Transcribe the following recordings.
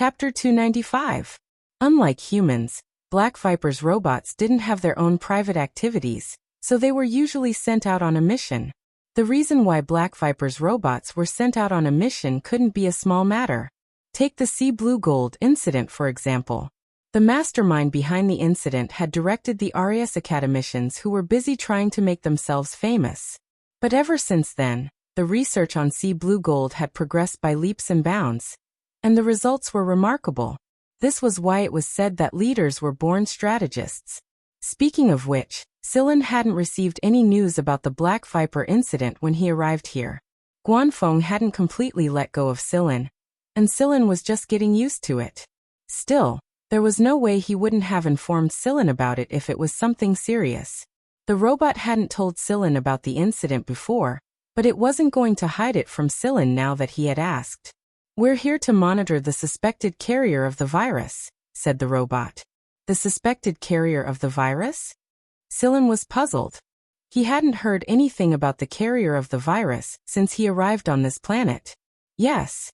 Chapter 295. Unlike humans, Black Viper's robots didn't have their own private activities, so they were usually sent out on a mission. The reason why Black Viper's robots were sent out on a mission couldn't be a small matter. Take the Sea Blue Gold incident for example. The mastermind behind the incident had directed the RAS academicians who were busy trying to make themselves famous. But ever since then, the research on Sea Blue Gold had progressed by leaps and bounds, and the results were remarkable. This was why it was said that leaders were born strategists. Speaking of which, Sillin hadn't received any news about the Black Viper incident when he arrived here. Guanfeng hadn't completely let go of Sillin, and Sillin was just getting used to it. Still, there was no way he wouldn't have informed Sillin about it if it was something serious. The robot hadn't told Sillin about the incident before, but it wasn't going to hide it from Sillin now that he had asked. "We're here to monitor the suspected carrier of the virus," said the robot. The suspected carrier of the virus? Sillin was puzzled. He hadn't heard anything about the carrier of the virus since he arrived on this planet. Yes.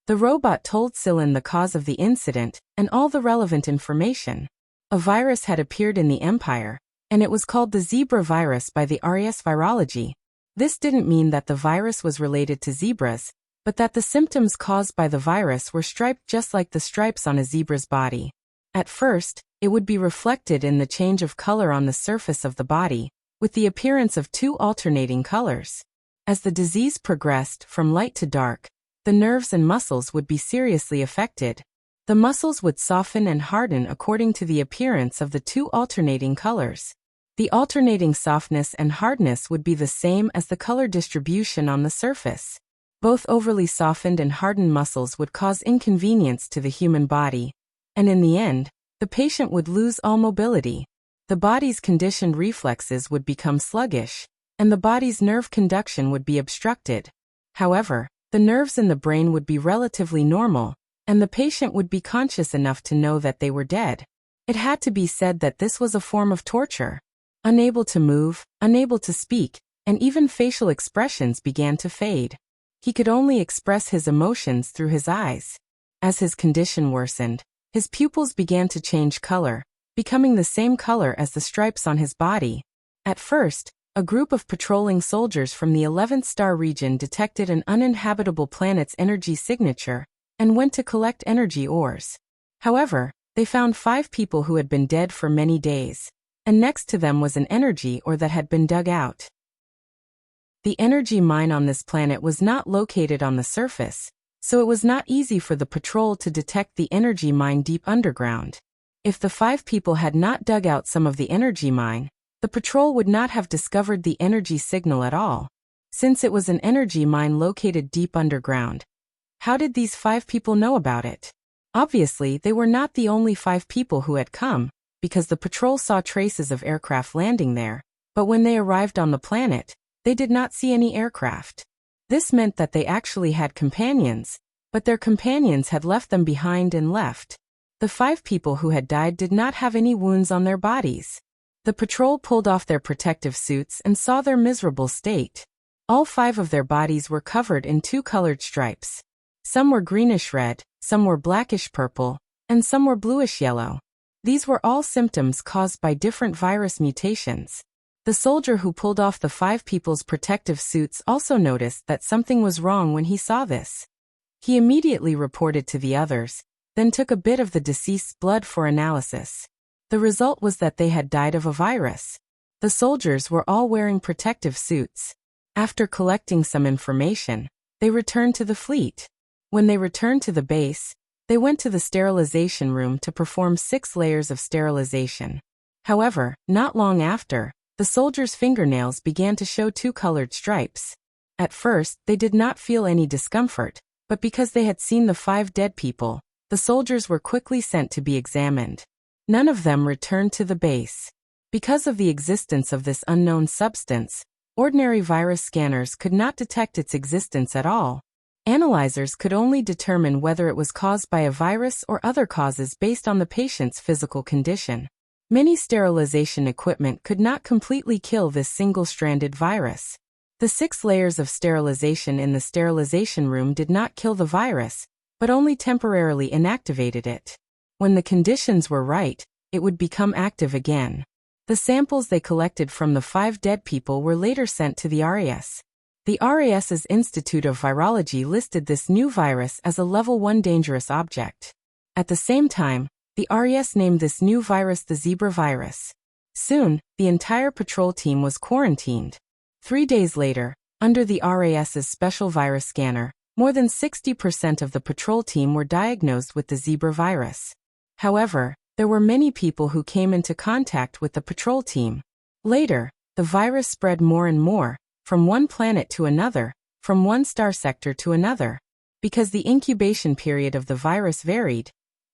The robot told Sillin the cause of the incident and all the relevant information. A virus had appeared in the Empire, and it was called the zebra virus by the RAS virology. This didn't mean that the virus was related to zebras, but that the symptoms caused by the virus were striped just like the stripes on a zebra's body. At first, it would be reflected in the change of color on the surface of the body, with the appearance of two alternating colors. As the disease progressed from light to dark, the nerves and muscles would be seriously affected. The muscles would soften and harden according to the appearance of the two alternating colors. The alternating softness and hardness would be the same as the color distribution on the surface. Both overly softened and hardened muscles would cause inconvenience to the human body, and in the end, the patient would lose all mobility. The body's conditioned reflexes would become sluggish, and the body's nerve conduction would be obstructed. However, the nerves in the brain would be relatively normal, and the patient would be conscious enough to know that they were dead. It had to be said that this was a form of torture. Unable to move, unable to speak, and even facial expressions began to fade. He could only express his emotions through his eyes. As his condition worsened, his pupils began to change color, becoming the same color as the stripes on his body. At first, a group of patrolling soldiers from the 11th star region detected an uninhabitable planet's energy signature and went to collect energy ores. However, they found 5 people who had been dead for many days, and next to them was an energy ore that had been dug out. The energy mine on this planet was not located on the surface, so it was not easy for the patrol to detect the energy mine deep underground. If the 5 people had not dug out some of the energy mine, the patrol would not have discovered the energy signal at all. Since it was an energy mine located deep underground, how did these 5 people know about it? Obviously, they were not the only 5 people who had come, because the patrol saw traces of aircraft landing there, but when they arrived on the planet, they did not see any aircraft. This meant that they actually had companions, but their companions had left them behind and left. The 5 people who had died did not have any wounds on their bodies. The patrol pulled off their protective suits and saw their miserable state. All 5 of their bodies were covered in 2 colored stripes. Some were greenish-red, some were blackish-purple, and some were bluish-yellow. These were all symptoms caused by different virus mutations. The soldier who pulled off the 5 people's protective suits also noticed that something was wrong when he saw this. He immediately reported to the others, then took a bit of the deceased's blood for analysis. The result was that they had died of a virus. The soldiers were all wearing protective suits. After collecting some information, they returned to the fleet. When they returned to the base, they went to the sterilization room to perform 6 layers of sterilization. However, not long after, the soldiers' fingernails began to show 2 colored stripes. At first, they did not feel any discomfort, but because they had seen the 5 dead people, the soldiers were quickly sent to be examined. None of them returned to the base. Because of the existence of this unknown substance, ordinary virus scanners could not detect its existence at all. Analyzers could only determine whether it was caused by a virus or other causes based on the patient's physical condition. Many sterilization equipment could not completely kill this single-stranded virus. The 6 layers of sterilization in the sterilization room did not kill the virus, but only temporarily inactivated it. When the conditions were right, it would become active again. The samples they collected from the 5 dead people were later sent to the RAS. The RAS's Institute of Virology listed this new virus as a Level 1 dangerous object. At the same time, the RAS named this new virus the zebra virus. Soon, the entire patrol team was quarantined. 3 days later, under the RAS's special virus scanner, more than 60% of the patrol team were diagnosed with the zebra virus. However, there were many people who came into contact with the patrol team. Later, the virus spread more and more, from one planet to another, from one star sector to another. Because the incubation period of the virus varied,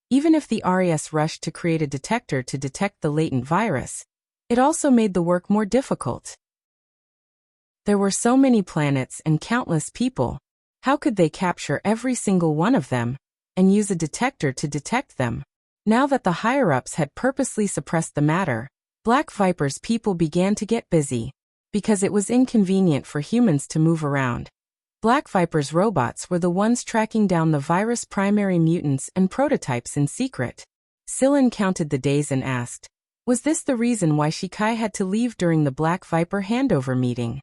even if the RAS rushed to create a detector to detect the latent virus, it also made the work more difficult. There were so many planets and countless people. How could they capture every single one of them and use a detector to detect them? Now that the higher-ups had purposely suppressed the matter, Black Viper's people began to get busy. Because it was inconvenient for humans to move around, Black Viper's robots were the ones tracking down the virus' primary mutants and prototypes in secret. Sillin counted the days and asked, was this the reason why Shikai had to leave during the Black Viper handover meeting?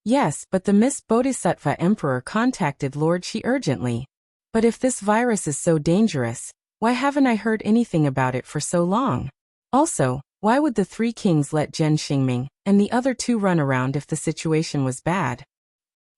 Yes, but the Miss Bodhisattva Emperor contacted Lord Shi urgently. But if this virus is so dangerous, why haven't I heard anything about it for so long? Also, why would the 3 kings let Zhen Xingming and the other 2 run around if the situation was bad?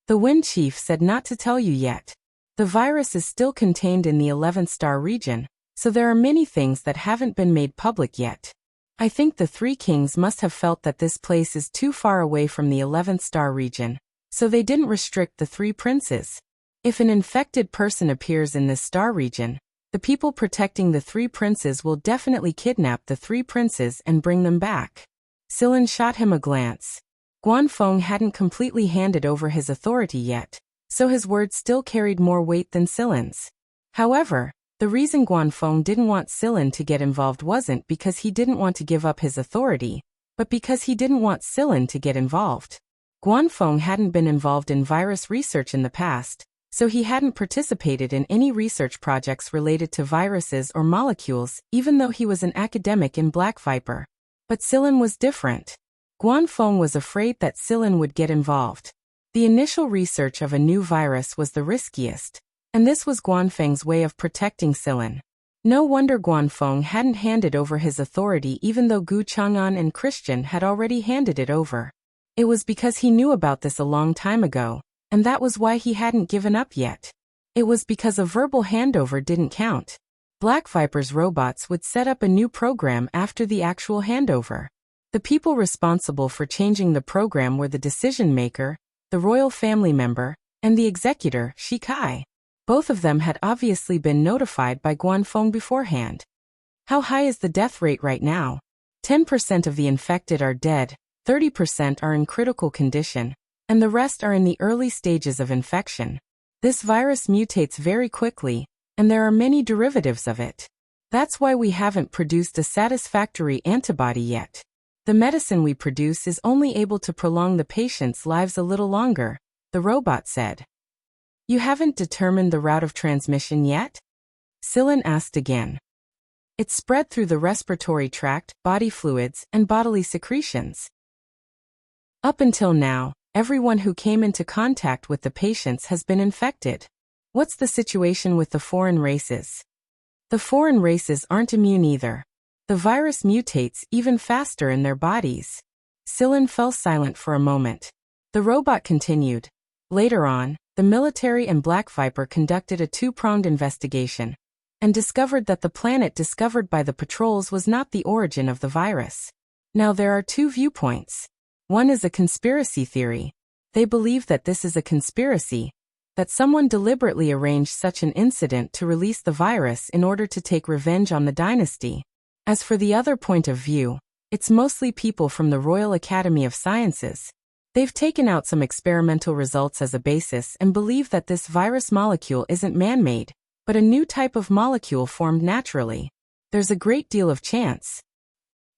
The Wind Chief said not to tell you yet. The virus is still contained in the 11th star region, so there are many things that haven't been made public yet. I think the 3 kings must have felt that this place is too far away from the 11th star region, so they didn't restrict the 3 princes. If an infected person appears in this star region, the people protecting the 3 princes will definitely kidnap the 3 princes and bring them back. Sillin shot him a glance. Guanfeng hadn't completely handed over his authority yet, so his words still carried more weight than Sillin's. However, the reason Guanfeng didn't want Sillin to get involved wasn't because he didn't want to give up his authority, but because he didn't want Sillin to get involved. Guanfeng hadn't been involved in virus research in the past, so he hadn't participated in any research projects related to viruses or molecules, even though he was an academic in Black Viper. But Sillin was different. Guanfeng was afraid that Sillin would get involved. The initial research of a new virus was the riskiest, and this was Guanfeng's way of protecting Sillin. No wonder Guanfeng hadn't handed over his authority even though Gu Chang'an and Christian had already handed it over. It was because he knew about this a long time ago, and that was why he hadn't given up yet. It was because a verbal handover didn't count. Black Viper's robots would set up a new program after the actual handover. The people responsible for changing the program were the decision maker, the royal family member, and the executor, Shikai. Both of them had obviously been notified by Guanfeng beforehand. How high is the death rate right now? 10% of the infected are dead, 30% are in critical condition, and the rest are in the early stages of infection. This virus mutates very quickly, and there are many derivatives of it. That's why we haven't produced a satisfactory antibody yet. The medicine we produce is only able to prolong the patient's lives a little longer, the robot said. You haven't determined the route of transmission yet? Sillin asked again. It's spread through the respiratory tract, body fluids, and bodily secretions. Up until now, everyone who came into contact with the patients has been infected. What's the situation with the foreign races? The foreign races aren't immune either. The virus mutates even faster in their bodies. Sillin fell silent for a moment. The robot continued. Later on, the military and Black Viper conducted a 2-pronged investigation and discovered that the planet discovered by the patrols was not the origin of the virus. Now there are 2 viewpoints. One is a conspiracy theory. They believe that this is a conspiracy, that someone deliberately arranged such an incident to release the virus in order to take revenge on the dynasty. As for the other point of view, it's mostly people from the Royal Academy of Sciences. They've taken out some experimental results as a basis and believe that this virus molecule isn't man-made, but a new type of molecule formed naturally. There's a great deal of chance.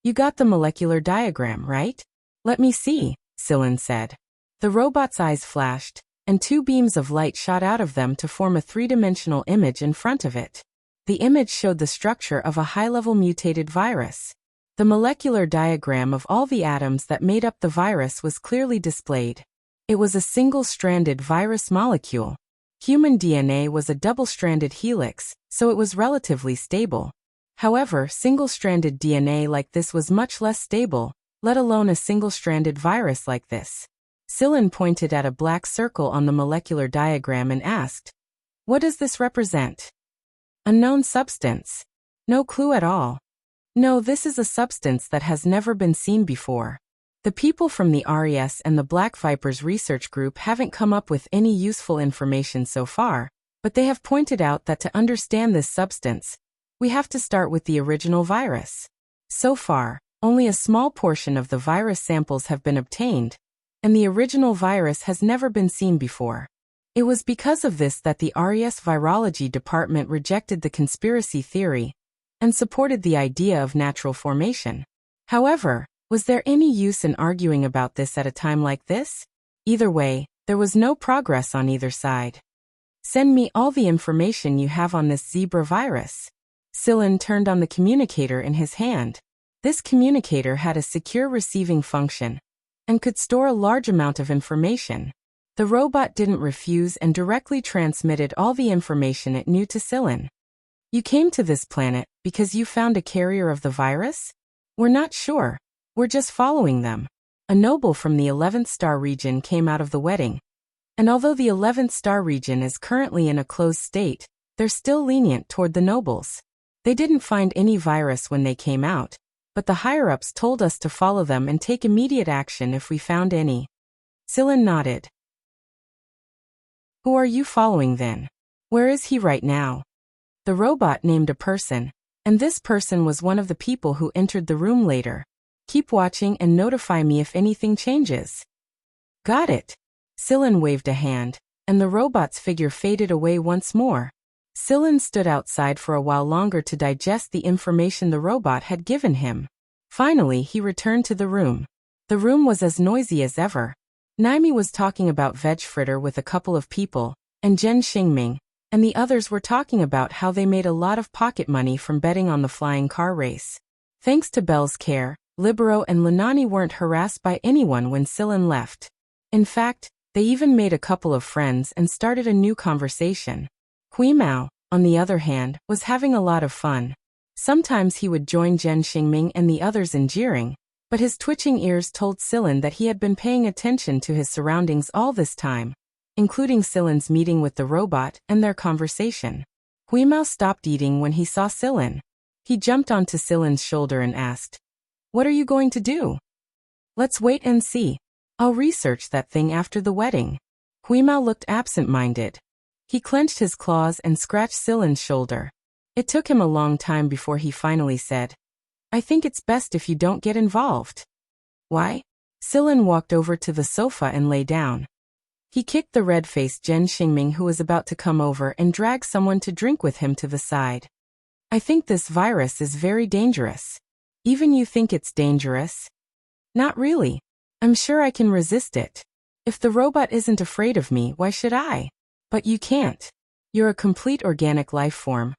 You got the molecular diagram, right? Let me see, Sillin said. The robot's eyes flashed, and two beams of light shot out of them to form a three-dimensional image in front of it. The image showed the structure of a high-level mutated virus. The molecular diagram of all the atoms that made up the virus was clearly displayed. It was a single-stranded virus molecule. Human DNA was a double-stranded helix, so it was relatively stable. However, single-stranded DNA like this was much less stable, let alone a single-stranded virus like this. Sillin pointed at a black circle on the molecular diagram and asked, "What does this represent?" "Unknown substance." "No clue at all." "No, this is a substance that has never been seen before. The people from the RES and the Black Vipers research group haven't come up with any useful information so far, but they have pointed out that to understand this substance, we have to start with the original virus. So far, only a small portion of the virus samples have been obtained, and the original virus has never been seen before. It was because of this that the RES virology department rejected the conspiracy theory and supported the idea of natural formation. However, was there any use in arguing about this at a time like this? Either way, there was no progress on either side. "Send me all the information you have on this zebra virus." Sillin turned on the communicator in his hand. This communicator had a secure receiving function and could store a large amount of information. The robot didn't refuse and directly transmitted all the information it knew to Sillin. "You came to this planet because you found a carrier of the virus?" "We're not sure. We're just following them." A noble from the 11th star region came out of the wedding. And although the 11th star region is currently in a closed state, they're still lenient toward the nobles. They didn't find any virus when they came out, but the higher-ups told us to follow them and take immediate action if we found any. Sillin nodded. "Who are you following then? Where is he right now?" The robot named a person, and this person was one of the people who entered the room later. "Keep watching and notify me if anything changes." "Got it." Sillin waved a hand, and the robot's figure faded away once more. Sillin stood outside for a while longer to digest the information the robot had given him. Finally, he returned to the room. The room was as noisy as ever. Naimi was talking about veg fritter with a couple of people, and Zhen Xingming and the others were talking about how they made a lot of pocket money from betting on the flying car race. Thanks to Belle's care, Libero and Linani weren't harassed by anyone when Sillin left. In fact, they even made a couple of friends and started a new conversation. Hui Mao, on the other hand, was having a lot of fun. Sometimes he would join Zhen Xingming and the others in jeering, but his twitching ears told Sillin that he had been paying attention to his surroundings all this time, including Sillin's meeting with the robot and their conversation. Hui Mao stopped eating when he saw Sillin. He jumped onto Sillin's shoulder and asked, "What are you going to do?" "Let's wait and see. I'll research that thing after the wedding." Hui Mao looked absent-minded. He clenched his claws and scratched Sillin's shoulder. It took him a long time before he finally said, "I think it's best if you don't get involved." "Why?" Sillin walked over to the sofa and lay down. He kicked the red-faced Zhen Xingming who was about to come over and dragged someone to drink with him to the side. "I think this virus is very dangerous." "Even you think it's dangerous?" "Not really. I'm sure I can resist it. If the robot isn't afraid of me, why should I?" "But you can't. You're a complete organic life form.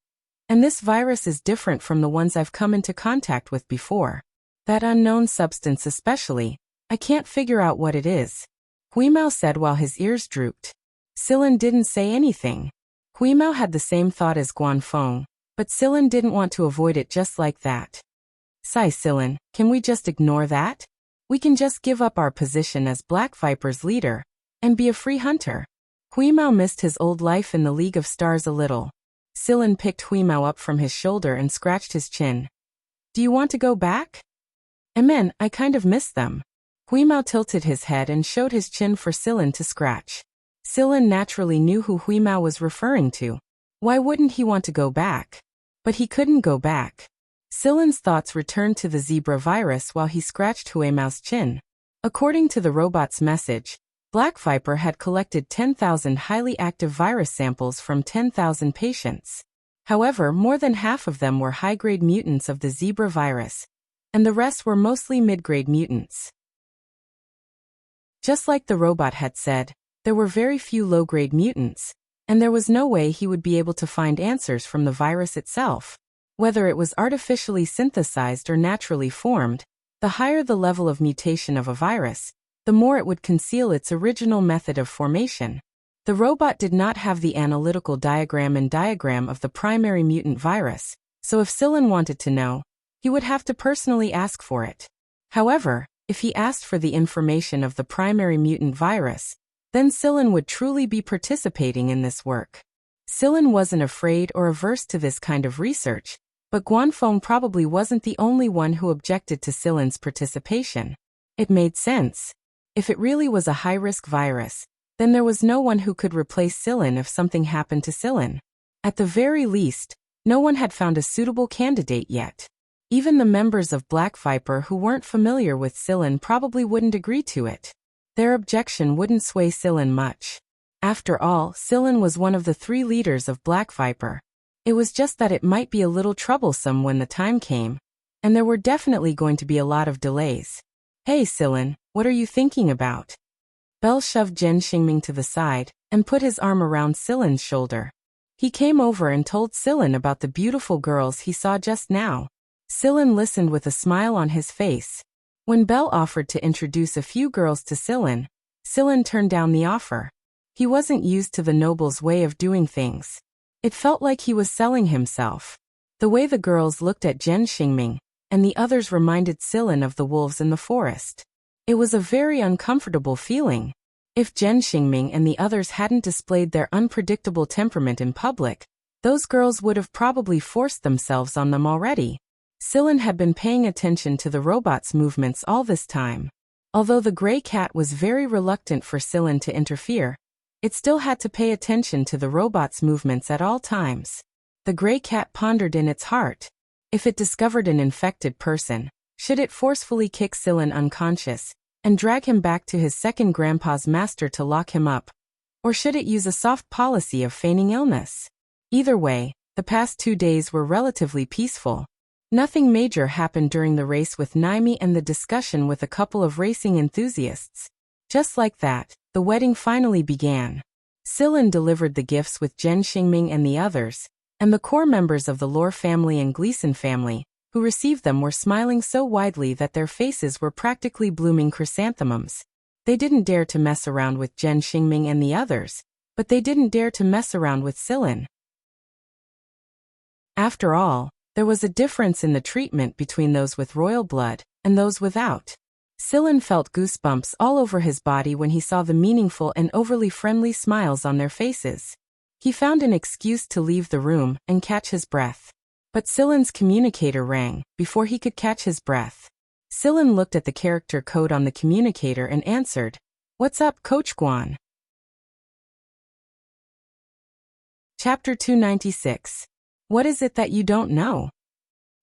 And this virus is different from the ones I've come into contact with before. That unknown substance especially, I can't figure out what it is." Hui Mao said while his ears drooped. Sillin didn't say anything. Hui Mao had the same thought as Guanfeng, but Sillin didn't want to avoid it just like that. "Sigh, Sillin, can we just ignore that? We can just give up our position as Black Viper's leader and be a free hunter." Hui Mao missed his old life in the League of Stars a little. Sillin picked Hui Mao up from his shoulder and scratched his chin. "Do you want to go back?" "Amen, I kind of miss them." Hui Mao tilted his head and showed his chin for Sillin to scratch. Sillin naturally knew who Hui Mao was referring to. Why wouldn't he want to go back? But he couldn't go back. Sillin's thoughts returned to the zebra virus while he scratched Hui Mao's chin. According to the robot's message, Black Viper had collected 10,000 highly active virus samples from 10,000 patients. However, more than half of them were high-grade mutants of the zebra virus, and the rest were mostly mid-grade mutants. Just like the robot had said, there were very few low-grade mutants, and there was no way he would be able to find answers from the virus itself. Whether it was artificially synthesized or naturally formed, the higher the level of mutation of a virus, the more it would conceal its original method of formation. The robot did not have the analytical diagram of the primary mutant virus, so if Sillin wanted to know, he would have to personally ask for it. However, if he asked for the information of the primary mutant virus, then Sillin would truly be participating in this work. Sillin wasn't afraid or averse to this kind of research, but Guanfeng probably wasn't the only one who objected to Sillin's participation. It made sense. If it really was a high-risk virus, then there was no one who could replace Sillin if something happened to Sillin. At the very least, no one had found a suitable candidate yet. Even the members of Black Viper who weren't familiar with Sillin probably wouldn't agree to it. Their objection wouldn't sway Sillin much. After all, Sillin was one of the 3 leaders of Black Viper. It was just that it might be a little troublesome when the time came, and there were definitely going to be a lot of delays. Hey Sillin, what are you thinking about? Bell shoved Zhen Xingming to the side and put his arm around Sillin's shoulder. He came over and told Sillin about the beautiful girls he saw just now. Sillin listened with a smile on his face. When Bell offered to introduce a few girls to Sillin, Sillin turned down the offer. He wasn't used to the noble's way of doing things. It felt like he was selling himself. The way the girls looked at Zhen Xingming and the others reminded Sillin of the wolves in the forest. It was a very uncomfortable feeling. If Zhen Xingming and the others hadn't displayed their unpredictable temperament in public, those girls would have probably forced themselves on them already. Sillin had been paying attention to the robot's movements all this time. Although the gray cat was very reluctant for Sillin to interfere, it still had to pay attention to the robot's movements at all times. The gray cat pondered in its heart. If it discovered an infected person, should it forcefully kick Sillin unconscious and drag him back to his second grandpa's master to lock him up? Or should it use a soft policy of feigning illness? Either way, the past 2 days were relatively peaceful. Nothing major happened during the race with Naimi and the discussion with a couple of racing enthusiasts. Just like that, the wedding finally began. Sillin delivered the gifts with Zhen Xingming and the others, and the core members of the Lore family and Gleason family, who received them, were smiling so widely that their faces were practically blooming chrysanthemums. They didn't dare to mess around with Zhen Xingming and the others, but they didn't dare to mess around with Sillin. After all, there was a difference in the treatment between those with royal blood and those without. Sillin felt goosebumps all over his body when he saw the meaningful and overly friendly smiles on their faces. He found an excuse to leave the room and catch his breath. But Sillin's communicator rang before he could catch his breath. Sillin looked at the character code on the communicator and answered, "What's up, Coach Guan?" Chapter 296. What is it that you don't know?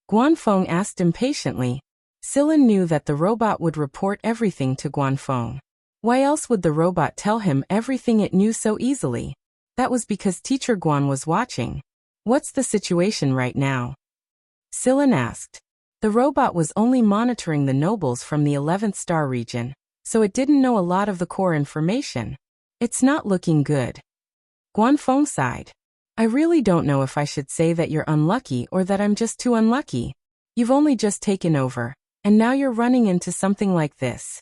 Guanfeng asked impatiently. Sillin knew that the robot would report everything to Guanfeng. Why else would the robot tell him everything it knew so easily? That was because Teacher Guan was watching. What's the situation right now? Sillin asked. The robot was only monitoring the nobles from the 11th star region, so it didn't know a lot of the core information. It's not looking good. Guanfeng sighed. I really don't know if I should say that you're unlucky or that I'm just too unlucky. You've only just taken over, and now you're running into something like this.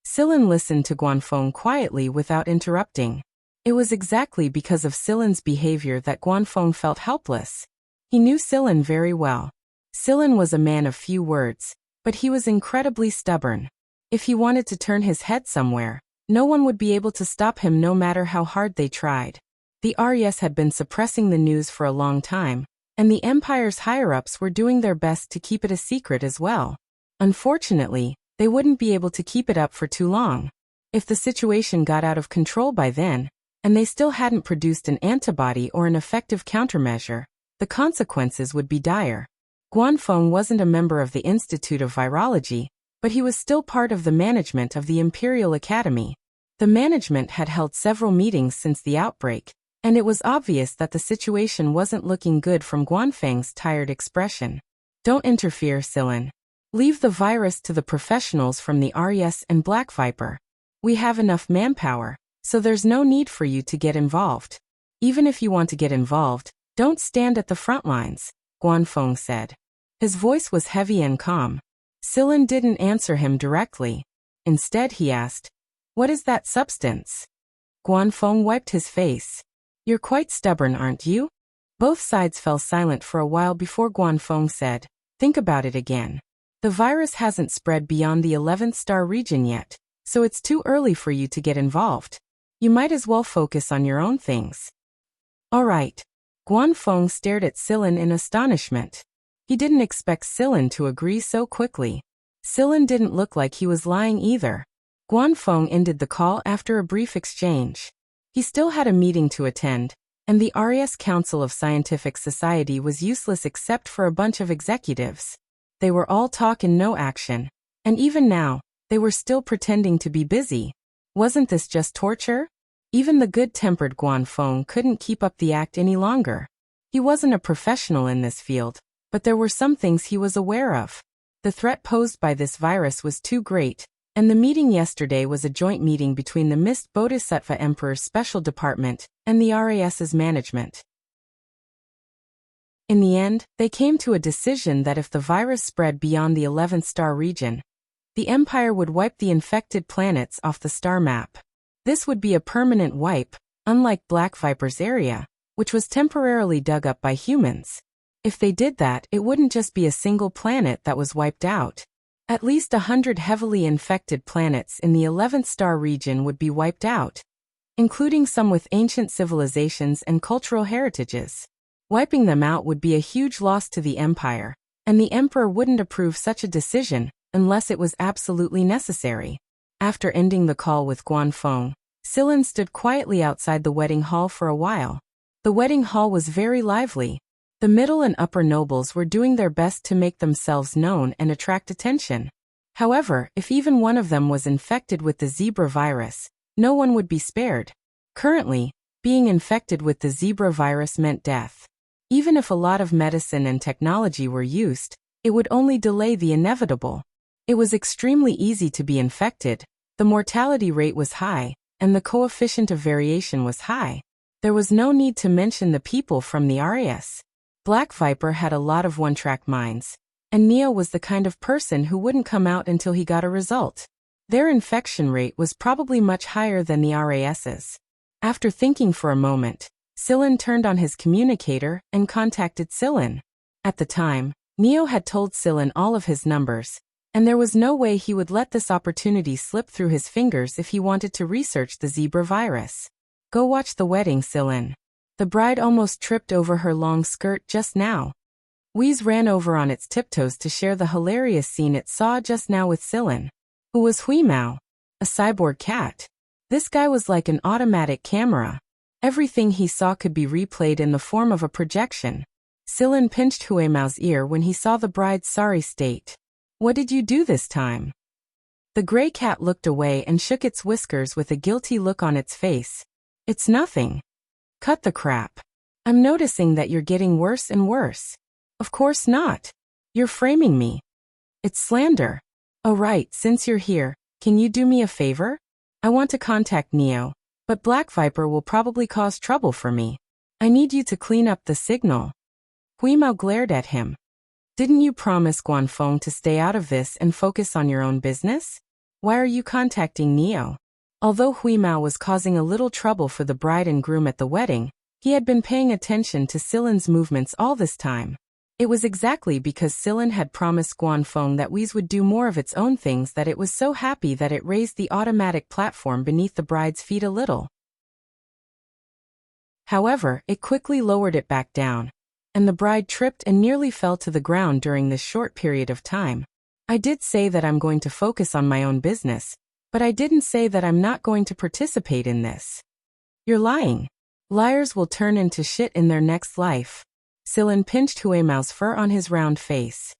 Sillin listened to Guanfeng quietly without interrupting. It was exactly because of Sillin's behavior that Guanfeng felt helpless. He knew Sillin very well. Sillin was a man of few words, but he was incredibly stubborn. If he wanted to turn his head somewhere, no one would be able to stop him no matter how hard they tried. The RES had been suppressing the news for a long time, and the Empire's higher-ups were doing their best to keep it a secret as well. Unfortunately, they wouldn't be able to keep it up for too long. If the situation got out of control by then, and they still hadn't produced an antibody or an effective countermeasure, the consequences would be dire. Guanfeng wasn't a member of the Institute of Virology, but he was still part of the management of the Imperial Academy. The management had held several meetings since the outbreak, and it was obvious that the situation wasn't looking good from Guanfeng's tired expression. Don't interfere, Sillin. Leave the virus to the professionals from the RES and Black Viper. We have enough manpower, so there's no need for you to get involved. Even if you want to get involved, don't stand at the front lines, Guanfeng said. His voice was heavy and calm. Sillin didn't answer him directly. Instead he asked, "What is that substance?" Guanfeng wiped his face. "You're quite stubborn, aren't you?" Both sides fell silent for a while before Guanfeng said, "Think about it again. The virus hasn't spread beyond the 11th star region yet, so it's too early for you to get involved. You might as well focus on your own things." "All right." Guanfeng stared at Sillin in astonishment. He didn't expect Sillin to agree so quickly. Sillin didn't look like he was lying either. Guanfeng ended the call after a brief exchange. He still had a meeting to attend, and the RES Council of Scientific Society was useless except for a bunch of executives. They were all talk and no action, and even now, they were still pretending to be busy. Wasn't this just torture? Even the good-tempered Guanfeng couldn't keep up the act any longer. He wasn't a professional in this field, but there were some things he was aware of. The threat posed by this virus was too great, and the meeting yesterday was a joint meeting between the Mist Bodhisattva Emperor's Special Department and the RAS's management. In the end, they came to a decision that if the virus spread beyond the 11th star region, the Empire would wipe the infected planets off the star map. This would be a permanent wipe, unlike Black Viper's area, which was temporarily dug up by humans. If they did that, it wouldn't just be a single planet that was wiped out. At least 100 heavily infected planets in the 11th star region would be wiped out, including some with ancient civilizations and cultural heritages. Wiping them out would be a huge loss to the Empire, and the Emperor wouldn't approve such a decision unless it was absolutely necessary. After ending the call with Guanfeng, Sillin stood quietly outside the wedding hall for a while. The wedding hall was very lively. The middle and upper nobles were doing their best to make themselves known and attract attention. However, if even one of them was infected with the zebra virus, no one would be spared. Currently, being infected with the zebra virus meant death. Even if a lot of medicine and technology were used, it would only delay the inevitable. It was extremely easy to be infected, the mortality rate was high, and the coefficient of variation was high. There was no need to mention the people from the RAS. Black Viper had a lot of one-track minds, and Neo was the kind of person who wouldn't come out until he got a result. Their infection rate was probably much higher than the RAS's. After thinking for a moment, Sillin turned on his communicator and contacted Sillin. At the time, Neo had told Sillin all of his numbers, and there was no way he would let this opportunity slip through his fingers if he wanted to research the zebra virus. "Go watch the wedding, Sillin. The bride almost tripped over her long skirt just now." Wheeze ran over on its tiptoes to share the hilarious scene it saw just now with Sillin. Who was Huimao? A cyborg cat. This guy was like an automatic camera. Everything he saw could be replayed in the form of a projection. Sillin pinched Huimao's ear when he saw the bride's sorry state. "What did you do this time?" The gray cat looked away and shook its whiskers with a guilty look on its face. "It's nothing." "Cut the crap. I'm noticing that you're getting worse and worse." "Of course not. You're framing me." "It's slander." "Oh right, since you're here, can you do me a favor? I want to contact Neo, but Black Viper will probably cause trouble for me. I need you to clean up the signal." Huimao glared at him. "Didn't you promise Guanfeng to stay out of this and focus on your own business? Why are you contacting Neo?" Although Huimao was causing a little trouble for the bride and groom at the wedding, he had been paying attention to Sillin's movements all this time. It was exactly because Sillin had promised Guanfeng that Wheeze would do more of its own things that it was so happy that it raised the automatic platform beneath the bride's feet a little. However, it quickly lowered it back down, and the bride tripped and nearly fell to the ground during this short period of time. "I did say that I'm going to focus on my own business, but I didn't say that I'm not going to participate in this." "You're lying. Liars will turn into shit in their next life." Sillin pinched Huimao's fur on his round face.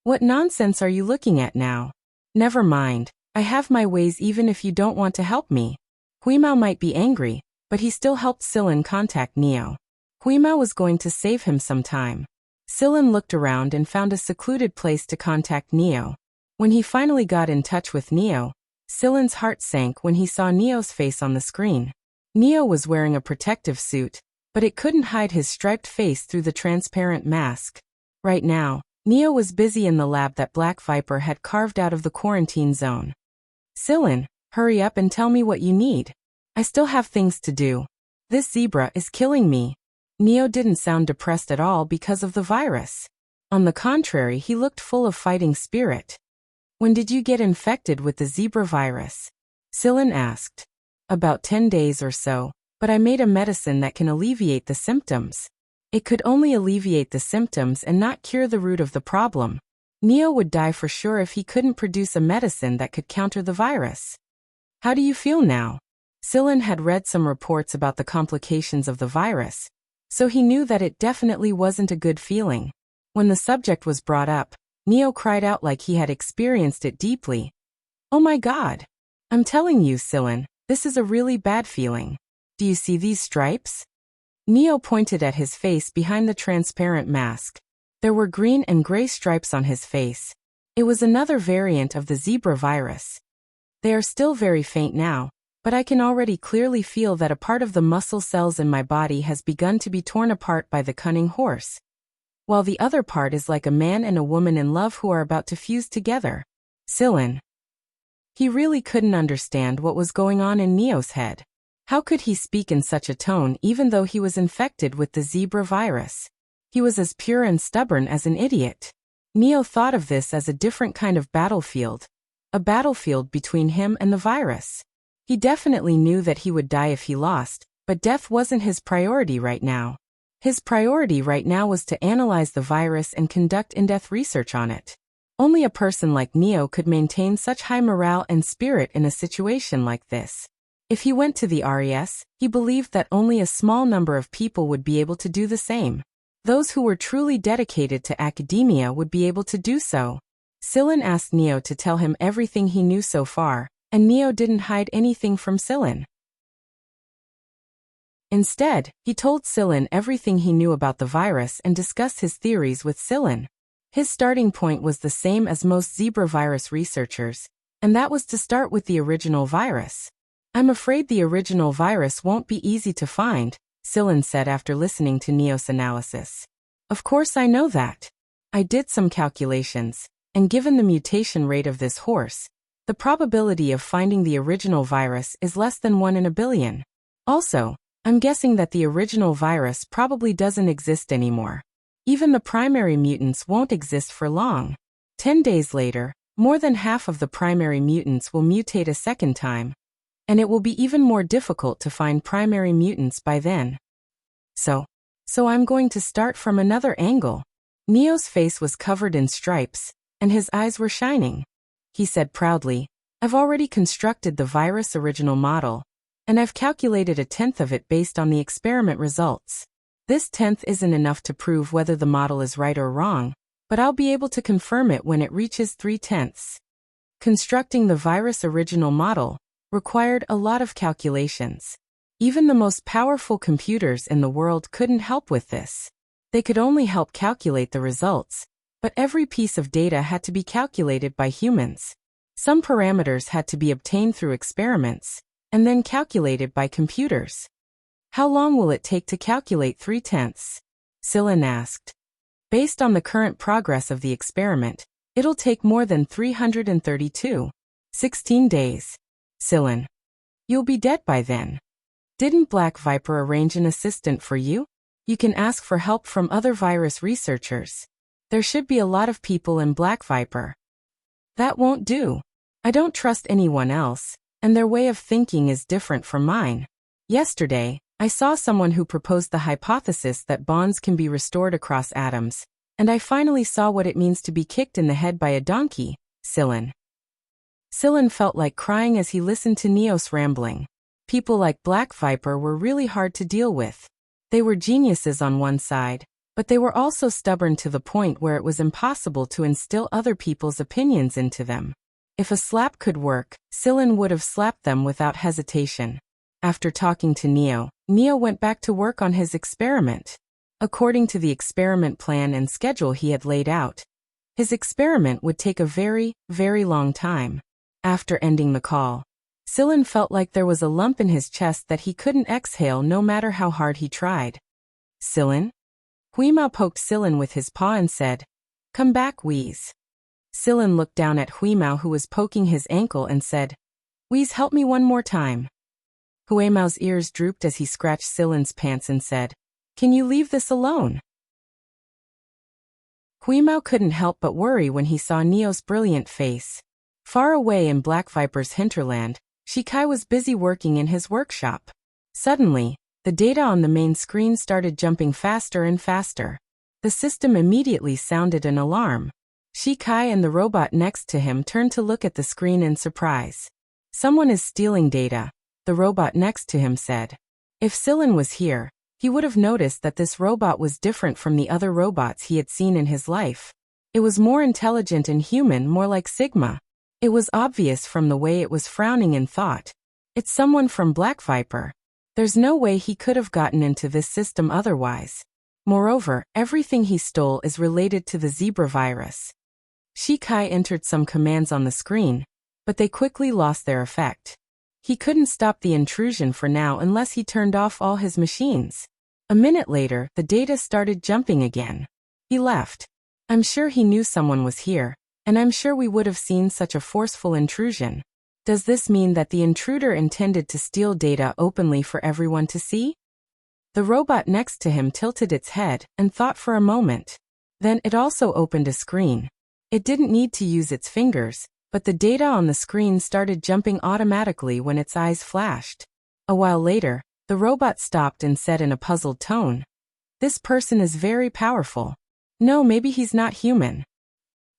"What nonsense are you looking at now? Never mind, I have my ways even if you don't want to help me." Huimao might be angry, but he still helped Sillin contact Neo. Huimao was going to save him some time. Sillin looked around and found a secluded place to contact Neo. When he finally got in touch with Neo, Silen's heart sank when he saw Neo's face on the screen. Neo was wearing a protective suit, but it couldn't hide his striped face through the transparent mask. Right now, Neo was busy in the lab that Black Viper had carved out of the quarantine zone. Silen, hurry up and tell me what you need. I still have things to do. This zebra is killing me. Neo didn't sound depressed at all because of the virus. On the contrary, he looked full of fighting spirit. When did you get infected with the zebra virus? Silen asked. About 10 days or so, but I made a medicine that can alleviate the symptoms. It could only alleviate the symptoms and not cure the root of the problem. Neo would die for sure if he couldn't produce a medicine that could counter the virus. How do you feel now? Silen had read some reports about the complications of the virus, so he knew that it definitely wasn't a good feeling. When the subject was brought up, Neo cried out like he had experienced it deeply. Oh my God! I'm telling you, Silen, this is a really bad feeling. Do you see these stripes? Neo pointed at his face behind the transparent mask. There were green and gray stripes on his face. It was another variant of the zebra virus. They are still very faint now, but I can already clearly feel that a part of the muscle cells in my body has begun to be torn apart by the cunning horse, while the other part is like a man and a woman in love who are about to fuse together. Silen. He really couldn't understand what was going on in Neo's head. How could he speak in such a tone even though he was infected with the zebra virus? He was as pure and stubborn as an idiot. Neo thought of this as a different kind of battlefield. A battlefield between him and the virus. He definitely knew that he would die if he lost, but death wasn't his priority right now. His priority right now was to analyze the virus and conduct in-depth research on it. Only a person like Neo could maintain such high morale and spirit in a situation like this. If he went to the RES, he believed that only a small number of people would be able to do the same. Those who were truly dedicated to academia would be able to do so. Silen asked Neo to tell him everything he knew so far, and Neo didn't hide anything from Silen. Instead, he told Silen everything he knew about the virus and discussed his theories with Silen. His starting point was the same as most zebra virus researchers, and that was to start with the original virus. I'm afraid the original virus won't be easy to find, Silen said after listening to Neo's analysis. Of course I know that. I did some calculations, and given the mutation rate of this horse, the probability of finding the original virus is less than 1 in a billion. Also, I'm guessing that the original virus probably doesn't exist anymore. Even the primary mutants won't exist for long. 10 days later, more than half of the primary mutants will mutate a second time, and it will be even more difficult to find primary mutants by then. So I'm going to start from another angle. Neo's face was covered in stripes, and his eyes were shining. He said proudly, I've already constructed the virus original model, and I've calculated 1/10 of it based on the experiment results. This 1/10 isn't enough to prove whether the model is right or wrong, but I'll be able to confirm it when it reaches 3/10. Constructing the virus original model required a lot of calculations. Even the most powerful computers in the world couldn't help with this. They could only help calculate the results, but every piece of data had to be calculated by humans. Some parameters had to be obtained through experiments, and then calculated by computers. How long will it take to calculate 3/10? Silen asked. Based on the current progress of the experiment, it'll take more than 332. 16 days. Silen. You'll be dead by then. Didn't Black Viper arrange an assistant for you? You can ask for help from other virus researchers. There should be a lot of people in Black Viper. That won't do. I don't trust anyone else, and their way of thinking is different from mine. Yesterday, I saw someone who proposed the hypothesis that bonds can be restored across atoms, and I finally saw what it means to be kicked in the head by a donkey, Silen. Silen felt like crying as he listened to Neo's rambling. People like Black Viper were really hard to deal with. They were geniuses on one side, but they were also stubborn to the point where it was impossible to instill other people's opinions into them. If a slap could work, Silen would have slapped them without hesitation. After talking to Neo went back to work on his experiment. According to the experiment plan and schedule he had laid out, his experiment would take a very, very long time. After ending the call, Sillin felt like there was a lump in his chest that he couldn't exhale no matter how hard he tried. Sillin? Huimao poked Sillin with his paw and said, "Come back, Wheeze." Sillin looked down at Huimao, who was poking his ankle, and said, "Wheeze, help me one more time." Huimao's ears drooped as he scratched Sillin's pants and said, "Can you leave this alone?" Huimao couldn't help but worry when he saw Neo's brilliant face. Far away in Black Viper's hinterland, Shikai was busy working in his workshop. Suddenly, the data on the main screen started jumping faster and faster. The system immediately sounded an alarm. Shikai and the robot next to him turned to look at the screen in surprise. "Someone is stealing data," the robot next to him said. If Sillin was here, he would have noticed that this robot was different from the other robots he had seen in his life. It was more intelligent and human, more like Sigma. It was obvious from the way it was frowning in thought. It's someone from Black Viper. There's no way he could have gotten into this system otherwise. Moreover, everything he stole is related to the zebra virus. Shikai entered some commands on the screen, but they quickly lost their effect. He couldn't stop the intrusion for now unless he turned off all his machines. A minute later, the data started jumping again. He left. I'm sure he knew someone was here, and I'm sure we would have seen such a forceful intrusion. Does this mean that the intruder intended to steal data openly for everyone to see? The robot next to him tilted its head and thought for a moment. Then it also opened a screen. It didn't need to use its fingers, but the data on the screen started jumping automatically when its eyes flashed. A while later, the robot stopped and said in a puzzled tone, "This person is very powerful. No, maybe he's not human."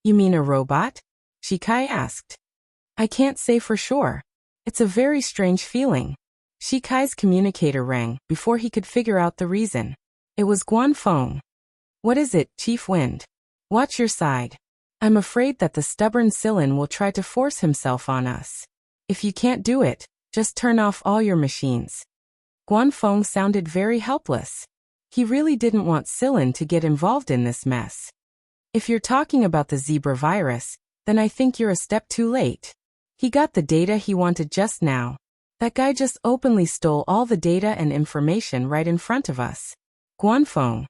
"You mean a robot?" Shikai asked. "I can't say for sure. It's a very strange feeling." Shikai's communicator rang before he could figure out the reason. It was Guanfeng. "What is it, Chief Wind? Watch your side. I'm afraid that the stubborn Sillin will try to force himself on us. If you can't do it, just turn off all your machines." Guanfeng sounded very helpless. He really didn't want Sillin to get involved in this mess. "If you're talking about the zebra virus, then I think you're a step too late. He got the data he wanted just now. That guy just openly stole all the data and information right in front of us." Guanfeng.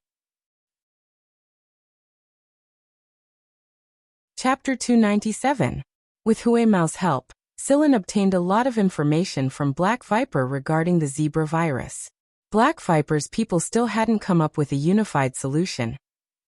Chapter 297. With Huimao's help, Sillin obtained a lot of information from Black Viper regarding the zebra virus. Black Viper's people still hadn't come up with a unified solution,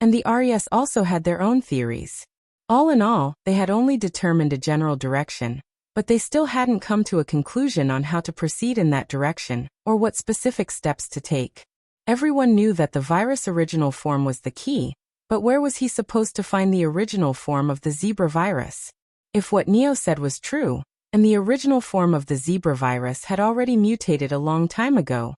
and the RES also had their own theories. All in all, they had only determined a general direction, but they still hadn't come to a conclusion on how to proceed in that direction, or what specific steps to take. Everyone knew that the virus' original form was the key, but where was he supposed to find the original form of the zebra virus? If what Neo said was true, and the original form of the zebra virus had already mutated a long time ago,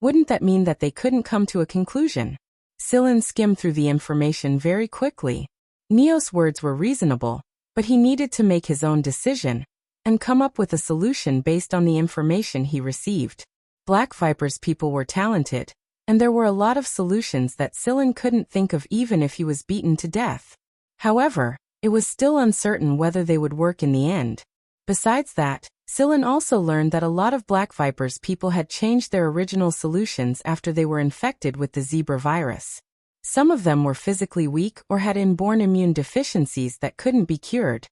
wouldn't that mean that they couldn't come to a conclusion? Sillin skimmed through the information very quickly. Neo's words were reasonable, but he needed to make his own decision and come up with a solution based on the information he received. Black Viper's people were talented, and there were a lot of solutions that Sillin couldn't think of even if he was beaten to death. However, it was still uncertain whether they would work in the end. Besides that, Sillin also learned that a lot of Black Viper's people had changed their original solutions after they were infected with the zebra virus. Some of them were physically weak or had inborn immune deficiencies that couldn't be cured,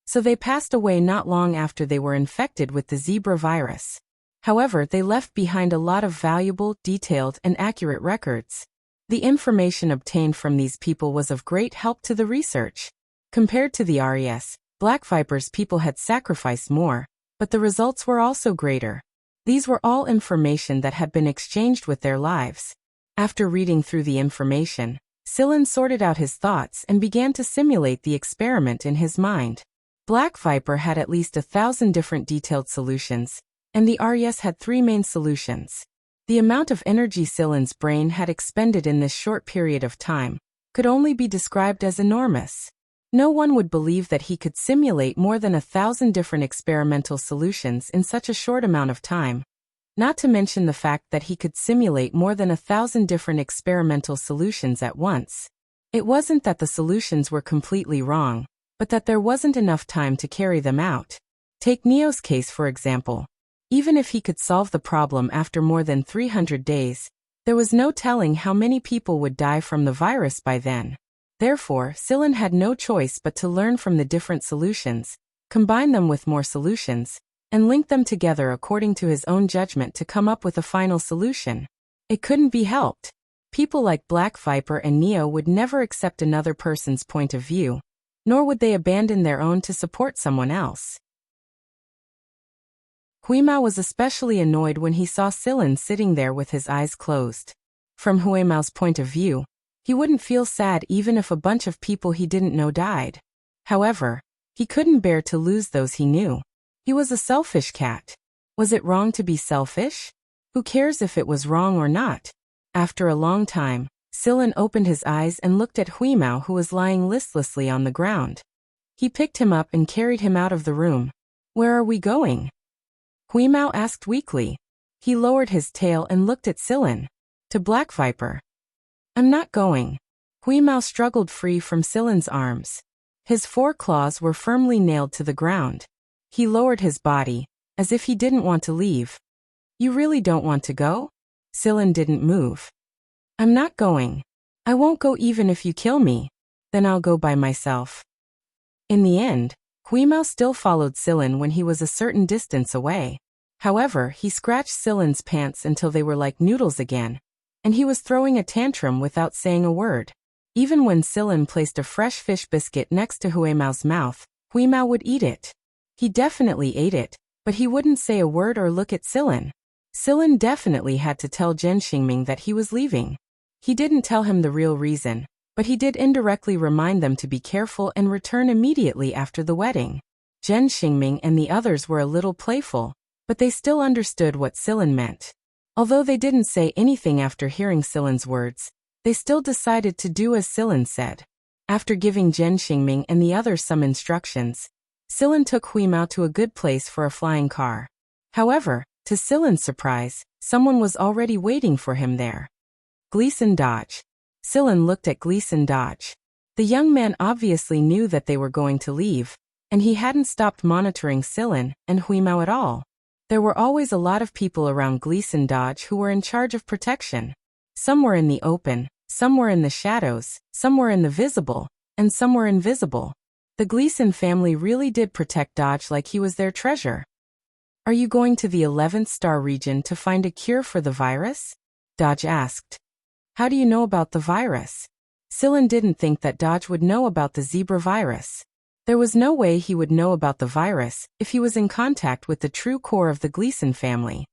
so they passed away not long after they were infected with the zebra virus. However, they left behind a lot of valuable, detailed, and accurate records. The information obtained from these people was of great help to the research. Compared to the RES, Black Viper's people had sacrificed more, but the results were also greater. These were all information that had been exchanged with their lives. After reading through the information, Sillin sorted out his thoughts and began to simulate the experiment in his mind. Black Viper had at least 1,000 different detailed solutions, and the RES had 3 main solutions. The amount of energy Sillin's brain had expended in this short period of time could only be described as enormous. No one would believe that he could simulate more than 1,000 different experimental solutions in such a short amount of time. Not to mention the fact that he could simulate more than 1,000 different experimental solutions at once. It wasn't that the solutions were completely wrong, but that there wasn't enough time to carry them out. Take Neo's case for example. Even if he could solve the problem after more than 300 days, there was no telling how many people would die from the virus by then. Therefore, Sillin had no choice but to learn from the different solutions, combine them with more solutions, and link them together according to his own judgment to come up with a final solution. It couldn't be helped. People like Black Viper and Neo would never accept another person's point of view, nor would they abandon their own to support someone else. Huimao was especially annoyed when he saw Sillin sitting there with his eyes closed. From Huimao's point of view, he wouldn't feel sad even if a bunch of people he didn't know died. However, he couldn't bear to lose those he knew. He was a selfish cat. Was it wrong to be selfish? Who cares if it was wrong or not? After a long time, Sillin opened his eyes and looked at Huimao, who was lying listlessly on the ground. He picked him up and carried him out of the room. "Where are we going?" Huimao asked weakly. He lowered his tail and looked at Sillin. "To Black Viper." "I'm not going." Huimao struggled free from Sillin's arms. His 4 claws were firmly nailed to the ground. He lowered his body, as if he didn't want to leave. "You really don't want to go?" Sillin didn't move. "I'm not going. I won't go even if you kill me. Then I'll go by myself." In the end, Huimao still followed Sillin when he was a certain distance away. However, he scratched Sillin's pants until they were like noodles again, and he was throwing a tantrum without saying a word. Even when Sillin placed a fresh fish biscuit next to Huimao's mouth, Huimao would eat it. He definitely ate it, but he wouldn't say a word or look at Sillin. Sillin definitely had to tell Zhen Xingming that he was leaving. He didn't tell him the real reason, but he did indirectly remind them to be careful and return immediately after the wedding. Zhen Xingming and the others were a little playful, but they still understood what Sillin meant. Although they didn't say anything after hearing Sillin's words, they still decided to do as Sillin said. After giving Zhen Xingming and the others some instructions, Sillin took Huimao to a good place for a flying car. However, to Sillin's surprise, someone was already waiting for him there. Gleason Dodge. Sillin looked at Gleason Dodge. The young man obviously knew that they were going to leave, and he hadn't stopped monitoring Sillin and Huimao at all. There were always a lot of people around Gleason Dodge who were in charge of protection. Some were in the open, some were in the shadows, some were in the visible, and some were invisible. The Gleason family really did protect Dodge like he was their treasure. "Are you going to the 11th star region to find a cure for the virus?" Dodge asked. "How do you know about the virus?" Sillin didn't think that Dodge would know about the zebra virus. There was no way he would know about the virus if he was in contact with the true core of the Gleason family.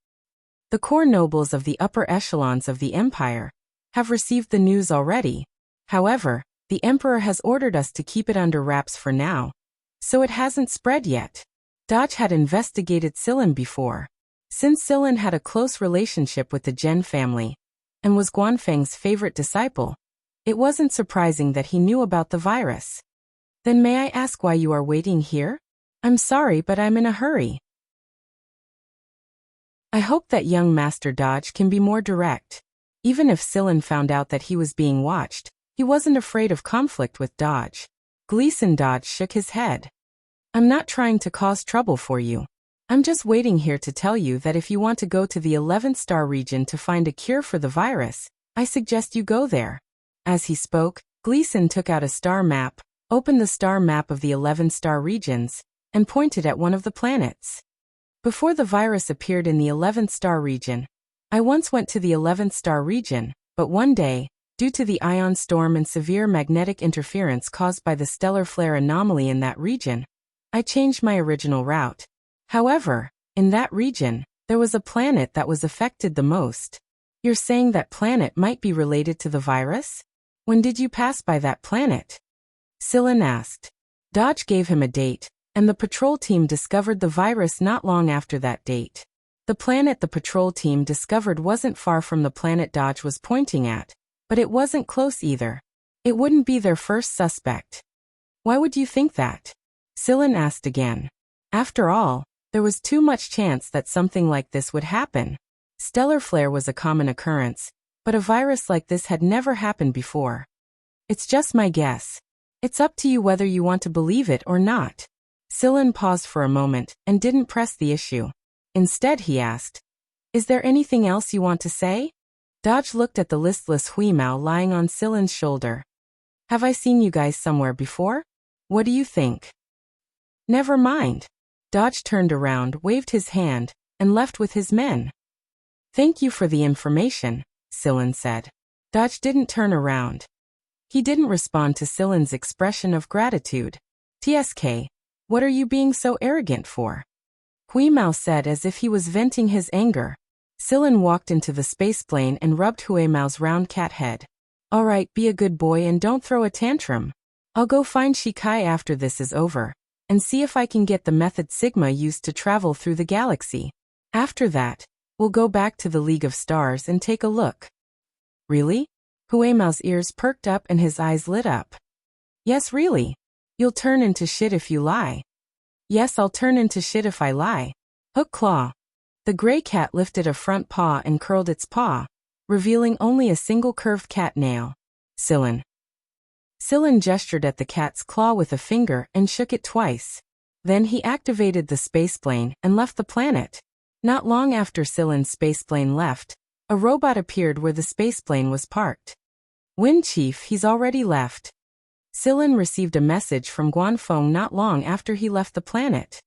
The core nobles of the upper echelons of the empire have received the news already. However, the emperor has ordered us to keep it under wraps for now, so it hasn't spread yet. Dodge had investigated Sillin before. Since Sillin had a close relationship with the Zhen family and was Guanfeng's favorite disciple, it wasn't surprising that he knew about the virus. "Then may I ask why you are waiting here?" "I'm sorry, but I'm in a hurry." I hope that young Master Dodge can be more direct. Even if Sillin found out that he was being watched, he wasn't afraid of conflict with Dodge. Gleason Dodge shook his head. "I'm not trying to cause trouble for you. I'm just waiting here to tell you that if you want to go to the 11th star region to find a cure for the virus, I suggest you go there." As he spoke, Gleason took out a star map, opened the star map of the 11 star regions, and pointed at one of the planets. "Before the virus appeared in the 11th star region, I once went to the 11th star region, but one day, due to the ion storm and severe magnetic interference caused by the stellar flare anomaly in that region, I changed my original route. However, in that region, there was a planet that was affected the most." "You're saying that planet might be related to the virus? When did you pass by that planet?" Sillin asked. Dodge gave him a date, and the patrol team discovered the virus not long after that date. The planet the patrol team discovered wasn't far from the planet Dodge was pointing at, but it wasn't close either. It wouldn't be their first suspect. "Why would you think that?" Sillin asked again. After all, there was too much chance that something like this would happen. Stellar flare was a common occurrence, but a virus like this had never happened before. "It's just my guess. It's up to you whether you want to believe it or not." Sillin paused for a moment and didn't press the issue. Instead he asked, "Is there anything else you want to say?" Dodge looked at the listless Huimao lying on Sillin's shoulder. "Have I seen you guys somewhere before? What do you think?" "Never mind." Dodge turned around, waved his hand, and left with his men. "Thank you for the information," Sillin said. Dodge didn't turn around. He didn't respond to Sillin's expression of gratitude. "TSK, what are you being so arrogant for?" Huimao said as if he was venting his anger. Sillin walked into the spaceplane and rubbed Huimao's round cat head. "All right, be a good boy and don't throw a tantrum. I'll go find Shikai after this is over, and see if I can get the method Sigma used to travel through the galaxy. After that, we'll go back to the League of Stars and take a look." "Really?" Huimao's ears perked up and his eyes lit up. "Yes, really. You'll turn into shit if you lie." "Yes, I'll turn into shit if I lie." Hook claw. The gray cat lifted a front paw and curled its paw, revealing only a single curved cat nail. "Sillin." Sillin gestured at the cat's claw with a finger and shook it twice. Then he activated the spaceplane and left the planet. Not long after Sillin's spaceplane left, a robot appeared where the spaceplane was parked. "Wind Chief, he's already left." Sillin received a message from Guanfeng not long after he left the planet.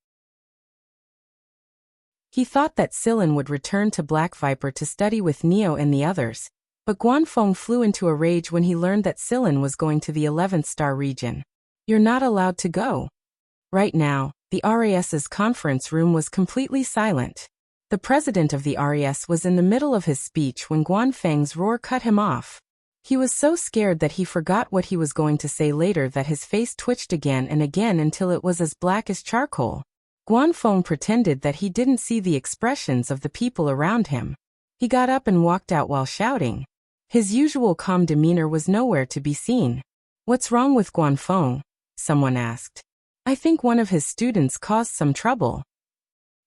He thought that Sillin would return to Black Viper to study with Neo and the others, but Guanfeng flew into a rage when he learned that Sillin was going to the 11th star region. "You're not allowed to go." Right now, the RAS's conference room was completely silent. The president of the RAS was in the middle of his speech when Guanfeng's roar cut him off. He was so scared that he forgot what he was going to say later that his face twitched again and again until it was as black as charcoal. Guanfeng pretended that he didn't see the expressions of the people around him. He got up and walked out while shouting. His usual calm demeanor was nowhere to be seen. "What's wrong with Guanfeng?" someone asked. "I think one of his students caused some trouble."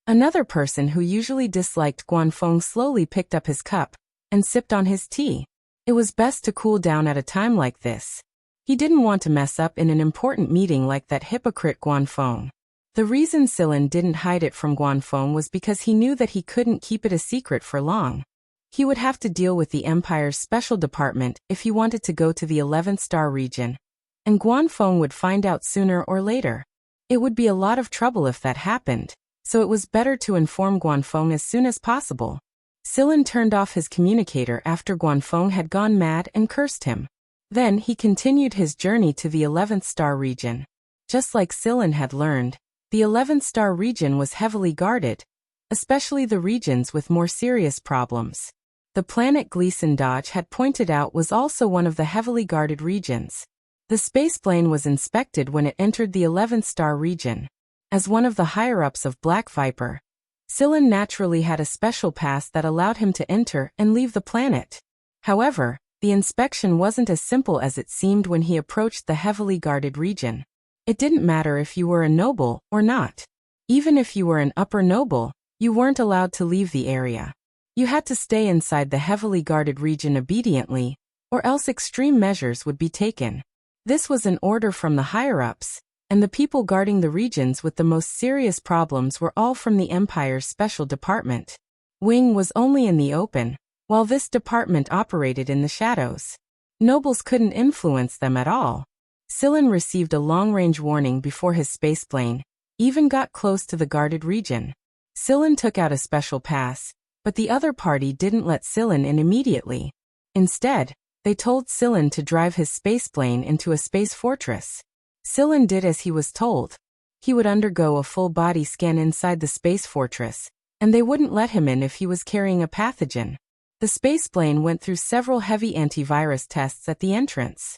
Another person who usually disliked Guanfeng slowly picked up his cup and sipped on his tea. It was best to cool down at a time like this. He didn't want to mess up in an important meeting like that hypocrite Guanfeng. The reason Sillin didn't hide it from Guanfeng was because he knew that he couldn't keep it a secret for long. He would have to deal with the Empire's special department if he wanted to go to the 11th star region, and Guanfeng would find out sooner or later. It would be a lot of trouble if that happened, so it was better to inform Guanfeng as soon as possible. Sillin turned off his communicator after Guanfeng had gone mad and cursed him. Then he continued his journey to the 11th star region. Just like Sillin had learned, the 11th star region was heavily guarded, especially the regions with more serious problems. The planet Gleason Dodge had pointed out was also one of the heavily guarded regions. The spaceplane was inspected when it entered the 11th star region. As one of the higher-ups of Black Viper, Sillin naturally had a special pass that allowed him to enter and leave the planet. However, the inspection wasn't as simple as it seemed when he approached the heavily guarded region. It didn't matter if you were a noble or not. Even if you were an upper noble, you weren't allowed to leave the area. You had to stay inside the heavily guarded region obediently, or else extreme measures would be taken. This was an order from the higher-ups, and the people guarding the regions with the most serious problems were all from the Empire's special department. Wing was only in the open, while this department operated in the shadows. Nobles couldn't influence them at all. Sillin received a long-range warning before his spaceplane even got close to the guarded region. Sillin took out a special pass, but the other party didn't let Sillin in immediately. Instead, they told Sillin to drive his spaceplane into a space fortress. Sillin did as he was told. He would undergo a full body scan inside the space fortress, and they wouldn't let him in if he was carrying a pathogen. The spaceplane went through several heavy antivirus tests at the entrance.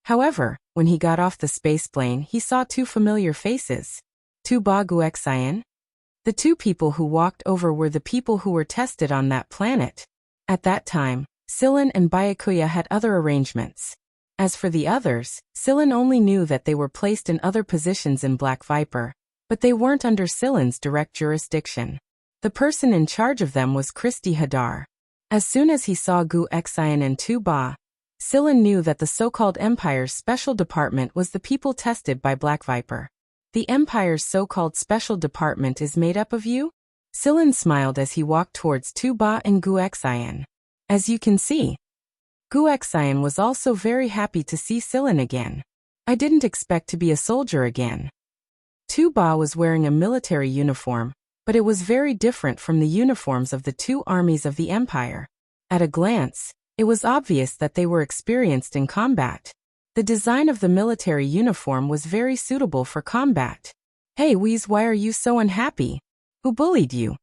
However, when he got off the spaceplane, he saw two familiar faces. Tu Ba Guexian? The two people who walked over were the people who were tested on that planet. At that time, Sillin and Byakuya had other arrangements. As for the others, Sillin only knew that they were placed in other positions in Black Viper, but they weren't under Sillin's direct jurisdiction. The person in charge of them was Christy Hadar. As soon as he saw Guexian and Tu Ba, Sillin knew that the so-called Empire's special department was the people tested by Black Viper. The Empire's so-called special department is made up of you? Sillin smiled as he walked towards Tu-Ba and Guxian. As you can see, Guxian was also very happy to see Sillin again. I didn't expect to be a soldier again. Tu-Ba was wearing a military uniform, but it was very different from the uniforms of the two armies of the Empire. At a glance, it was obvious that they were experienced in combat. The design of the military uniform was very suitable for combat. Hey Wheeze, why are you so unhappy? Who bullied you?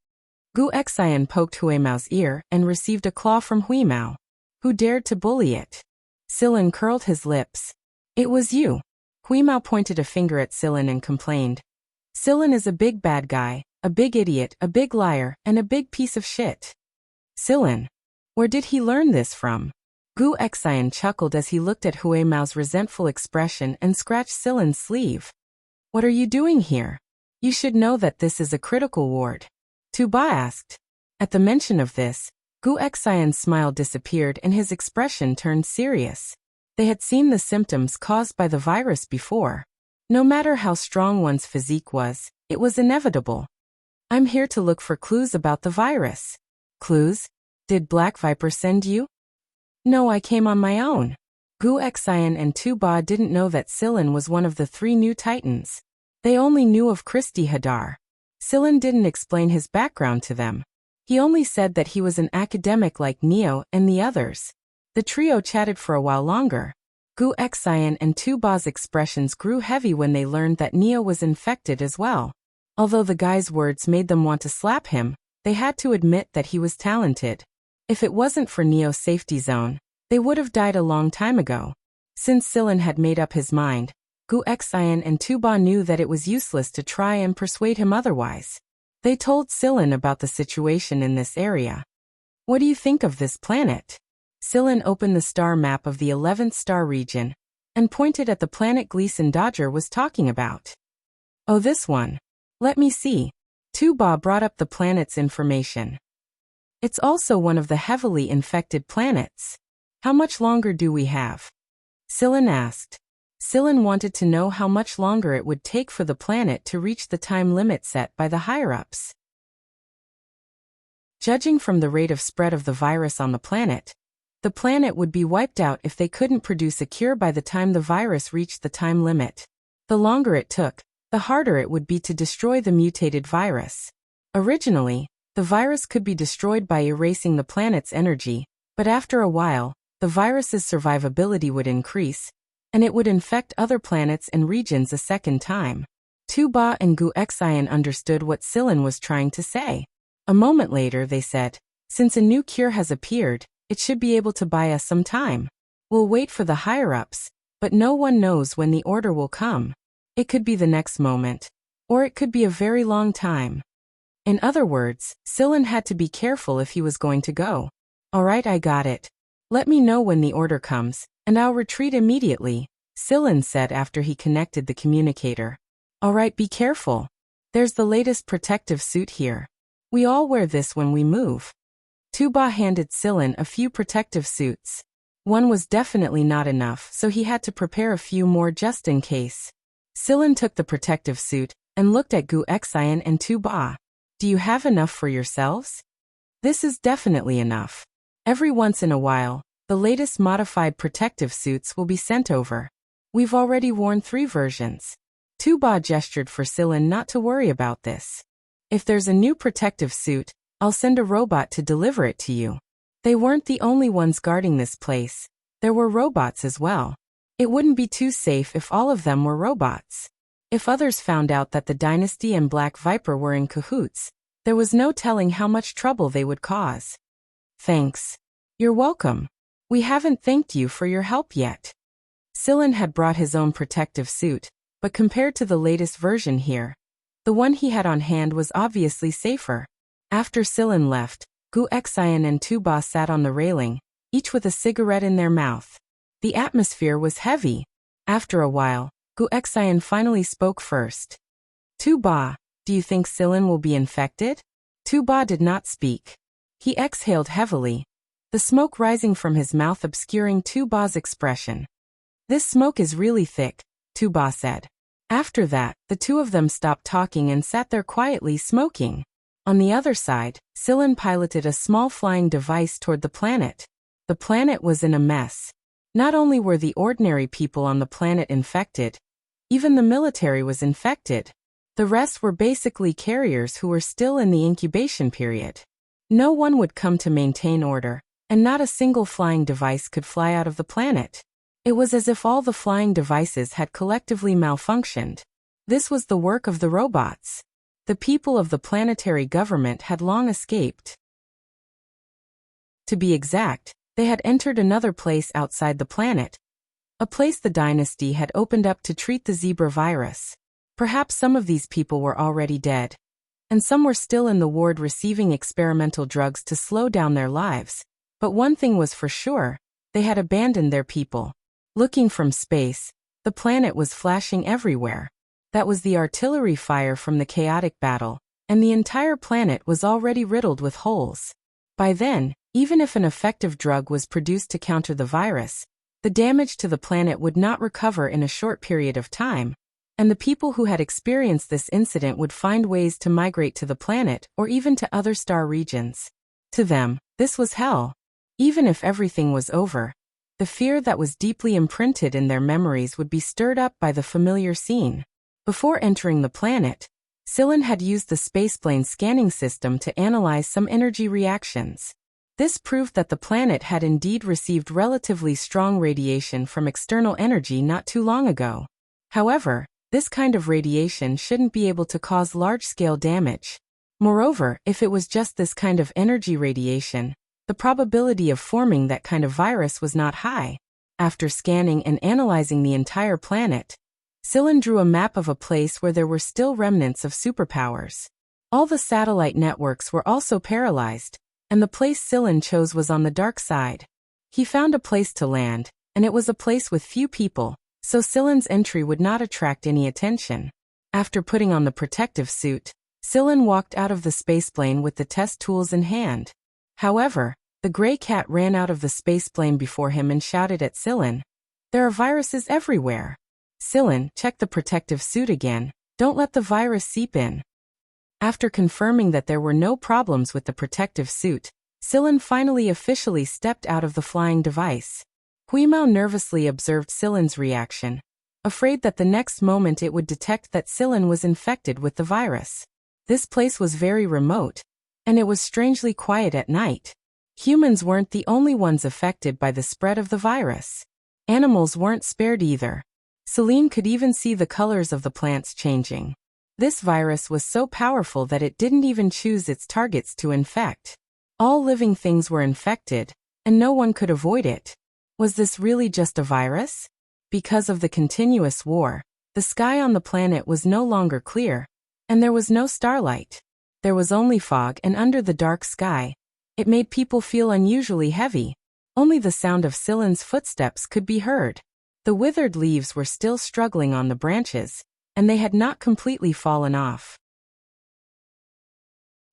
Guxian poked Huimao's ear and received a claw from Huimao. Who dared to bully it? Sillin curled his lips. It was you. Huimao pointed a finger at Sillin and complained. Sillin is a big bad guy, a big idiot, a big liar, and a big piece of shit. Sillin. Where did he learn this from? Guxian chuckled as he looked at Huimao's resentful expression and scratched Sillin's sleeve. What are you doing here? You should know that this is a critical ward. Tu-Ba asked. At the mention of this, Guxian's smile disappeared and his expression turned serious. They had seen the symptoms caused by the virus before. No matter how strong one's physique was, it was inevitable. I'm here to look for clues about the virus. Clues? Did Black Viper send you? No, I came on my own. Guxian and Tu-Ba didn't know that Sillin was one of the 3 new titans. They only knew of Christy Hadar. Sillin didn't explain his background to them. He only said that he was an academic like Neo and the others. The trio chatted for a while longer. Guxian and Tu-Ba's expressions grew heavy when they learned that Neo was infected as well. Although the guy's words made them want to slap him, they had to admit that he was talented. If it wasn't for Neo's safety zone, they would have died a long time ago. Since Sillin had made up his mind, Guxian and Tu-Ba knew that it was useless to try and persuade him otherwise. They told Sillin about the situation in this area. What do you think of this planet? Sillin opened the star map of the 11th star region and pointed at the planet Gleason Dodger was talking about. Oh, this one. Let me see. Tu-Ba brought up the planet's information. It's also one of the heavily infected planets. How much longer do we have? Sillin asked. Sillin wanted to know how much longer it would take for the planet to reach the time limit set by the higher-ups. Judging from the rate of spread of the virus on the planet would be wiped out if they couldn't produce a cure by the time the virus reached the time limit. The longer it took, the harder it would be to destroy the mutated virus. Originally, the virus could be destroyed by erasing the planet's energy, but after a while, the virus's survivability would increase, and it would infect other planets and regions a second time. Tu-Ba and Guxian understood what Sillin was trying to say. A moment later they said, since a new cure has appeared, it should be able to buy us some time. We'll wait for the higher-ups, but no one knows when the order will come. It could be the next moment, or it could be a very long time. In other words, Sillin had to be careful if he was going to go. Alright, I got it. Let me know when the order comes, and I'll retreat immediately, Sillin said after he connected the communicator. Alright, be careful. There's the latest protective suit here. We all wear this when we move. Tu-Ba handed Sillin a few protective suits. One was definitely not enough, so he had to prepare a few more just in case. Sillin took the protective suit and looked at Guxian and Tu-Ba. Do you have enough for yourselves? This is definitely enough. Every once in a while, the latest modified protective suits will be sent over. We've already worn 3 versions. Tu-Ba gestured for Sillin not to worry about this. If there's a new protective suit, I'll send a robot to deliver it to you. They weren't the only ones guarding this place. There were robots as well. It wouldn't be too safe if all of them were robots. If others found out that the Dynasty and Black Viper were in cahoots, there was no telling how much trouble they would cause. Thanks. You're welcome. We haven't thanked you for your help yet. Sillin had brought his own protective suit, but compared to the latest version here, the one he had on hand was obviously safer. After Sillin left, Guxian and Tu-Ba sat on the railing, each with a cigarette in their mouth. The atmosphere was heavy. After a while, Guxian finally spoke first. Tu-Ba, do you think Sillin will be infected? Tu-Ba did not speak. He exhaled heavily. the smoke rising from his mouth obscuring Tu Ba's expression. "This smoke is really thick," Tu Ba said. After that, the two of them stopped talking and sat there quietly smoking. On the other side, Sillin piloted a small flying device toward the planet. The planet was in a mess. Not only were the ordinary people on the planet infected, even the military was infected. The rest were basically carriers who were still in the incubation period. No one would come to maintain order, and not a single flying device could fly out of the planet. It was as if all the flying devices had collectively malfunctioned. This was the work of the robots. The people of the planetary government had long escaped. To be exact, they had entered another place outside the planet, a place the dynasty had opened up to treat the zebra virus. Perhaps some of these people were already dead, and some were still in the ward receiving experimental drugs to slow down their lives. But one thing was for sure, they had abandoned their people. Looking from space, the planet was flashing everywhere. That was the artillery fire from the chaotic battle, and the entire planet was already riddled with holes. By then, even if an effective drug was produced to counter the virus, the damage to the planet would not recover in a short period of time, and the people who had experienced this incident would find ways to migrate to the planet or even to other star regions. To them, this was hell. Even if everything was over, the fear that was deeply imprinted in their memories would be stirred up by the familiar scene. Before entering the planet, Sillin had used the spaceplane scanning system to analyze some energy reactions. This proved that the planet had indeed received relatively strong radiation from external energy not too long ago. However, this kind of radiation shouldn't be able to cause large-scale damage. Moreover, if it was just this kind of energy radiation, the probability of forming that kind of virus was not high. After scanning and analyzing the entire planet, Sillin drew a map of a place where there were still remnants of superpowers. All the satellite networks were also paralyzed, and the place Sillin chose was on the dark side. He found a place to land, and it was a place with few people, so Sillin's entry would not attract any attention. After putting on the protective suit, Sillin walked out of the spaceplane with the test tools in hand. However, the gray cat ran out of the spaceplane before him and shouted at Sillin, "There are viruses everywhere." Sillin, check the protective suit again. Don't let the virus seep in. After confirming that there were no problems with the protective suit, Sillin finally officially stepped out of the flying device. Huimao nervously observed Sillin's reaction, afraid that the next moment it would detect that Sillin was infected with the virus. This place was very remote, and it was strangely quiet at night. Humans weren't the only ones affected by the spread of the virus. Animals weren't spared either. Celine could even see the colors of the plants changing. This virus was so powerful that it didn't even choose its targets to infect. All living things were infected, and no one could avoid it. Was this really just a virus? Because of the continuous war, the sky on the planet was no longer clear, and there was no starlight. There was only fog, and under the dark sky, it made people feel unusually heavy. Only the sound of Sillin's footsteps could be heard. The withered leaves were still struggling on the branches, and they had not completely fallen off.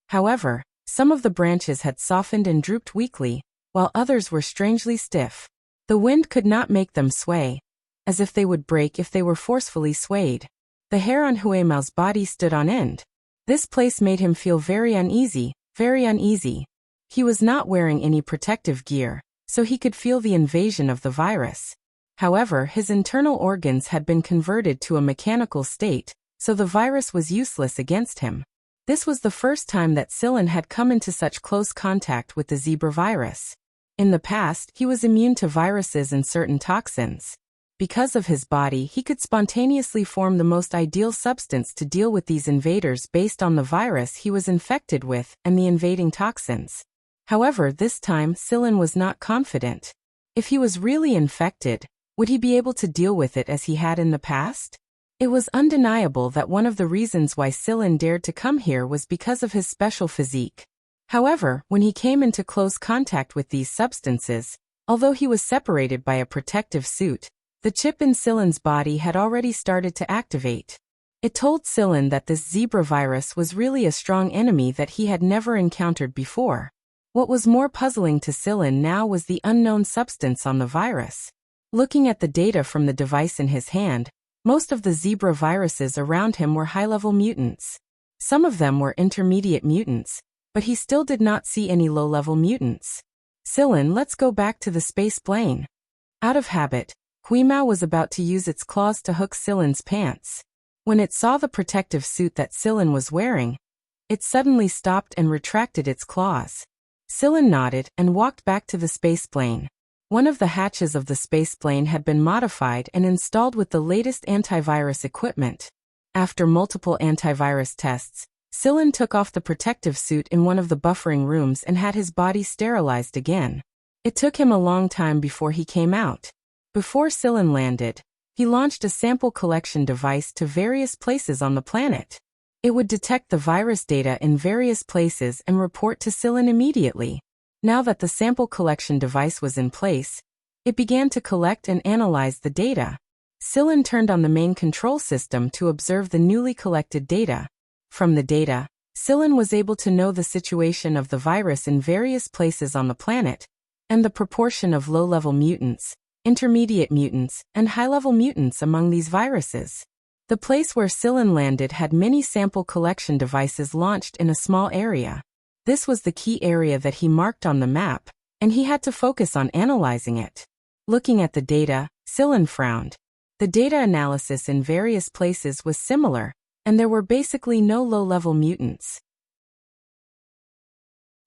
However, some of the branches had softened and drooped weakly, while others were strangely stiff. The wind could not make them sway, as if they would break if they were forcefully swayed. The hair on Huimao's body stood on end. This place made him feel very uneasy, very uneasy. He was not wearing any protective gear, so he could feel the invasion of the virus. However, his internal organs had been converted to a mechanical state, so the virus was useless against him. This was the first time that Sillin had come into such close contact with the zebra virus. In the past, he was immune to viruses and certain toxins. Because of his body, he could spontaneously form the most ideal substance to deal with these invaders based on the virus he was infected with and the invading toxins. However, this time Sillin was not confident. If he was really infected, would he be able to deal with it as he had in the past? It was undeniable that one of the reasons why Sillin dared to come here was because of his special physique. However, when he came into close contact with these substances, although he was separated by a protective suit, the chip in Sillin's body had already started to activate. It told Sillin that this zebra virus was really a strong enemy that he had never encountered before. What was more puzzling to Sillin now was the unknown substance on the virus. Looking at the data from the device in his hand, most of the zebra viruses around him were high-level mutants. Some of them were intermediate mutants, but he still did not see any low-level mutants. Sillin, let's go back to the space plane. Out of habit, Huimao was about to use its claws to hook Sillin's pants. When it saw the protective suit that Sillin was wearing, it suddenly stopped and retracted its claws. Sillin nodded and walked back to the space plane. One of the hatches of the space plane had been modified and installed with the latest antivirus equipment. After multiple antivirus tests, Sillin took off the protective suit in one of the buffering rooms and had his body sterilized again. It took him a long time before he came out. Before Sillin landed, he launched a sample collection device to various places on the planet. It would detect the virus data in various places and report to Sillin immediately. Now that the sample collection device was in place, it began to collect and analyze the data. Sillin turned on the main control system to observe the newly collected data. From the data, Sillin was able to know the situation of the virus in various places on the planet, and the proportion of low-level mutants, intermediate mutants, and high-level mutants among these viruses. The place where Sillin landed had many sample collection devices launched in a small area. This was the key area that he marked on the map, and he had to focus on analyzing it. Looking at the data, Sillin frowned. The data analysis in various places was similar, and there were basically no low-level mutants.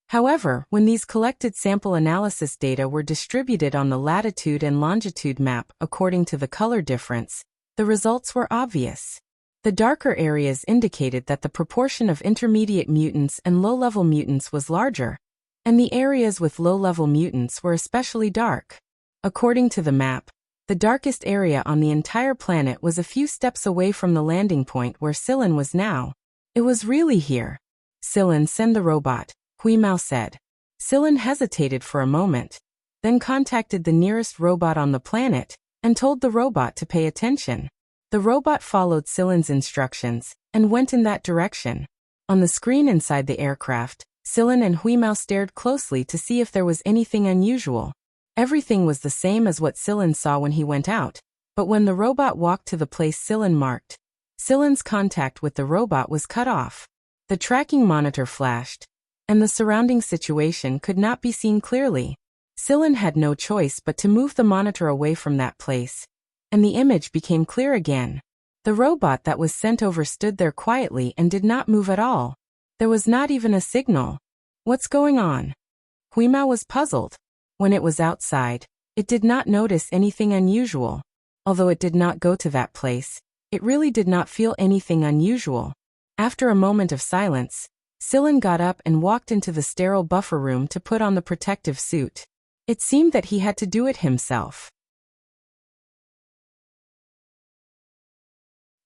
However, when these collected sample analysis data were distributed on the latitude and longitude map according to the color difference, the results were obvious. The darker areas indicated that the proportion of intermediate mutants and low-level mutants was larger, and the areas with low-level mutants were especially dark. According to the map, the darkest area on the entire planet was a few steps away from the landing point where Sillin was now. It was really here. Sillin, send the robot, Huimao said. Sillin hesitated for a moment, then contacted the nearest robot on the planet and told the robot to pay attention. The robot followed Sillin's instructions and went in that direction. On the screen inside the aircraft, Sillin and Huimao stared closely to see if there was anything unusual. Everything was the same as what Sillin saw when he went out, but when the robot walked to the place Sillin marked, Sillin's contact with the robot was cut off. The tracking monitor flashed, and the surrounding situation could not be seen clearly. Sillin had no choice but to move the monitor away from that place, and the image became clear again. The robot that was sent over stood there quietly and did not move at all. There was not even a signal. What's going on? Huimao was puzzled. When it was outside, it did not notice anything unusual. Although it did not go to that place, it really did not feel anything unusual. After a moment of silence, Sillin got up and walked into the sterile buffer room to put on the protective suit. It seemed that he had to do it himself.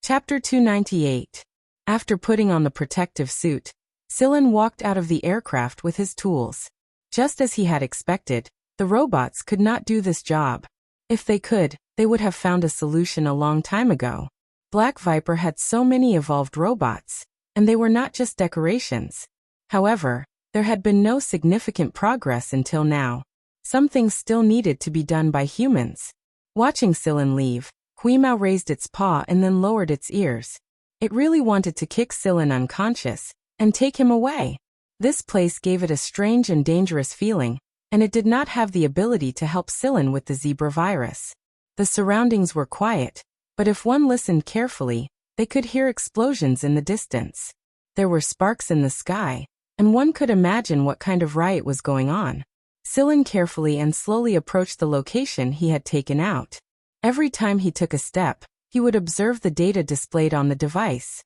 Chapter 298. After putting on the protective suit, Sillin walked out of the aircraft with his tools. Just as he had expected, the robots could not do this job. If they could, they would have found a solution a long time ago. Black Viper had so many evolved robots, and they were not just decorations. However, there had been no significant progress until now. Some things still needed to be done by humans. Watching Sillin leave, Huimao raised its paw and then lowered its ears. It really wanted to kick Sillin unconscious and take him away. This place gave it a strange and dangerous feeling, and it did not have the ability to help Sillin with the zebra virus. The surroundings were quiet, but if one listened carefully, they could hear explosions in the distance. There were sparks in the sky, and one could imagine what kind of riot was going on. Sillin carefully and slowly approached the location he had taken out. Every time he took a step, he would observe the data displayed on the device.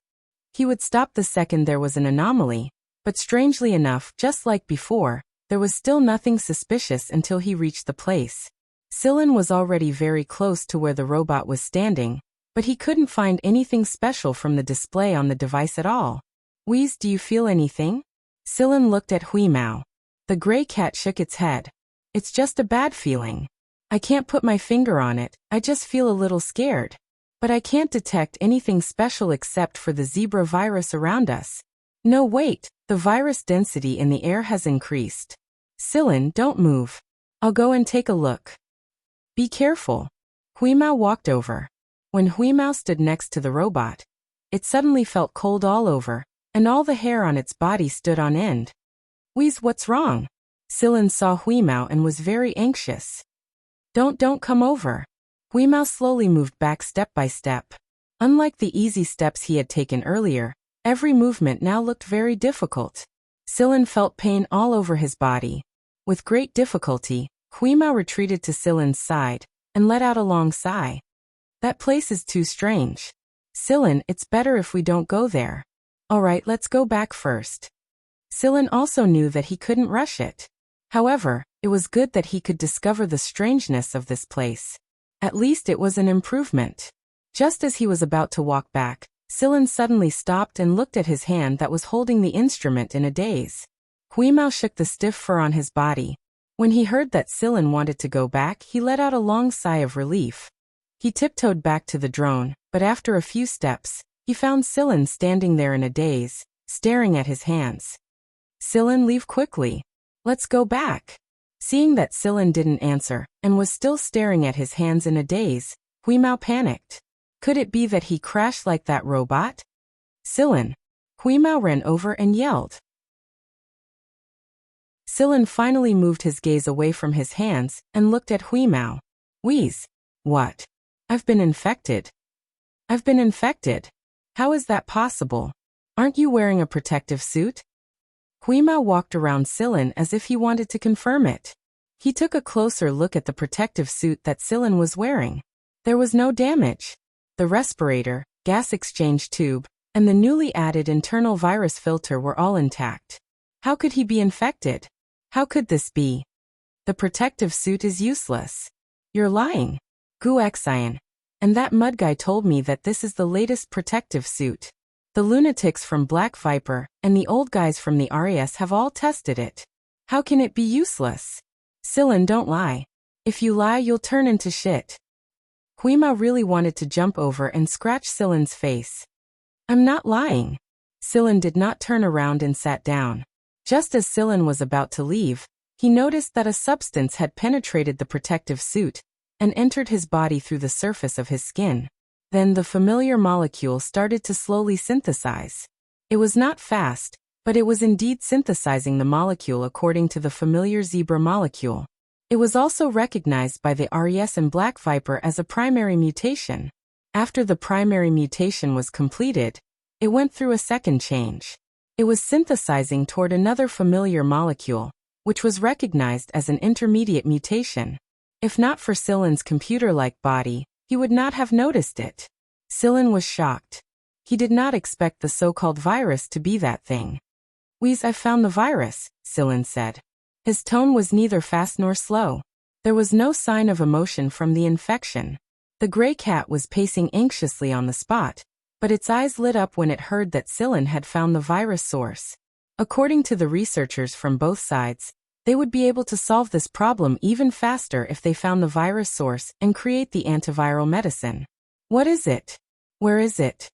He would stop the second there was an anomaly, but strangely enough, just like before, there was still nothing suspicious until he reached the place. Sillin was already very close to where the robot was standing, but he couldn't find anything special from the display on the device at all. Wheeze, do you feel anything? Sillin looked at Huimao. The gray cat shook its head. It's just a bad feeling. I can't put my finger on it, I just feel a little scared. But I can't detect anything special except for the zebra virus around us. No, wait, the virus density in the air has increased. Silin, don't move. I'll go and take a look. Be careful. Huimao walked over. When Huimao stood next to the robot, it suddenly felt cold all over, and all the hair on its body stood on end. Wheeze, what's wrong? Silin saw Huimao and was very anxious. Don't come over. Huimao slowly moved back step by step. Unlike the easy steps he had taken earlier, every movement now looked very difficult. Silin felt pain all over his body. With great difficulty, Huimao retreated to Silin's side and let out a long sigh. That place is too strange. Silin, it's better if we don't go there. All right, let's go back first. Silin also knew that he couldn't rush it. However, it was good that he could discover the strangeness of this place. At least it was an improvement. Just as he was about to walk back, Silin suddenly stopped and looked at his hand that was holding the instrument in a daze. Huimao shook the stiff fur on his body. When he heard that Silin wanted to go back, he let out a long sigh of relief. He tiptoed back to the drone, but after a few steps, he found Silin standing there in a daze, staring at his hands. Silin, leave quickly. Let's go back. Seeing that Silin didn't answer, and was still staring at his hands in a daze, Huimao panicked. Could it be that he crashed like that robot? Silin. Huimao ran over and yelled. Silin finally moved his gaze away from his hands and looked at Huimao. Wheeze. What? I've been infected. I've been infected. How is that possible? Aren't you wearing a protective suit? Huimao walked around Silin as if he wanted to confirm it. He took a closer look at the protective suit that Silin was wearing. There was no damage. The respirator, gas exchange tube, and the newly added internal virus filter were all intact. How could he be infected? How could this be? The protective suit is useless. You're lying. Gu Xian. And that mud guy told me that this is the latest protective suit. The lunatics from Black Viper and the old guys from the RAS have all tested it. How can it be useless? Silin, don't lie. If you lie, you'll turn into shit. Huimao really wanted to jump over and scratch Silin's face. I'm not lying. Silin did not turn around and sat down. Just as Silin was about to leave, he noticed that a substance had penetrated the protective suit and entered his body through the surface of his skin. Then the familiar molecule started to slowly synthesize. It was not fast, but it was indeed synthesizing the molecule according to the familiar zebra molecule. It was also recognized by the RES and Black Viper as a primary mutation. After the primary mutation was completed, it went through a second change. It was synthesizing toward another familiar molecule, which was recognized as an intermediate mutation. If not for Silin's computer-like body, he would not have noticed it. Silin was shocked. He did not expect the so-called virus to be that thing. Wheeze, I found the virus, Silin said. His tone was neither fast nor slow. There was no sign of emotion from the infection. The gray cat was pacing anxiously on the spot, but its eyes lit up when it heard that Silin had found the virus source. According to the researchers from both sides, they would be able to solve this problem even faster if they found the virus source and create the antiviral medicine. What is it? Where is it?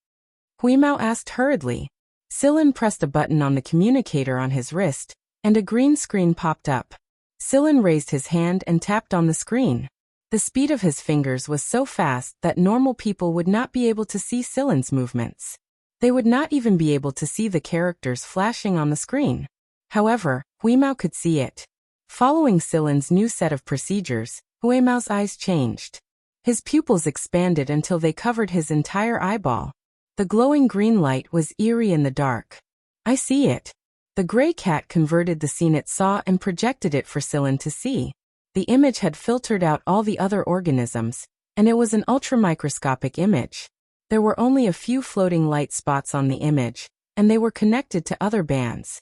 Huimao asked hurriedly. Silin pressed a button on the communicator on his wrist, and a green screen popped up. Silin raised his hand and tapped on the screen. The speed of his fingers was so fast that normal people would not be able to see Silin's movements. They would not even be able to see the characters flashing on the screen. However, Huimao could see it. Following Silin's new set of procedures, Huimao's eyes changed. His pupils expanded until they covered his entire eyeball. The glowing green light was eerie in the dark. I see it. The gray cat converted the scene it saw and projected it for Silin to see. The image had filtered out all the other organisms, and it was an ultramicroscopic image. There were only a few floating light spots on the image, and they were connected to other bands.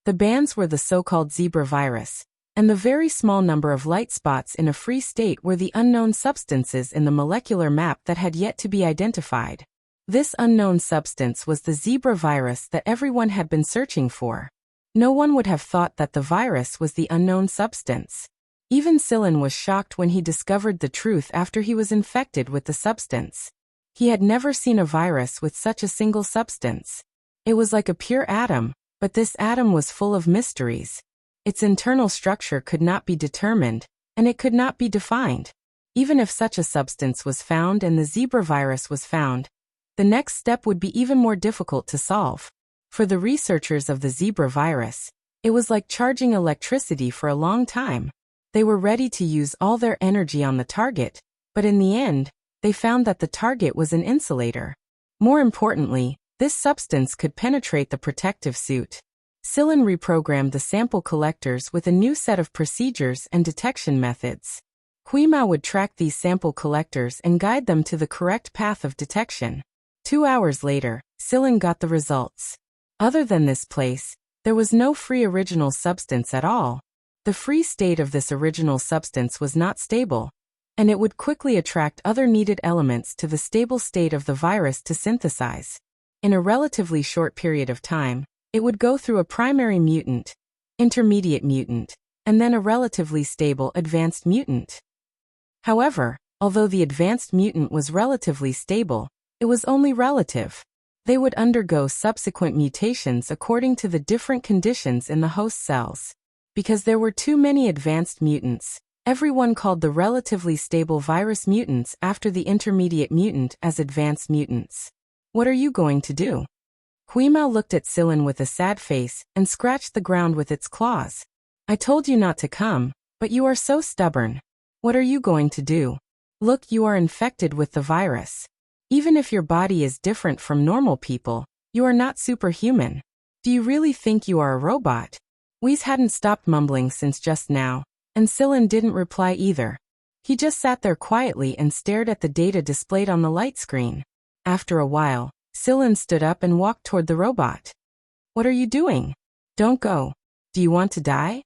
The bands were the so-called zebra virus, and the very small number of light spots in a free state were the unknown substances in the molecular map that had yet to be identified. This unknown substance was the zebra virus that everyone had been searching for. No one would have thought that the virus was the unknown substance. Even Silin was shocked when he discovered the truth after he was infected with the substance. He had never seen a virus with such a single substance. It was like a pure atom, But this atom was full of mysteries. Its internal structure could not be determined, and it could not be defined. Even if such a substance was found and the zebra virus was found, the next step would be even more difficult to solve. For the researchers of the zebra virus, it was like charging electricity for a long time. They were ready to use all their energy on the target, but in the end, they found that the target was an insulator. More importantly, this substance could penetrate the protective suit. Sillin reprogrammed the sample collectors with a new set of procedures and detection methods. Huima would track these sample collectors and guide them to the correct path of detection. 2 hours later, Sillin got the results. Other than this place, there was no free original substance at all. The free state of this original substance was not stable, and it would quickly attract other needed elements to the stable state of the virus to synthesize. In a relatively short period of time, it would go through a primary mutant, intermediate mutant, and then a relatively stable advanced mutant. However, although the advanced mutant was relatively stable, it was only relative. They would undergo subsequent mutations according to the different conditions in the host cells. Because there were too many advanced mutants, everyone called the relatively stable virus mutants after the intermediate mutant as advanced mutants. What are you going to do? Huimao looked at Sillin with a sad face and scratched the ground with its claws. I told you not to come, but you are so stubborn. What are you going to do? Look, you are infected with the virus. Even if your body is different from normal people, you are not superhuman. Do you really think you are a robot? Whis hadn't stopped mumbling since just now, and Sillin didn't reply either. He just sat there quietly and stared at the data displayed on the light screen. After a while, Sillin stood up and walked toward the robot. What are you doing? Don't go. Do you want to die?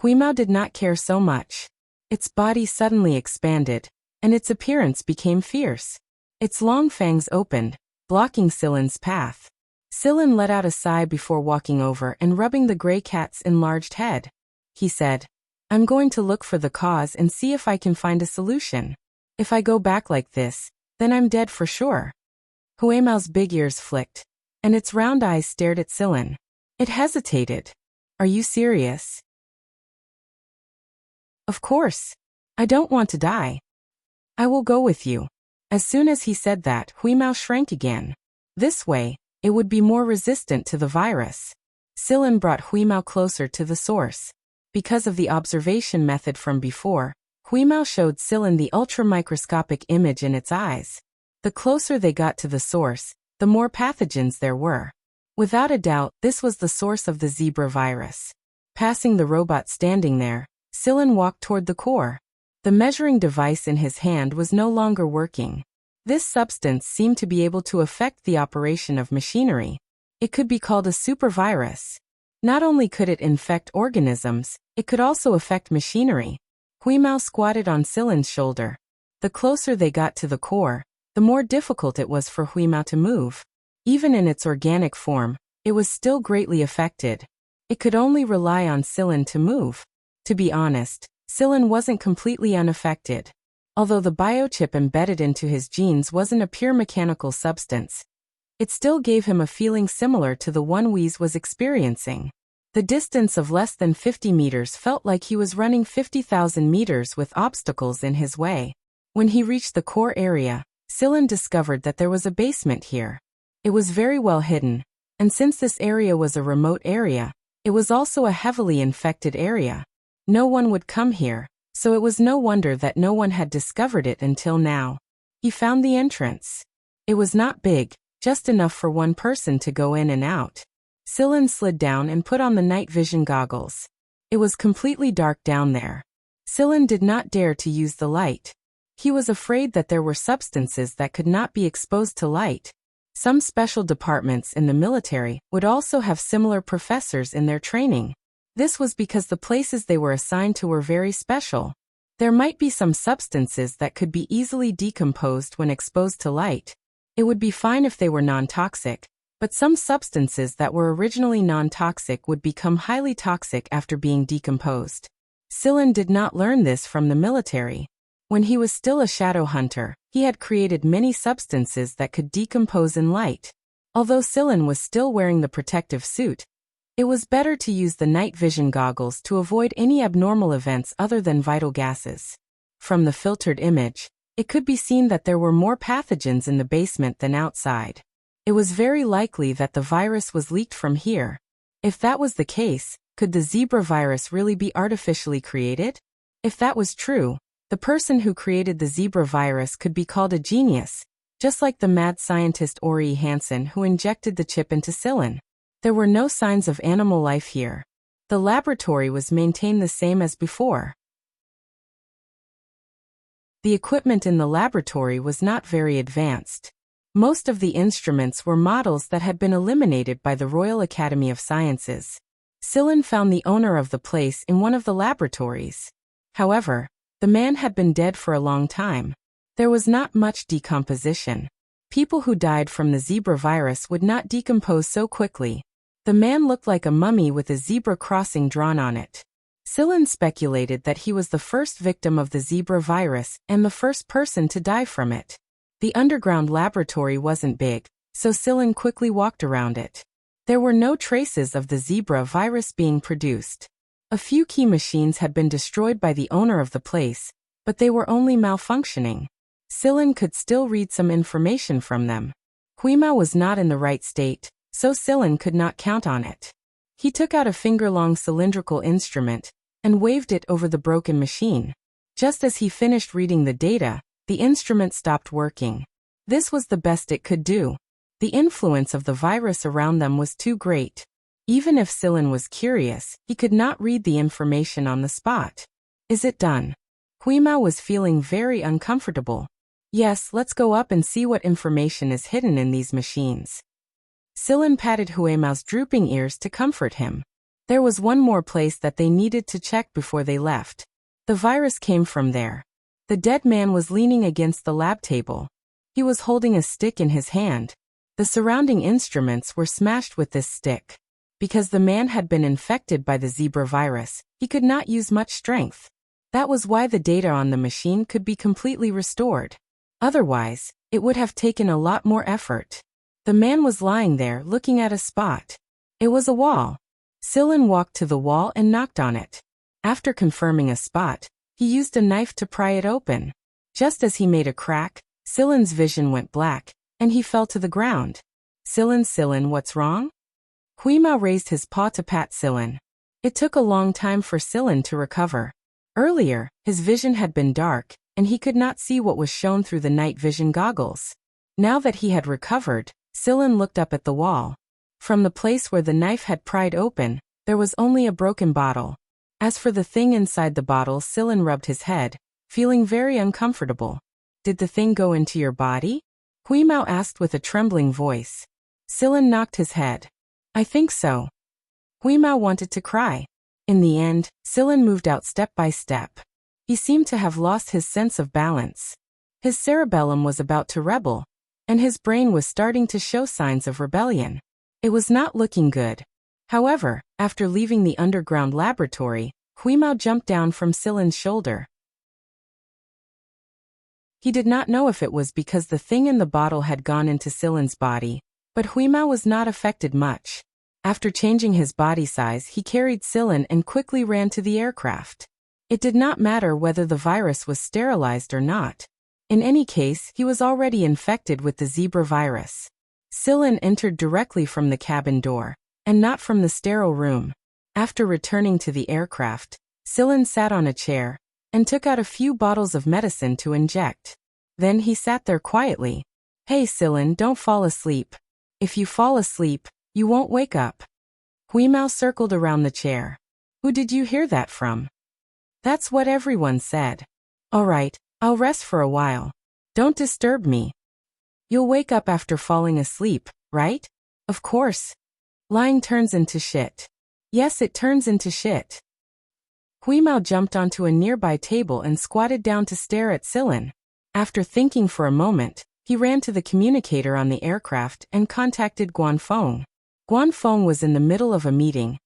Huimao did not care so much. Its body suddenly expanded, and its appearance became fierce. Its long fangs opened, blocking Sillin's path. Sillin let out a sigh before walking over and rubbing the gray cat's enlarged head. He said, I'm going to look for the cause and see if I can find a solution. If I go back like this, then I'm dead for sure. Huimao's big ears flicked, and its round eyes stared at Sillin. It hesitated. Are you serious? Of course. I don't want to die. I will go with you. As soon as he said that, Huimao shrank again. This way, it would be more resistant to the virus. Sillin brought Huimao closer to the source. Because of the observation method from before, Huimao showed Sillin the ultramicroscopic image in its eyes. The closer they got to the source, the more pathogens there were. Without a doubt, this was the source of the zebra virus. Passing the robot standing there, Sillin walked toward the core. The measuring device in his hand was no longer working. This substance seemed to be able to affect the operation of machinery. It could be called a supervirus. Not only could it infect organisms, it could also affect machinery. Huimao squatted on Sillin's shoulder. The closer they got to the core, the more difficult it was for Huimao to move. Even in its organic form, it was still greatly affected. It could only rely on Sillin to move. To be honest, Sillin wasn't completely unaffected. Although the biochip embedded into his genes wasn't a pure mechanical substance, it still gave him a feeling similar to the one Whis was experiencing. The distance of less than 50 meters felt like he was running 50,000 meters with obstacles in his way. When he reached the core area, Sillin discovered that there was a basement here. It was very well hidden, and since this area was a remote area, it was also a heavily infected area. No one would come here, so it was no wonder that no one had discovered it until now. He found the entrance. It was not big, just enough for one person to go in and out. Sillin slid down and put on the night vision goggles. It was completely dark down there. Sillin did not dare to use the light. He was afraid that there were substances that could not be exposed to light. Some special departments in the military would also have similar professors in their training. This was because the places they were assigned to were very special. There might be some substances that could be easily decomposed when exposed to light. It would be fine if they were non-toxic, but some substances that were originally non-toxic would become highly toxic after being decomposed. Sillin did not learn this from the military. When he was still a shadow hunter, he had created many substances that could decompose in light. Although Sillin was still wearing the protective suit, It was better to use the night vision goggles to avoid any abnormal events other than vital gases. From the filtered image, it could be seen that there were more pathogens in the basement than outside. It was very likely that the virus was leaked from here. If that was the case, could the zebra virus really be artificially created? If that was true, the person who created the zebra virus could be called a genius, just like the mad scientist Ori Hansen who injected the chip into Cylon. There were no signs of animal life here. The laboratory was maintained the same as before. The equipment in the laboratory was not very advanced. Most of the instruments were models that had been eliminated by the Royal Academy of Sciences. Cylon found the owner of the place in one of the laboratories. However, the man had been dead for a long time. There was not much decomposition. People who died from the zebra virus would not decompose so quickly. The man looked like a mummy with a zebra crossing drawn on it. Cylon speculated that he was the first victim of the zebra virus and the first person to die from it. The underground laboratory wasn't big, so Cylon quickly walked around it. There were no traces of the zebra virus being produced. A few key machines had been destroyed by the owner of the place, but they were only malfunctioning. Cylon could still read some information from them. Huima was not in the right state, so Cylon could not count on it. He took out a finger-long cylindrical instrument and waved it over the broken machine. Just as he finished reading the data, the instrument stopped working. This was the best it could do. The influence of the virus around them was too great. Even if Cylon was curious, he could not read the information on the spot. Is it done? Huima was feeling very uncomfortable. Yes, let's go up and see what information is hidden in these machines. Cylon patted Huima's drooping ears to comfort him. There was one more place that they needed to check before they left. The virus came from there. The dead man was leaning against the lab table. He was holding a stick in his hand. The surrounding instruments were smashed with this stick. Because the man had been infected by the zebra virus, he could not use much strength. That was why the data on the machine could be completely restored. Otherwise, it would have taken a lot more effort. The man was lying there looking at a spot. It was a wall. Cylon walked to the wall and knocked on it. After confirming a spot, he used a knife to pry it open. Just as he made a crack, Cylon's vision went black, and he fell to the ground. Cylon, what's wrong? Huima raised his paw to pat Cylon. It took a long time for Cylon to recover. Earlier, his vision had been dark, and he could not see what was shown through the night vision goggles. Now that he had recovered, Cylon looked up at the wall. From the place where the knife had pried open, there was only a broken bottle. As for the thing inside the bottle, Cylon rubbed his head, feeling very uncomfortable. Did the thing go into your body? Huimao asked with a trembling voice. Cylon knocked his head. I think so. Huimao wanted to cry. In the end, Cylon moved out step by step. He seemed to have lost his sense of balance. His cerebellum was about to rebel, and his brain was starting to show signs of rebellion. It was not looking good. However, after leaving the underground laboratory, Huimao jumped down from Cylon's shoulder. He did not know if it was because the thing in the bottle had gone into Cylon's body, but Huimao was not affected much. After changing his body size, he carried Cylon and quickly ran to the aircraft. It did not matter whether the virus was sterilized or not. In any case, he was already infected with the zebra virus. Cylon entered directly from the cabin door, and not from the sterile room. After returning to the aircraft, Cylon sat on a chair, and took out a few bottles of medicine to inject. Then he sat there quietly. Hey Cylon, don't fall asleep. If you fall asleep, you won't wake up. Huimao circled around the chair. Who did you hear that from? That's what everyone said. All right, I'll rest for a while. Don't disturb me. You'll wake up after falling asleep, right? Of course. Lying turns into shit. Yes, it turns into shit. Huimao jumped onto a nearby table and squatted down to stare at Cylon. After thinking for a moment, he ran to the communicator on the aircraft and contacted Guanfeng. Guanfeng was in the middle of a meeting,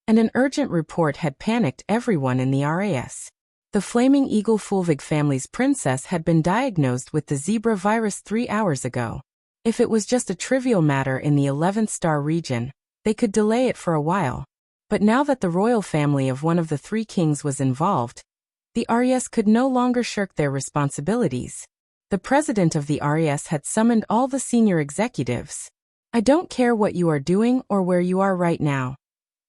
and an urgent report had panicked everyone in the RAS. The Flaming Eagle Fulvig family's princess had been diagnosed with the zebra virus 3 hours ago. If it was just a trivial matter in the 11th star region, they could delay it for a while. But now that the royal family of one of the three kings was involved, the RES could no longer shirk their responsibilities. The president of the RES had summoned all the senior executives. I don't care what you are doing or where you are right now.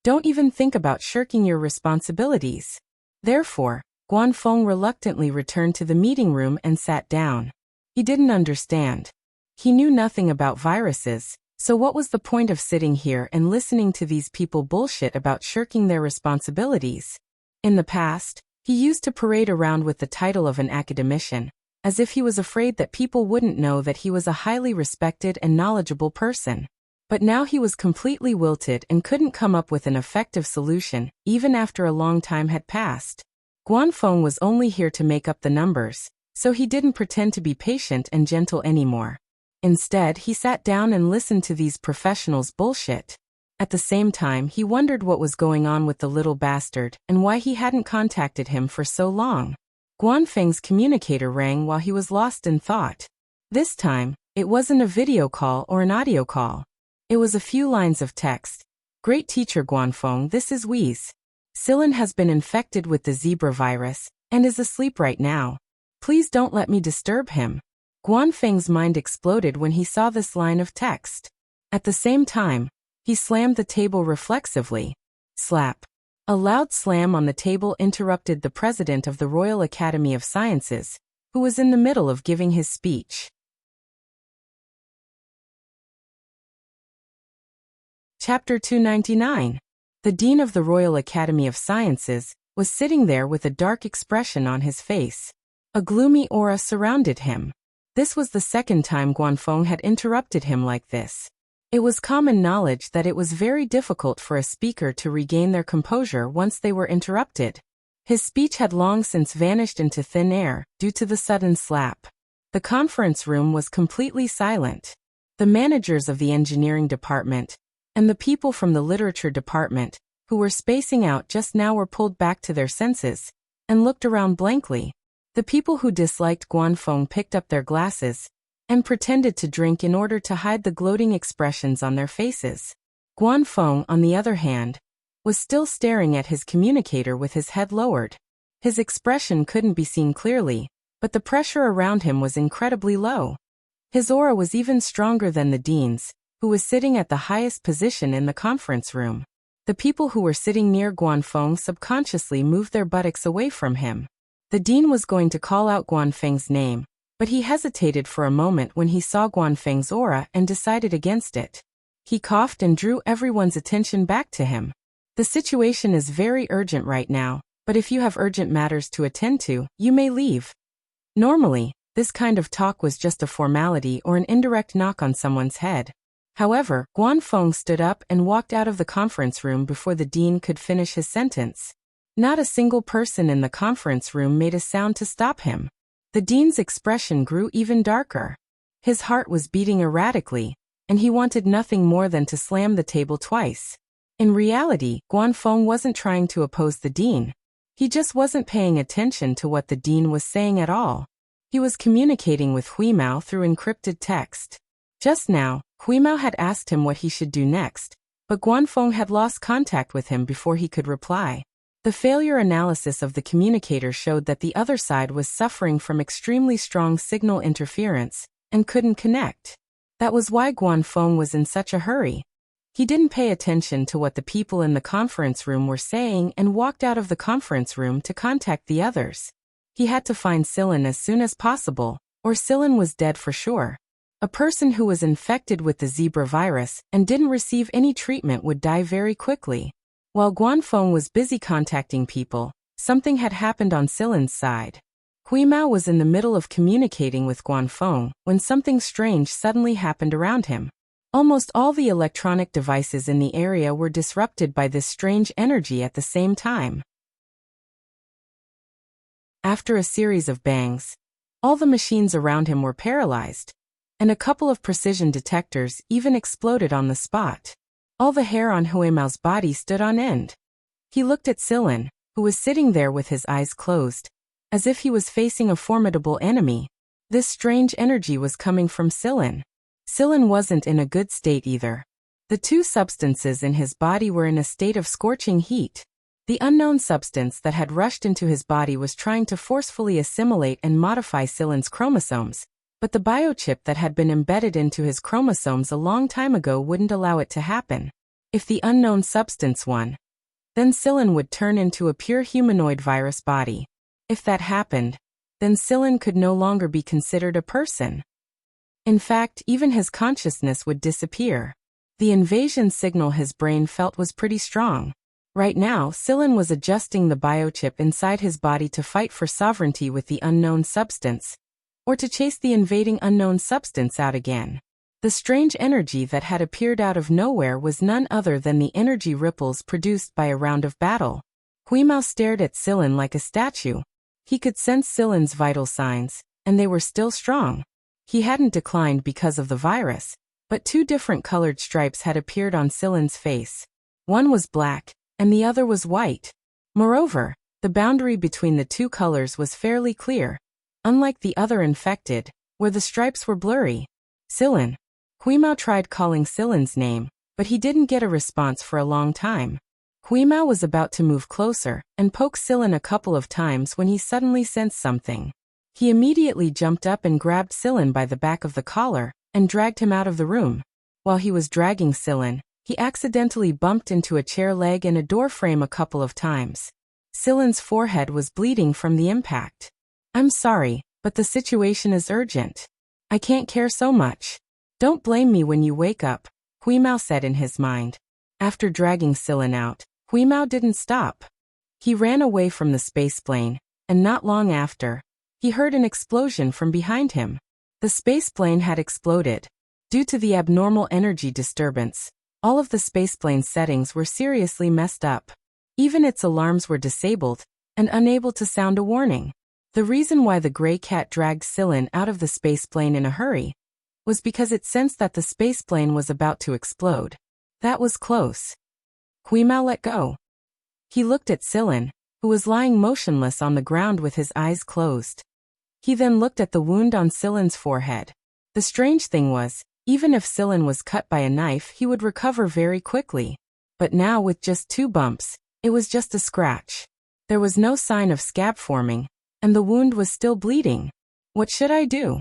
Don't even think about shirking your responsibilities. Therefore, Guanfeng reluctantly returned to the meeting room and sat down. He didn't understand. He knew nothing about viruses, so what was the point of sitting here and listening to these people bullshit about shirking their responsibilities? In the past, he used to parade around with the title of an academician, as if he was afraid that people wouldn't know that he was a highly respected and knowledgeable person. But now he was completely wilted and couldn't come up with an effective solution, even after a long time had passed. Guanfeng was only here to make up the numbers, so he didn't pretend to be patient and gentle anymore. Instead, he sat down and listened to these professionals bullshit. At the same time, he wondered what was going on with the little bastard and why he hadn't contacted him for so long. Guanfeng's communicator rang while he was lost in thought. This time, it wasn't a video call or an audio call. It was a few lines of text. Great teacher Guanfeng, this is Wheeze. Silin has been infected with the zebra virus and is asleep right now. Please don't let me disturb him. Guanfeng's mind exploded when he saw this line of text. At the same time, he slammed the table reflexively. Slap. A loud slam on the table interrupted the president of the Royal Academy of Sciences, who was in the middle of giving his speech. Chapter 299. The Dean of the Royal Academy of Sciences was sitting there with a dark expression on his face. A gloomy aura surrounded him. This was the second time Guanfeng had interrupted him like this. It was common knowledge that it was very difficult for a speaker to regain their composure once they were interrupted. His speech had long since vanished into thin air due to the sudden slap. The conference room was completely silent. The managers of the engineering department and the people from the literature department, who were spacing out just now, were pulled back to their senses and looked around blankly. The people who disliked Guanfeng picked up their glasses and pretended to drink in order to hide the gloating expressions on their faces. Guanfeng, on the other hand, was still staring at his communicator with his head lowered. His expression couldn't be seen clearly, but the pressure around him was incredibly low. His aura was even stronger than the dean's, who was sitting at the highest position in the conference room. The people who were sitting near Guanfeng subconsciously moved their buttocks away from him. The dean was going to call out Guanfeng's name, but he hesitated for a moment when he saw Guanfeng's aura and decided against it. He coughed and drew everyone's attention back to him. The situation is very urgent right now, but if you have urgent matters to attend to, you may leave. Normally, this kind of talk was just a formality or an indirect knock on someone's head. However, Guanfeng stood up and walked out of the conference room before the dean could finish his sentence. Not a single person in the conference room made a sound to stop him. The dean's expression grew even darker. His heart was beating erratically, and he wanted nothing more than to slam the table twice. In reality, Guanfeng wasn't trying to oppose the dean. He just wasn't paying attention to what the dean was saying at all. He was communicating with Huimao through encrypted text. Just now, Huimao had asked him what he should do next, but Guanfeng had lost contact with him before he could reply. The failure analysis of the communicator showed that the other side was suffering from extremely strong signal interference and couldn't connect. That was why Guanfeng was in such a hurry. He didn't pay attention to what the people in the conference room were saying and walked out of the conference room to contact the others. He had to find Silin as soon as possible, or Silin was dead for sure. A person who was infected with the zebra virus and didn't receive any treatment would die very quickly. While Guanfeng was busy contacting people, something had happened on Silin's side. Huimao was in the middle of communicating with Guanfeng when something strange suddenly happened around him. Almost all the electronic devices in the area were disrupted by this strange energy at the same time. After a series of bangs, all the machines around him were paralyzed, and a couple of precision detectors even exploded on the spot. All the hair on Huimao's body stood on end. He looked at Silin, who was sitting there with his eyes closed, as if he was facing a formidable enemy. This strange energy was coming from Silin. Silin wasn't in a good state either. The two substances in his body were in a state of scorching heat. The unknown substance that had rushed into his body was trying to forcefully assimilate and modify Silen's chromosomes, but the biochip that had been embedded into his chromosomes a long time ago wouldn't allow it to happen. If the unknown substance won, then Silen would turn into a pure humanoid virus body. If that happened, then Silen could no longer be considered a person. In fact, even his consciousness would disappear. The invasion signal his brain felt was pretty strong. Right now, Silen was adjusting the biochip inside his body to fight for sovereignty with the unknown substance, or to chase the invading unknown substance out again. The strange energy that had appeared out of nowhere was none other than the energy ripples produced by a round of battle. Huimao stared at Silen like a statue. He could sense Silen's vital signs, and they were still strong. He hadn't declined because of the virus, but two different colored stripes had appeared on Silen's face. One was black, and the other was white. Moreover, the boundary between the two colors was fairly clear, unlike the other infected, where the stripes were blurry. Silen. Huimao tried calling Silen's name, but he didn't get a response for a long time. Huimao was about to move closer and poke Silen a couple of times when he suddenly sensed something. He immediately jumped up and grabbed Silen by the back of the collar and dragged him out of the room. While he was dragging Silen, he accidentally bumped into a chair leg and a door frame a couple of times. Silen's forehead was bleeding from the impact. "I'm sorry, but the situation is urgent. I can't care so much. Don't blame me when you wake up," Huimao said in his mind. After dragging Silen out, Huimao didn't stop. He ran away from the spaceplane, and not long after, he heard an explosion from behind him. The spaceplane had exploded. Due to the abnormal energy disturbance, all of the spaceplane's settings were seriously messed up. Even its alarms were disabled and unable to sound a warning. The reason why the gray cat dragged Silen out of the spaceplane in a hurry was because it sensed that the spaceplane was about to explode. That was close. Huimao let go. He looked at Silen, who was lying motionless on the ground with his eyes closed. He then looked at the wound on Silen's forehead. The strange thing was, even if Silen was cut by a knife, he would recover very quickly. But now, with just 2 bumps, it was just a scratch. There was no sign of scab forming, and the wound was still bleeding. What should I do?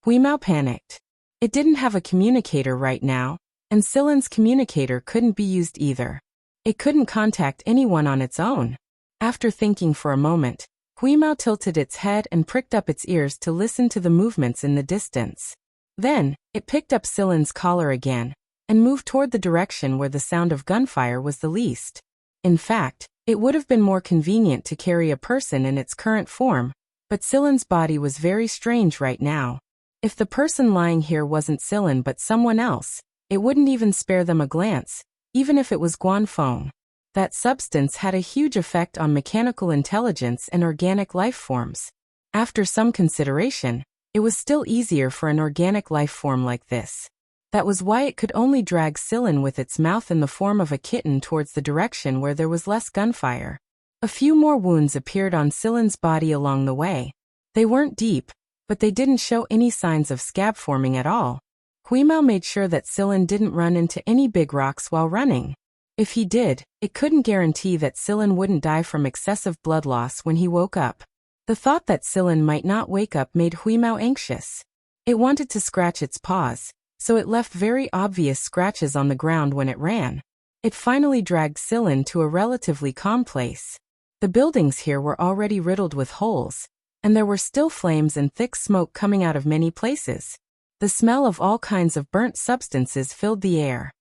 Huimao panicked. It didn't have a communicator right now, and Silen's communicator couldn't be used either. It couldn't contact anyone on its own. After thinking for a moment, Huimao tilted its head and pricked up its ears to listen to the movements in the distance. Then, it picked up Silen's collar again, and moved toward the direction where the sound of gunfire was the least. In fact, it would have been more convenient to carry a person in its current form, but Silen's body was very strange right now. If the person lying here wasn't Silen but someone else, it wouldn't even spare them a glance, even if it was Guanfeng. That substance had a huge effect on mechanical intelligence and organic life forms. After some consideration, it was still easier for an organic life form like this. That was why it could only drag Silen with its mouth in the form of a kitten towards the direction where there was less gunfire. A few more wounds appeared on Silen's body along the way. They weren't deep, but they didn't show any signs of scab forming at all. Huimao made sure that Silen didn't run into any big rocks while running. If he did, it couldn't guarantee that Silen wouldn't die from excessive blood loss when he woke up. The thought that Silen might not wake up made Huimao anxious. It wanted to scratch its paws, so it left very obvious scratches on the ground when it ran. It finally dragged Silen to a relatively calm place. The buildings here were already riddled with holes, and there were still flames and thick smoke coming out of many places. The smell of all kinds of burnt substances filled the air.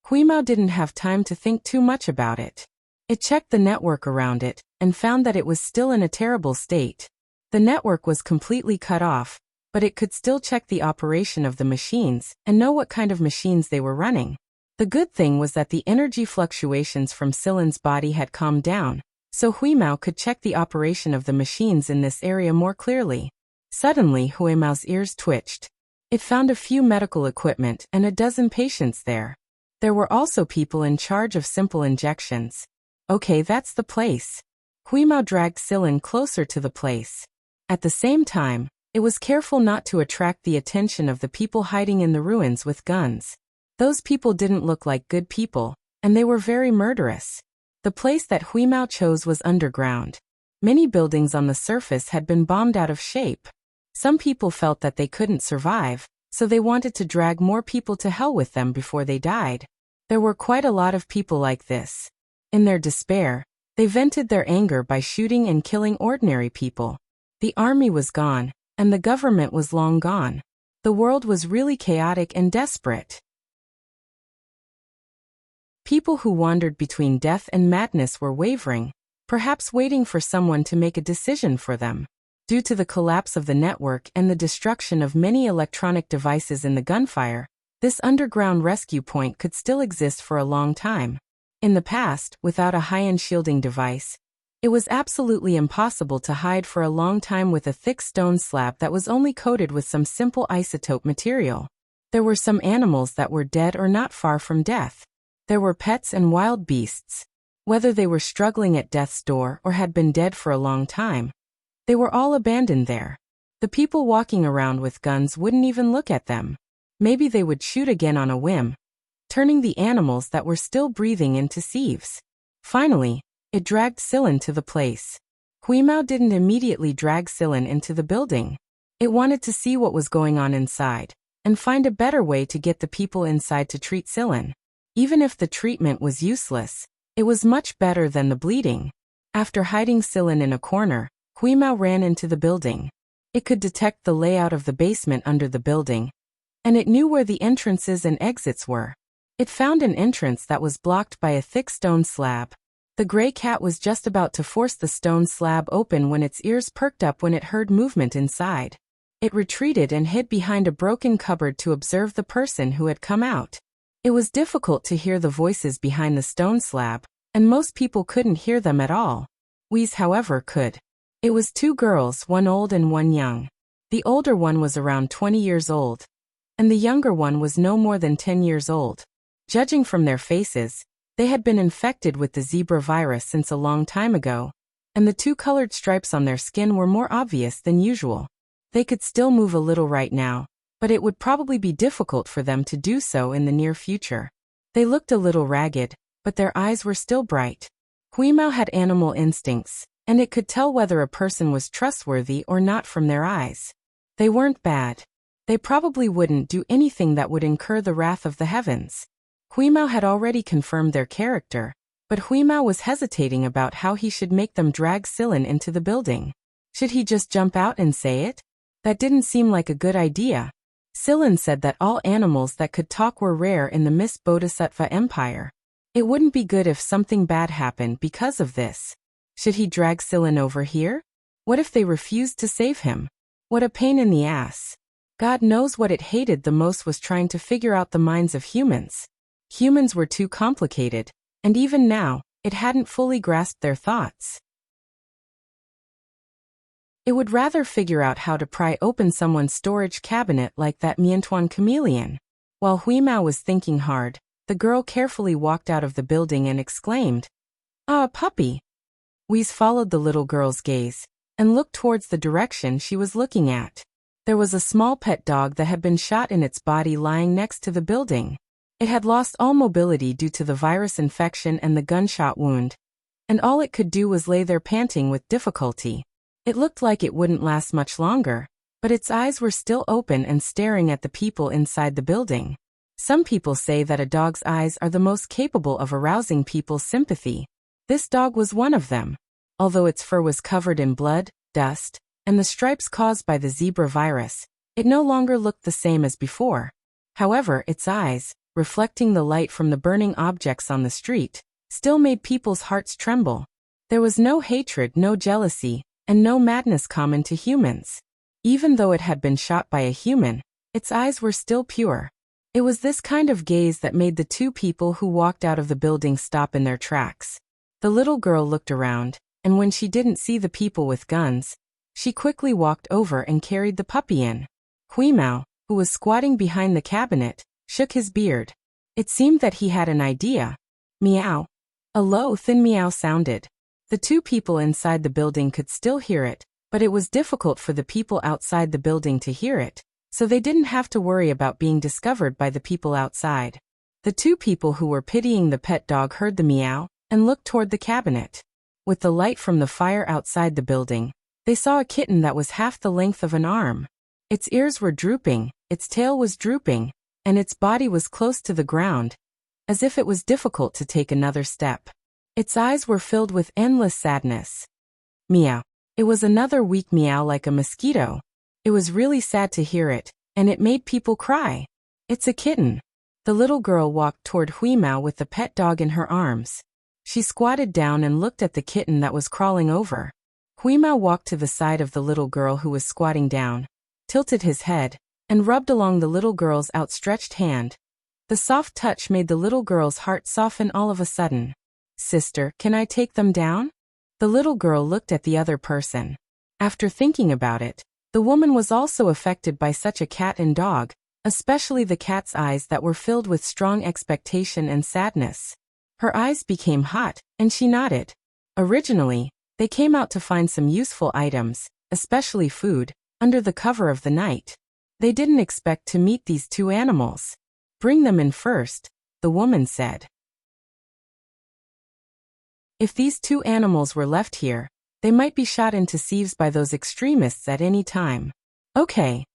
Huimao didn't have time to think too much about it. It checked the network around it, and found that it was still in a terrible state. The network was completely cut off, but it could still check the operation of the machines and know what kind of machines they were running. The good thing was that the energy fluctuations from Silen's body had calmed down, so Huimao could check the operation of the machines in this area more clearly. Suddenly, Huimao's ears twitched. It found a few medical equipment and a dozen patients there. There were also people in charge of simple injections. Okay, that's the place. Huimao dragged Silen closer to the place. At the same time, It was careful not to attract the attention of the people hiding in the ruins with guns. Those people didn't look like good people, and they were very murderous. The place that Huimao chose was underground. Many buildings on the surface had been bombed out of shape. Some people felt that they couldn't survive, so they wanted to drag more people to hell with them before they died. There were quite a lot of people like this. In their despair, they vented their anger by shooting and killing ordinary people. The army was gone, and the government was long gone. The world was really chaotic and desperate. People who wandered between death and madness were wavering, perhaps waiting for someone to make a decision for them. Due to the collapse of the network and the destruction of many electronic devices in the gunfire, this underground rescue point could still exist for a long time. In the past, without a high-end shielding device, it was absolutely impossible to hide for a long time with a thick stone slab that was only coated with some simple isotope material. There were some animals that were dead or not far from death. There were pets and wild beasts. Whether they were struggling at death's door or had been dead for a long time, they were all abandoned there. The people walking around with guns wouldn't even look at them. Maybe they would shoot again on a whim, turning the animals that were still breathing into sieves. Finally, it dragged Silin to the place. Huimao didn't immediately drag Silin into the building. It wanted to see what was going on inside, and find a better way to get the people inside to treat Silin. Even if the treatment was useless, it was much better than the bleeding. After hiding Silin in a corner, Huimao ran into the building. It could detect the layout of the basement under the building, and it knew where the entrances and exits were. It found an entrance that was blocked by a thick stone slab. The gray cat was just about to force the stone slab open when its ears perked up when it heard movement inside. It retreated and hid behind a broken cupboard to observe the person who had come out. It was difficult to hear the voices behind the stone slab, and most people couldn't hear them at all. Wheeze, however, could. It was two girls, one old and one young. The older one was around 20 years old, and the younger one was no more than 10 years old. Judging from their faces, they had been infected with the zebra virus since a long time ago, and the two colored stripes on their skin were more obvious than usual. They could still move a little right now, but it would probably be difficult for them to do so in the near future. They looked a little ragged, but their eyes were still bright. Huimao had animal instincts, and it could tell whether a person was trustworthy or not from their eyes. They weren't bad. They probably wouldn't do anything that would incur the wrath of the heavens. Huimao had already confirmed their character, but Huimao was hesitating about how he should make them drag Silin into the building. Should he just jump out and say it? That didn't seem like a good idea. Silin said that all animals that could talk were rare in the Miss Bodhisattva Empire. It wouldn't be good if something bad happened because of this. Should he drag Silin over here? What if they refused to save him? What a pain in the ass. God knows what it hated the most was trying to figure out the minds of humans. Humans were too complicated, and even now, it hadn't fully grasped their thoughts. It would rather figure out how to pry open someone's storage cabinet like that Miantuan chameleon. While Huimao was thinking hard, the girl carefully walked out of the building and exclaimed, "Ah, a puppy!" Wheeze followed the little girl's gaze, and looked towards the direction she was looking at. There was a small pet dog that had been shot in its body lying next to the building. It had lost all mobility due to the virus infection and the gunshot wound, and all it could do was lay there panting with difficulty. It looked like it wouldn't last much longer, but its eyes were still open and staring at the people inside the building. Some people say that a dog's eyes are the most capable of arousing people's sympathy. This dog was one of them. Although its fur was covered in blood, dust, and the stripes caused by the zebra virus, it no longer looked the same as before. However, its eyes, reflecting the light from the burning objects on the street, still made people's hearts tremble. There was no hatred, no jealousy, and no madness common to humans. Even though it had been shot by a human, its eyes were still pure. It was this kind of gaze that made the two people who walked out of the building stop in their tracks. The little girl looked around, and when she didn't see the people with guns, she quickly walked over and carried the puppy in. Huimao, who was squatting behind the cabinet, shook his beard. It seemed that he had an idea. Meow. A low, thin meow sounded. The two people inside the building could still hear it, But it was difficult for the people outside the building to hear it, so they didn't have to worry about being discovered by the people outside. The two people who were pitying the pet dog heard the meow and looked toward the cabinet. With the light from the fire outside the building, they saw a kitten that was half the length of an arm. Its ears were drooping, its tail was drooping, and its body was close to the ground, as if it was difficult to take another step. Its eyes were filled with endless sadness. Meow. It was another weak meow like a mosquito. It was really sad to hear it, and it made people cry. It's a kitten. The little girl walked toward Huimao with the pet dog in her arms. She squatted down and looked at the kitten that was crawling over. Huimao walked to the side of the little girl who was squatting down, tilted his head, and rubbed along the little girl's outstretched hand. The soft touch made the little girl's heart soften all of a sudden. Sister, can I take them down? The little girl looked at the other person. After thinking about it, the woman was also affected by such a cat and dog, especially the cat's eyes that were filled with strong expectation and sadness. Her eyes became hot, and she nodded. Originally, they came out to find some useful items, especially food, under the cover of the night. They didn't expect to meet these two animals. Bring them in first, the woman said. If these two animals were left here, they might be shot into sieves by those extremists at any time. Okay.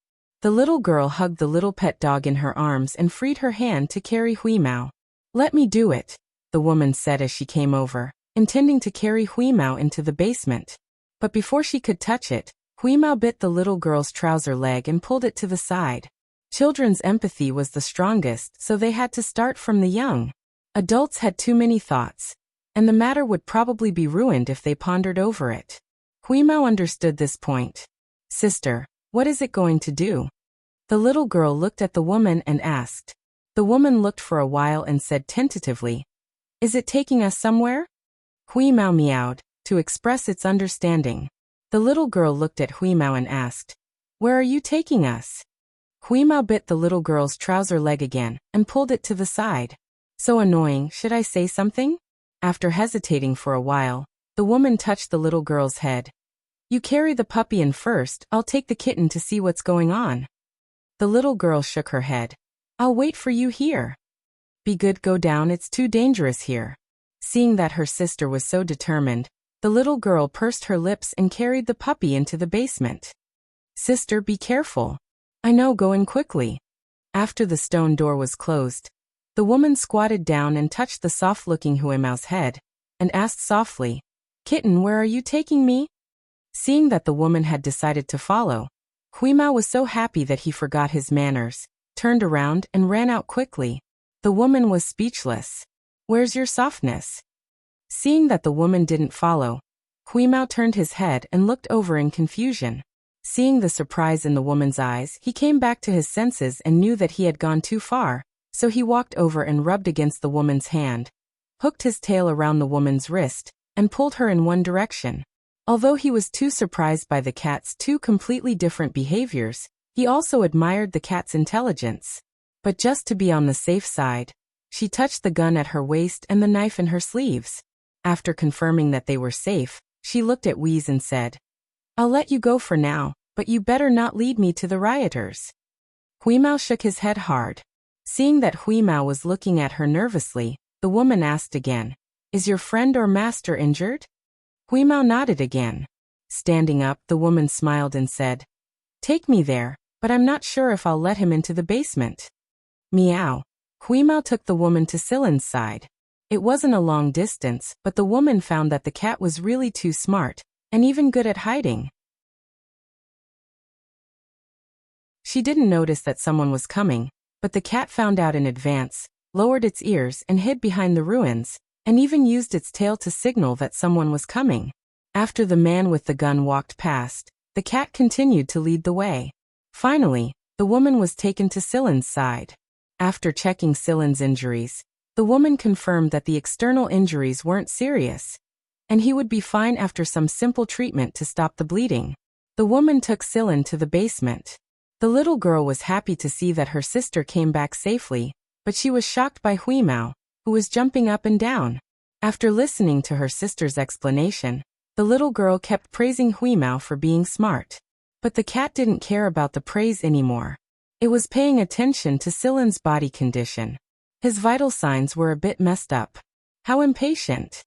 The little girl hugged the little pet dog in her arms and freed her hand to carry Huimao. Let me do it, the woman said as she came over, intending to carry Huimao into the basement. But before she could touch it, Huimao bit the little girl's trouser leg and pulled it to the side. Children's empathy was the strongest, so they had to start from the young. Adults had too many thoughts, and the matter would probably be ruined if they pondered over it. Huimao understood this point. Sister, what is it going to do? The little girl looked at the woman and asked. The woman looked for a while and said tentatively, Is it taking us somewhere? Huimao meowed, to express its understanding. The little girl looked at Huimao and asked, Where are you taking us? Huimao bit the little girl's trouser leg again and pulled it to the side. So annoying, should I say something? After hesitating for a while, the woman touched the little girl's head. You carry the puppy in first, I'll take the kitten to see what's going on. The little girl shook her head. I'll wait for you here. Be good, go down, it's too dangerous here. Seeing that her sister was so determined, the little girl pursed her lips and carried the puppy into the basement. Sister, be careful. I know, go in quickly. After the stone door was closed, the woman squatted down and touched the soft-looking Huimao's head, and asked softly, Kitten, where are you taking me? Seeing that the woman had decided to follow, Huimao was so happy that he forgot his manners, turned around and ran out quickly. The woman was speechless. Where's your softness? Seeing that the woman didn't follow, Huimao turned his head and looked over in confusion. Seeing the surprise in the woman's eyes, he came back to his senses and knew that he had gone too far, so he walked over and rubbed against the woman's hand, hooked his tail around the woman's wrist, and pulled her in one direction. Although he was too surprised by the cat's two completely different behaviors, he also admired the cat's intelligence. But just to be on the safe side, she touched the gun at her waist and the knife in her sleeves. After confirming that they were safe, she looked at Wheeze and said, I'll let you go for now, but you better not lead me to the rioters. Huimao shook his head hard. Seeing that Huimao was looking at her nervously, the woman asked again, Is your friend or master injured? Huimao nodded again. Standing up, the woman smiled and said, Take me there, but I'm not sure if I'll let him into the basement. Meow. Huimao took the woman to Silin's side. It wasn't a long distance, but the woman found that the cat was really too smart, and even good at hiding. She didn't notice that someone was coming, but the cat found out in advance, lowered its ears and hid behind the ruins, and even used its tail to signal that someone was coming. After the man with the gun walked past, the cat continued to lead the way. Finally, the woman was taken to Silin's side. After checking Silin's injuries, the woman confirmed that the external injuries weren't serious, and he would be fine after some simple treatment to stop the bleeding. The woman took Silin to the basement. The little girl was happy to see that her sister came back safely, but she was shocked by Huimao, who was jumping up and down. After listening to her sister's explanation, The little girl kept praising Huimao for being smart. But the cat didn't care about the praise anymore. It was paying attention to Silen's body condition. His vital signs were a bit messed up. How impatient.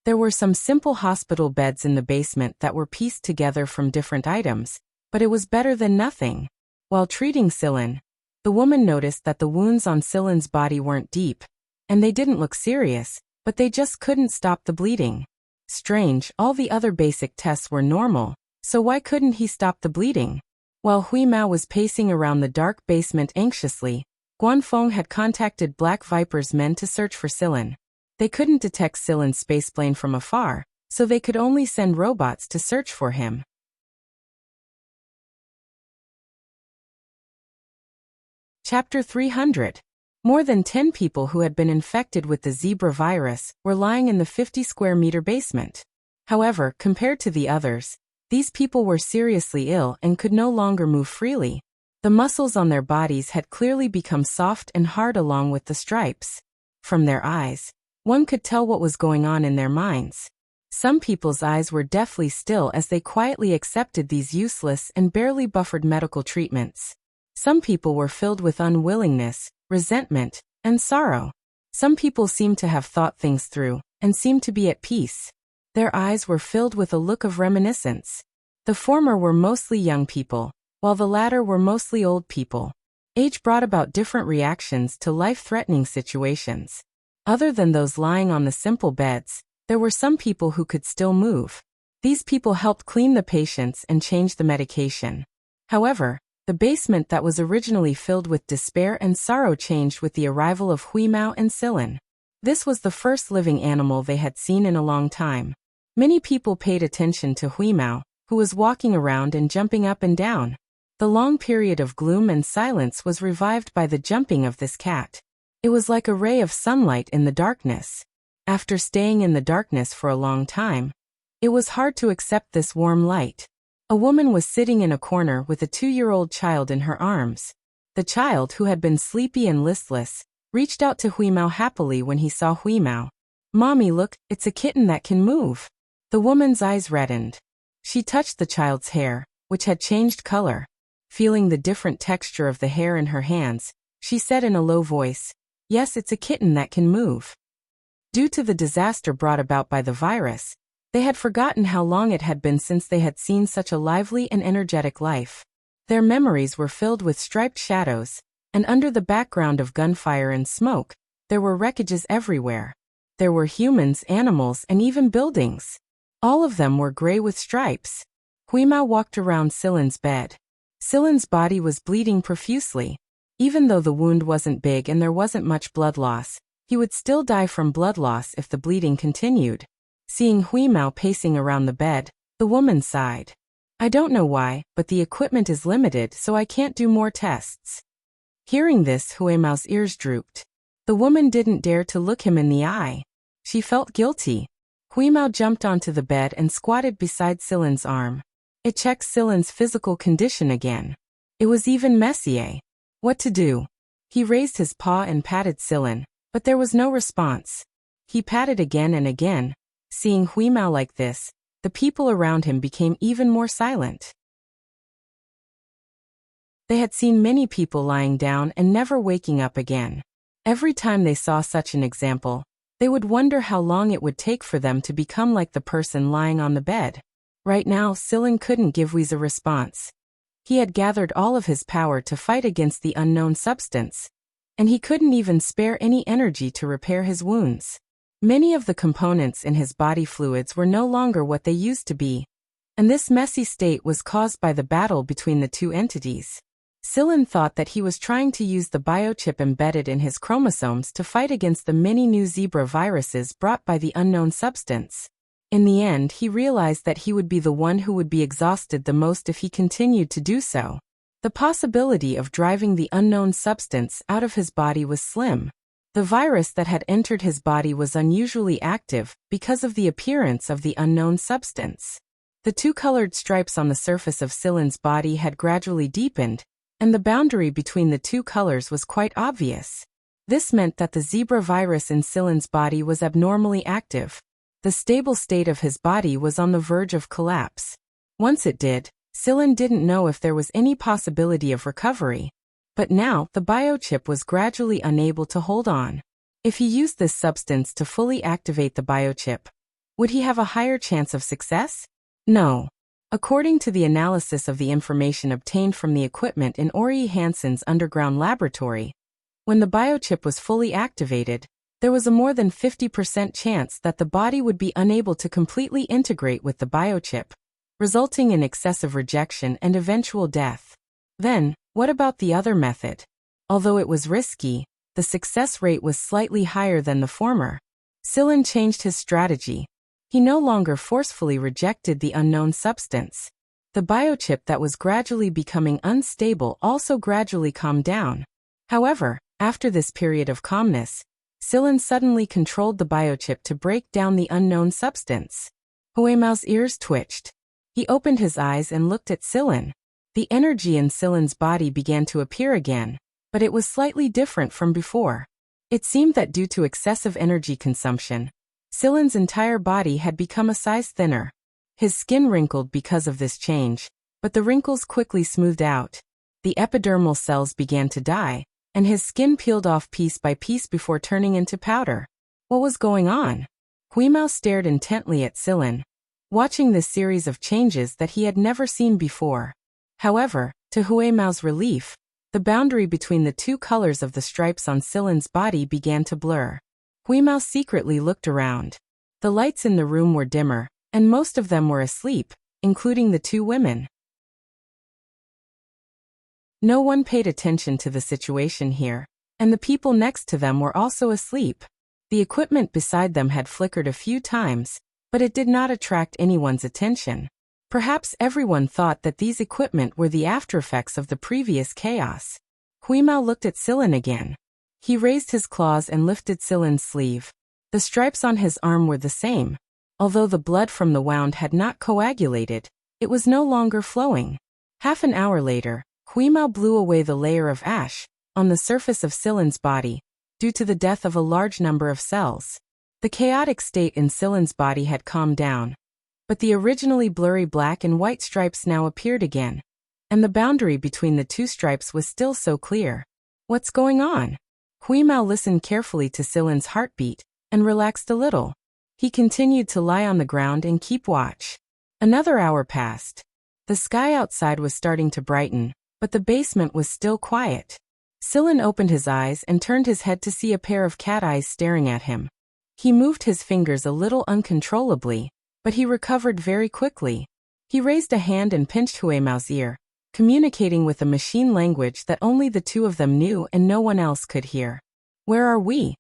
There were some simple hospital beds in the basement that were pieced together from different items, but it was better than nothing. While treating Silen, the woman noticed that the wounds on Silen's body weren't deep, and they didn't look serious, but they just couldn't stop the bleeding. Strange, all the other basic tests were normal, so why couldn't he stop the bleeding? While Huimao was pacing around the dark basement anxiously, Guanfeng had contacted Black Viper's men to search for Silen. They couldn't detect Silen's spaceplane from afar, so they could only send robots to search for him. Chapter 300. More than 10 people who had been infected with the zebra virus were lying in the 50-square-meter basement. However, compared to the others, these people were seriously ill and could no longer move freely. The muscles on their bodies had clearly become soft and hard along with the stripes. From their eyes, one could tell what was going on in their minds. Some people's eyes were deathly still as they quietly accepted these useless and barely buffered medical treatments. Some people were filled with unwillingness, resentment, and sorrow. Some people seemed to have thought things through and seemed to be at peace. Their eyes were filled with a look of reminiscence. The former were mostly young people, while the latter were mostly old people. Age brought about different reactions to life-threatening situations. Other than those lying on the simple beds, there were some people who could still move. These people helped clean the patients and change the medication. However, the basement that was originally filled with despair and sorrow changed with the arrival of Huimao and Silen. This was the first living animal they had seen in a long time. Many people paid attention to Huimao, who was walking around and jumping up and down. The long period of gloom and silence was revived by the jumping of this cat. It was like a ray of sunlight in the darkness. After staying in the darkness for a long time, it was hard to accept this warm light. A woman was sitting in a corner with a 2-year-old child in her arms. The child, who had been sleepy and listless, reached out to Huimao happily when he saw Huimao. "Mommy, look, it's a kitten that can move." The woman's eyes reddened. She touched the child's hair, which had changed color. Feeling the different texture of the hair in her hands, she said in a low voice, "Yes, it's a kitten that can move." Due to the disaster brought about by the virus, they had forgotten how long it had been since they had seen such a lively and energetic life. Their memories were filled with striped shadows, and under the background of gunfire and smoke, there were wreckages everywhere. There were humans, animals, and even buildings. All of them were gray with stripes. Huimao walked around Silen's bed. Silen's body was bleeding profusely. Even though the wound wasn't big and there wasn't much blood loss, he would still die from blood loss if the bleeding continued. Seeing Huimao pacing around the bed, the woman sighed. "I don't know why, but the equipment is limited, so I can't do more tests." Hearing this, Huimao's ears drooped. The woman didn't dare to look him in the eye. She felt guilty. Huimao jumped onto the bed and squatted beside Silen's arm. It checked Silen's physical condition again. It was even messier. What to do? He raised his paw and patted Silen, but there was no response. He patted again and again. Seeing Huimao like this, the people around him became even more silent. They had seen many people lying down and never waking up again. Every time they saw such an example, they would wonder how long it would take for them to become like the person lying on the bed. Right now, Silen couldn't give Wuxia a response. He had gathered all of his power to fight against the unknown substance, and he couldn't even spare any energy to repair his wounds. Many of the components in his body fluids were no longer what they used to be, and this messy state was caused by the battle between the two entities. Silen thought that he was trying to use the biochip embedded in his chromosomes to fight against the many new zebra viruses brought by the unknown substance. In the end, he realized that he would be the one who would be exhausted the most if he continued to do so. The possibility of driving the unknown substance out of his body was slim. The virus that had entered his body was unusually active because of the appearance of the unknown substance. The two colored stripes on the surface of Silen's body had gradually deepened, and the boundary between the two colors was quite obvious. This meant that the zebra virus in Silen's body was abnormally active. The stable state of his body was on the verge of collapse. Once it did, Sillin didn't know if there was any possibility of recovery. But now, the biochip was gradually unable to hold on. If he used this substance to fully activate the biochip, would he have a higher chance of success? No. According to the analysis of the information obtained from the equipment in Ori Hansen's underground laboratory, when the biochip was fully activated, there was a more than 50% chance that the body would be unable to completely integrate with the biochip, resulting in excessive rejection and eventual death. Then, what about the other method? Although it was risky, the success rate was slightly higher than the former. Sillin changed his strategy. He no longer forcefully rejected the unknown substance. The biochip that was gradually becoming unstable also gradually calmed down. However, after this period of calmness, Sillin suddenly controlled the biochip to break down the unknown substance. Huemao's ears twitched. He opened his eyes and looked at Sillin. The energy in Sillin's body began to appear again, but it was slightly different from before. It seemed that due to excessive energy consumption, Sillin's entire body had become a size thinner. His skin wrinkled because of this change, but the wrinkles quickly smoothed out. The epidermal cells began to die, and his skin peeled off piece by piece before turning into powder. What was going on? Huimao stared intently at Sillin, watching this series of changes that he had never seen before. However, to Huimao's relief, the boundary between the two colors of the stripes on Sillin's body began to blur. Huimao secretly looked around. The lights in the room were dimmer, and most of them were asleep, including the two women. No one paid attention to the situation here, and the people next to them were also asleep. The equipment beside them had flickered a few times, but it did not attract anyone's attention. Perhaps everyone thought that these equipment were the aftereffects of the previous chaos. Huimao looked at Sillin again. He raised his claws and lifted Sillin's sleeve. The stripes on his arm were the same. Although the blood from the wound had not coagulated, it was no longer flowing. Half an hour later, Huimao blew away the layer of ash on the surface of Sillin's body, due to the death of a large number of cells. The chaotic state in Sillin's body had calmed down, but the originally blurry black and white stripes now appeared again, and the boundary between the two stripes was still so clear. What's going on? Huimao listened carefully to Sillin's heartbeat and relaxed a little. He continued to lie on the ground and keep watch. Another hour passed. The sky outside was starting to brighten, but the basement was still quiet. Sillin opened his eyes and turned his head to see a pair of cat eyes staring at him. He moved his fingers a little uncontrollably, but he recovered very quickly. He raised a hand and pinched Huimao's ear, communicating with a machine language that only the two of them knew and no one else could hear. "Where are we?"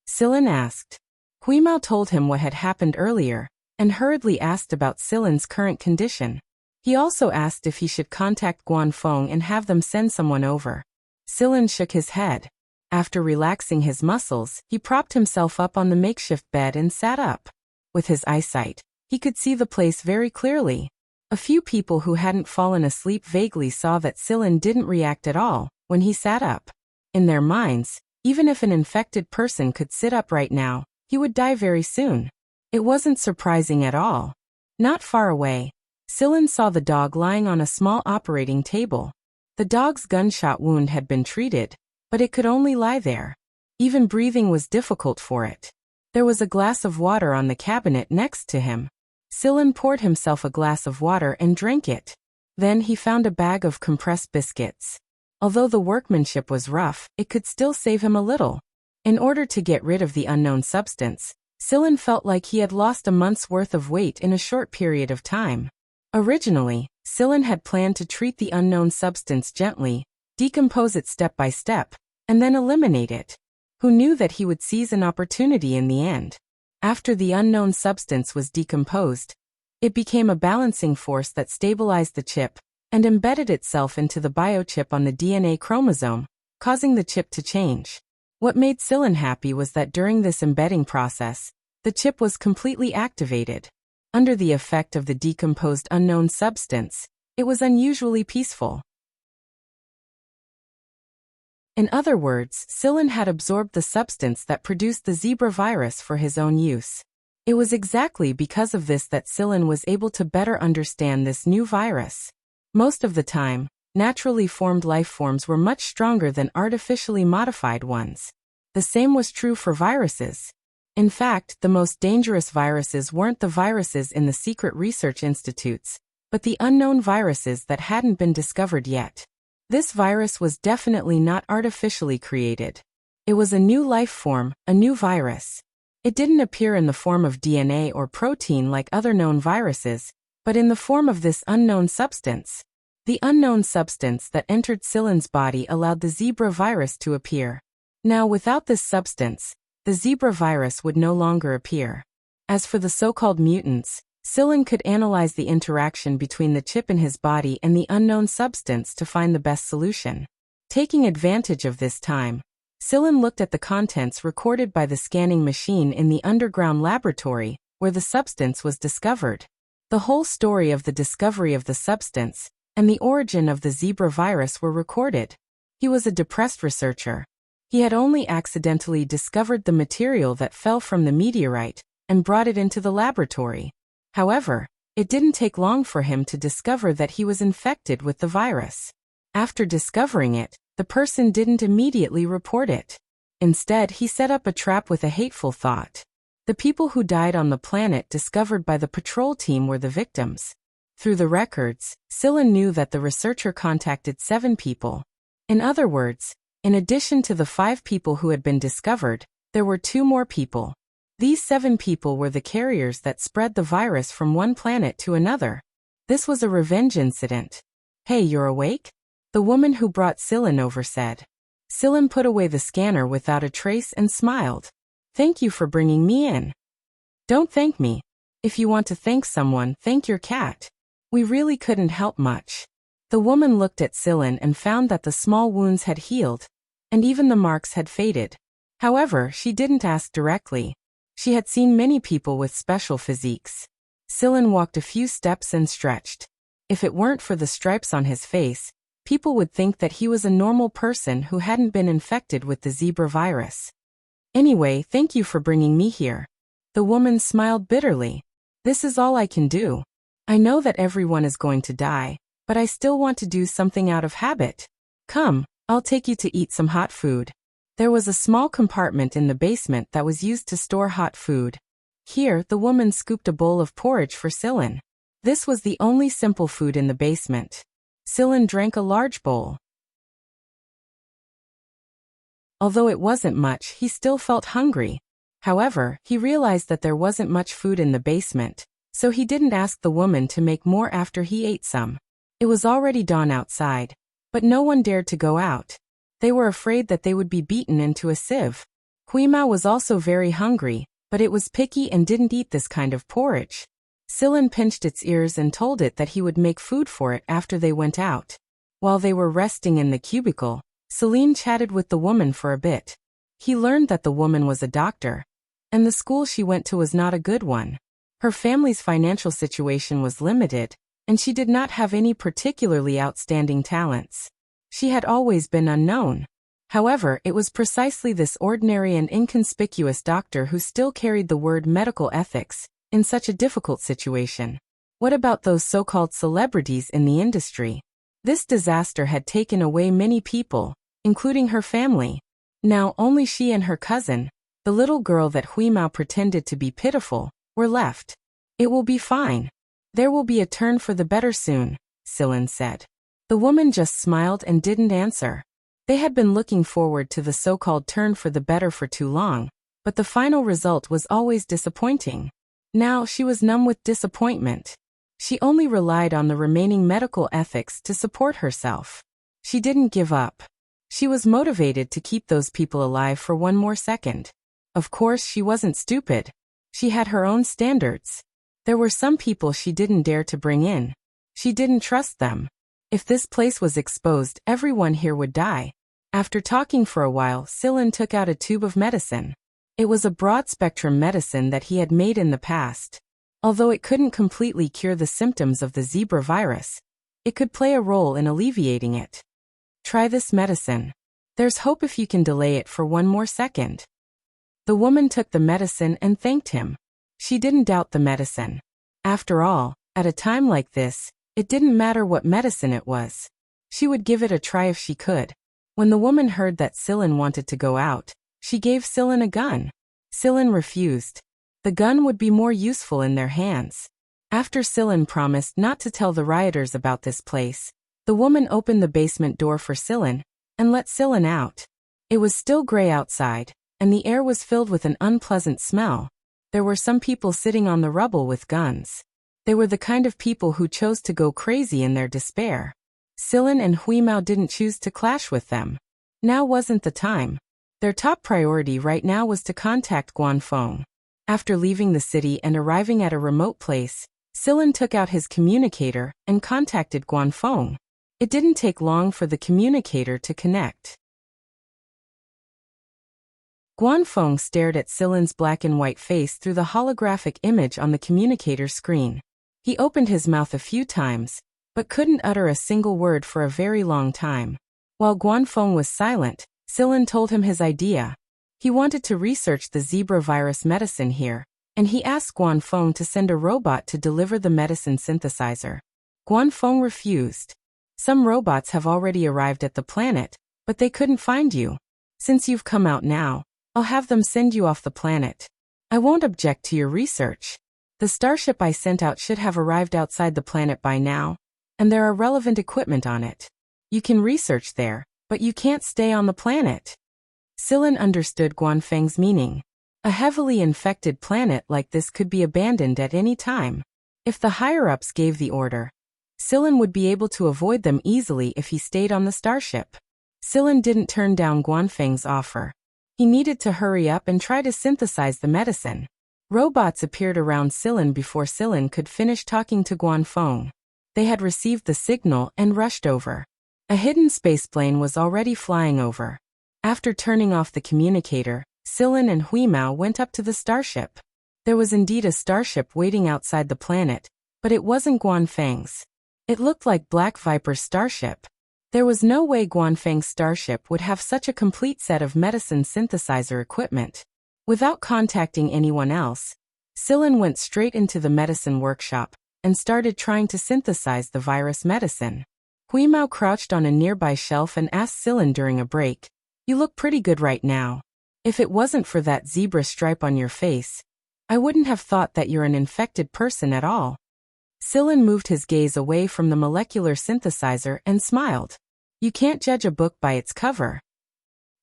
Sillin asked. Huimao told him what had happened earlier, and hurriedly asked about Sillin's current condition. He also asked if he should contact Guanfeng and have them send someone over. Sillin shook his head. After relaxing his muscles, he propped himself up on the makeshift bed and sat up. With his eyesight, he could see the place very clearly. A few people who hadn't fallen asleep vaguely saw that Sillin didn't react at all when he sat up. In their minds, even if an infected person could sit up right now, he would die very soon. It wasn't surprising at all. Not far away, Sillin saw the dog lying on a small operating table. The dog's gunshot wound had been treated, but it could only lie there. Even breathing was difficult for it. There was a glass of water on the cabinet next to him. Sillin poured himself a glass of water and drank it. Then he found a bag of compressed biscuits. Although the workmanship was rough, it could still save him a little. In order to get rid of the unknown substance, Sillin felt like he had lost a month's worth of weight in a short period of time. Originally, Sillin had planned to treat the unknown substance gently, decompose it step by step, and then eliminate it. Who knew that he would seize an opportunity in the end? After the unknown substance was decomposed, it became a balancing force that stabilized the chip and embedded itself into the biochip on the DNA chromosome, causing the chip to change. What made Sillin happy was that during this embedding process, the chip was completely activated. Under the effect of the decomposed unknown substance, it was unusually peaceful. In other words, Sillin had absorbed the substance that produced the zebra virus for his own use. It was exactly because of this that Cylin was able to better understand this new virus. Most of the time, naturally formed life forms were much stronger than artificially modified ones. The same was true for viruses. In fact, the most dangerous viruses weren't the viruses in the secret research institutes, but the unknown viruses that hadn't been discovered yet. This virus was definitely not artificially created. It was a new life form, a new virus. It didn't appear in the form of DNA or protein like other known viruses, but in the form of this unknown substance. The unknown substance that entered Cylin's body allowed the zebra virus to appear. Now, without this substance, the zebra virus would no longer appear. As for the so-called mutants, Cylin could analyze the interaction between the chip in his body and the unknown substance to find the best solution. Taking advantage of this time, Cylin looked at the contents recorded by the scanning machine in the underground laboratory, where the substance was discovered. The whole story of the discovery of the substance and the origin of the zebra virus were recorded. He was a depressed researcher. He had only accidentally discovered the material that fell from the meteorite and brought it into the laboratory. However, it didn't take long for him to discover that he was infected with the virus. After discovering it, the person didn't immediately report it. Instead, he set up a trap with a hateful thought. The people who died on the planet discovered by the patrol team were the victims. Through the records, Cylin knew that the researcher contacted 7 people. In other words, in addition to the 5 people who had been discovered, there were 2 more people. These 7 people were the carriers that spread the virus from one planet to another. This was a revenge incident. "Hey, you're awake?" the woman who brought Cylin over said. Cylin put away the scanner without a trace and smiled. "Thank you for bringing me in." "Don't thank me. If you want to thank someone, thank your cat. We really couldn't help much." The woman looked at Cylin and found that the small wounds had healed, and even the marks had faded. However, she didn't ask directly. She had seen many people with special physiques. Cylin walked a few steps and stretched. If it weren't for the stripes on his face, people would think that he was a normal person who hadn't been infected with the zebra virus. "Anyway, thank you for bringing me here." The woman smiled bitterly. "This is all I can do. I know that everyone is going to die, but I still want to do something out of habit. Come, I'll take you to eat some hot food." There was a small compartment in the basement that was used to store hot food. Here, the woman scooped a bowl of porridge for Cylin. This was the only simple food in the basement. Cylin drank a large bowl. Although it wasn't much, he still felt hungry. However, he realized that there wasn't much food in the basement, so he didn't ask the woman to make more after he ate some. It was already dawn outside, but no one dared to go out. They were afraid that they would be beaten into a sieve. Huima was also very hungry, but it was picky and didn't eat this kind of porridge. Cylin pinched its ears and told it that he would make food for it after they went out. While they were resting in the cubicle, Celine chatted with the woman for a bit. He learned that the woman was a doctor, and the school she went to was not a good one. Her family's financial situation was limited, and she did not have any particularly outstanding talents. She had always been unknown. However, it was precisely this ordinary and inconspicuous doctor who still carried the word medical ethics in such a difficult situation. What about those so-called celebrities in the industry? This disaster had taken away many people, including her family. Now only she and her cousin, the little girl that Huimao pretended to be pitiful, were left. "It will be fine. There will be a turn for the better soon," Cylin said. The woman just smiled and didn't answer. They had been looking forward to the so-called turn for the better for too long, but the final result was always disappointing. Now she was numb with disappointment. She only relied on the remaining medical ethics to support herself. She didn't give up. She was motivated to keep those people alive for one more second. Of course, she wasn't stupid. She had her own standards. There were some people she didn't dare to bring in. She didn't trust them. If this place was exposed, everyone here would die. After talking for a while, Cylin took out a tube of medicine. It was a broad-spectrum medicine that he had made in the past. Although it couldn't completely cure the symptoms of the zebra virus, it could play a role in alleviating it. "Try this medicine. There's hope if you can delay it for one more second." The woman took the medicine and thanked him. She didn't doubt the medicine. After all, at a time like this, it didn't matter what medicine it was. She would give it a try if she could. When the woman heard that Sillin wanted to go out, she gave Sillin a gun. Sillin refused. The gun would be more useful in their hands. After Sillin promised not to tell the rioters about this place, the woman opened the basement door for Sillin and let Sillin out. It was still gray outside, and the air was filled with an unpleasant smell. There were some people sitting on the rubble with guns. They were the kind of people who chose to go crazy in their despair. Sillin and Huimao didn't choose to clash with them. Now wasn't the time. Their top priority right now was to contact Guanfeng. After leaving the city and arriving at a remote place, Sillin took out his communicator and contacted Guanfeng. It didn't take long for the communicator to connect. Guanfeng stared at Sillin's black and white face through the holographic image on the communicator screen. He opened his mouth a few times, but couldn't utter a single word for a very long time. While Guanfeng was silent, Sillin told him his idea. He wanted to research the zebra virus medicine here, and he asked Guanfeng to send a robot to deliver the medicine synthesizer. Guanfeng refused. Some robots have already arrived at the planet, but they couldn't find you. Since you've come out now, I'll have them send you off the planet. I won't object to your research. The starship I sent out should have arrived outside the planet by now, and there are relevant equipment on it. You can research there, but you can't stay on the planet. Sillin understood Guanfeng's meaning. A heavily infected planet like this could be abandoned at any time. If the higher-ups gave the order, Sillin would be able to avoid them easily if he stayed on the starship. Sillin didn't turn down Guanfeng's offer. He needed to hurry up and try to synthesize the medicine. Robots appeared around Sillin before Sillin could finish talking to Guanfeng. They had received the signal and rushed over. A hidden spaceplane was already flying over. After turning off the communicator, Sillin and Huimao went up to the starship. There was indeed a starship waiting outside the planet, but it wasn't Guanfeng's. It looked like Black Viper's starship. There was no way Guanfeng's starship would have such a complete set of medicine synthesizer equipment. Without contacting anyone else, Sillin went straight into the medicine workshop and started trying to synthesize the virus medicine. Huimao crouched on a nearby shelf and asked Sillin during a break, "You look pretty good right now. If it wasn't for that zebra stripe on your face, I wouldn't have thought that you're an infected person at all." Sillin moved his gaze away from the molecular synthesizer and smiled. You can't judge a book by its cover.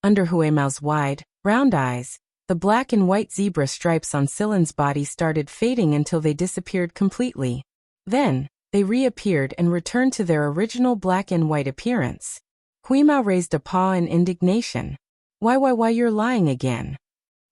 Under Huimao's wide, round eyes, the black and white zebra stripes on Sillin's body started fading until they disappeared completely. Then, they reappeared and returned to their original black and white appearance. Huimao raised a paw in indignation. Why, you're lying again.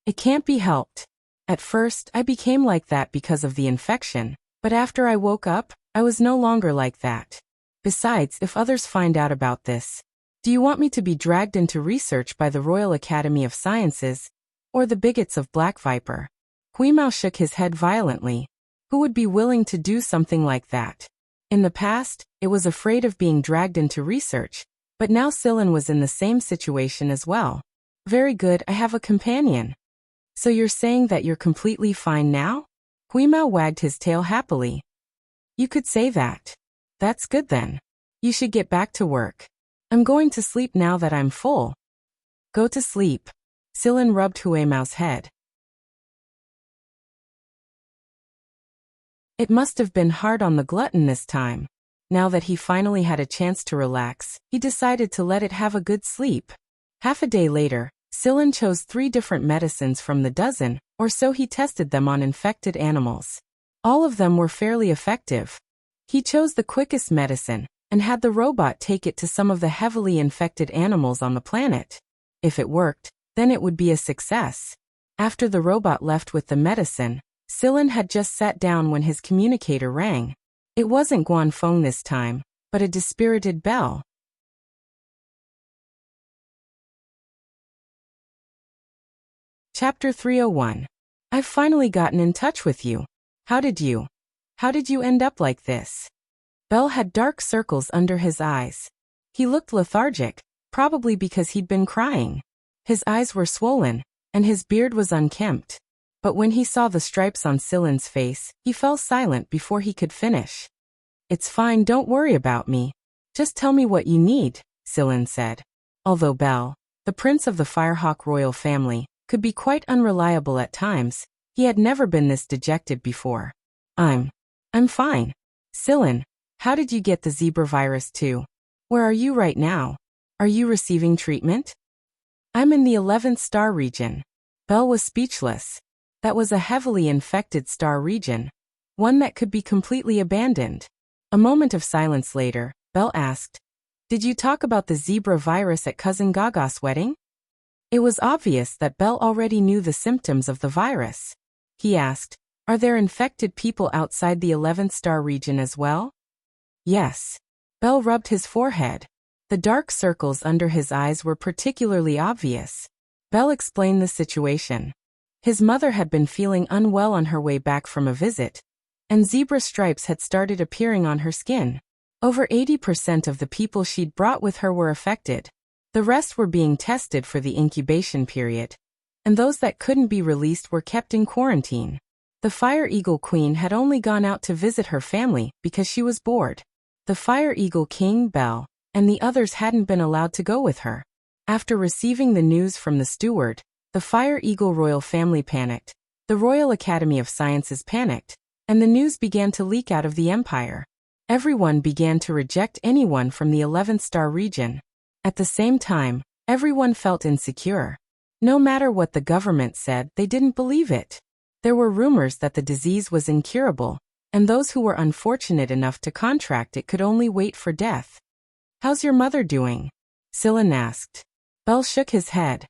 It can't be helped. At first, I became like that because of the infection, but after I woke up, I was no longer like that. Besides, if others find out about this, do you want me to be dragged into research by the Royal Academy of Sciences, or the bigots of Black Viper? Huimao shook his head violently. Who would be willing to do something like that? In the past, it was afraid of being dragged into research, but now Sillin was in the same situation as well. Very good, I have a companion. So you're saying that you're completely fine now? Huimao wagged his tail happily. You could say that. That's good then. You should get back to work. I'm going to sleep now that I'm full. Go to sleep. Sillin rubbed Huimao's head. It must have been hard on the glutton this time. Now that he finally had a chance to relax, he decided to let it have a good sleep. Half a day later, Sillin chose 3 different medicines from the dozen, or so he tested them on infected animals. All of them were fairly effective. He chose the quickest medicine, and had the robot take it to some of the heavily infected animals on the planet. If it worked, then it would be a success. After the robot left with the medicine, Sillin had just sat down when his communicator rang. It wasn't Guanfeng this time, but a dispirited bell. Chapter 301. I've finally gotten in touch with you. How did you end up like this? Bell had dark circles under his eyes. He looked lethargic, probably because he'd been crying. His eyes were swollen, and his beard was unkempt. But when he saw the stripes on Silen's face, he fell silent before he could finish. "It's fine, don't worry about me. Just tell me what you need," Silen said. Although Bell, the prince of the Firehawk royal family, could be quite unreliable at times, he had never been this dejected before. I'm fine. Silen, how did you get the zebra virus too? Where are you right now? Are you receiving treatment?" "I'm in the 11th star region." Bell was speechless. That was a heavily infected star region, one that could be completely abandoned. A moment of silence later, Bell asked, "Did you talk about the zebra virus at Cousin Gaga's wedding?" It was obvious that Bell already knew the symptoms of the virus. He asked, "Are there infected people outside the 11th star region as well?" "Yes." Bell rubbed his forehead. The dark circles under his eyes were particularly obvious. Bell explained the situation. His mother had been feeling unwell on her way back from a visit, and zebra stripes had started appearing on her skin. Over 80% of the people she'd brought with her were affected. The rest were being tested for the incubation period, and those that couldn't be released were kept in quarantine. The Fire Eagle Queen had only gone out to visit her family because she was bored. The Fire Eagle King, Bell, and the others hadn't been allowed to go with her. After receiving the news from the steward, the Fire Eagle royal family panicked, the Royal Academy of Sciences panicked, and the news began to leak out of the Empire. Everyone began to reject anyone from the 11th star region. At the same time, everyone felt insecure. No matter what the government said, they didn't believe it. There were rumors that the disease was incurable, and those who were unfortunate enough to contract it could only wait for death. "How's your mother doing?" Silen asked. Bell shook his head.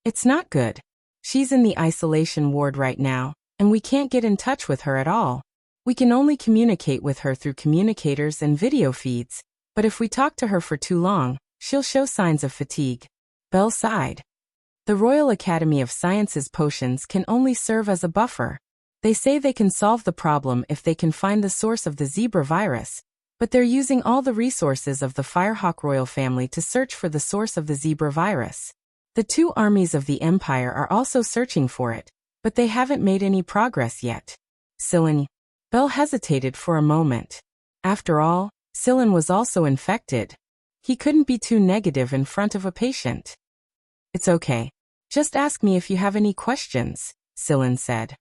"It's not good. She's in the isolation ward right now, and we can't get in touch with her at all. We can only communicate with her through communicators and video feeds, but if we talk to her for too long, she'll show signs of fatigue." Bell sighed. The Royal Academy of Sciences potions can only serve as a buffer. They say they can solve the problem if they can find the source of the zebra virus, but they're using all the resources of the Firehawk royal family to search for the source of the zebra virus. The two armies of the Empire are also searching for it, but they haven't made any progress yet. Silen. Bell hesitated for a moment. After all, Silen was also infected. He couldn't be too negative in front of a patient. "It's okay. Just ask me if you have any questions," Silen said.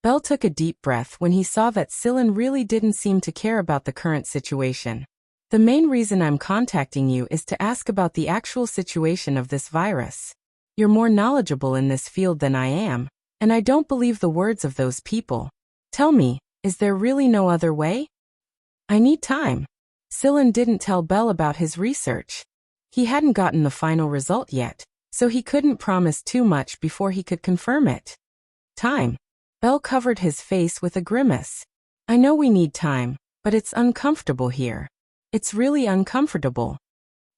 Bell took a deep breath when he saw that Silen really didn't seem to care about the current situation. "The main reason I'm contacting you is to ask about the actual situation of this virus. You're more knowledgeable in this field than I am, and I don't believe the words of those people. Tell me, is there really no other way?" "I need time." Silen didn't tell Bell about his research. He hadn't gotten the final result yet, so he couldn't promise too much before he could confirm it. "Time." Bell covered his face with a grimace. "I know we need time, but it's uncomfortable here. It's really uncomfortable."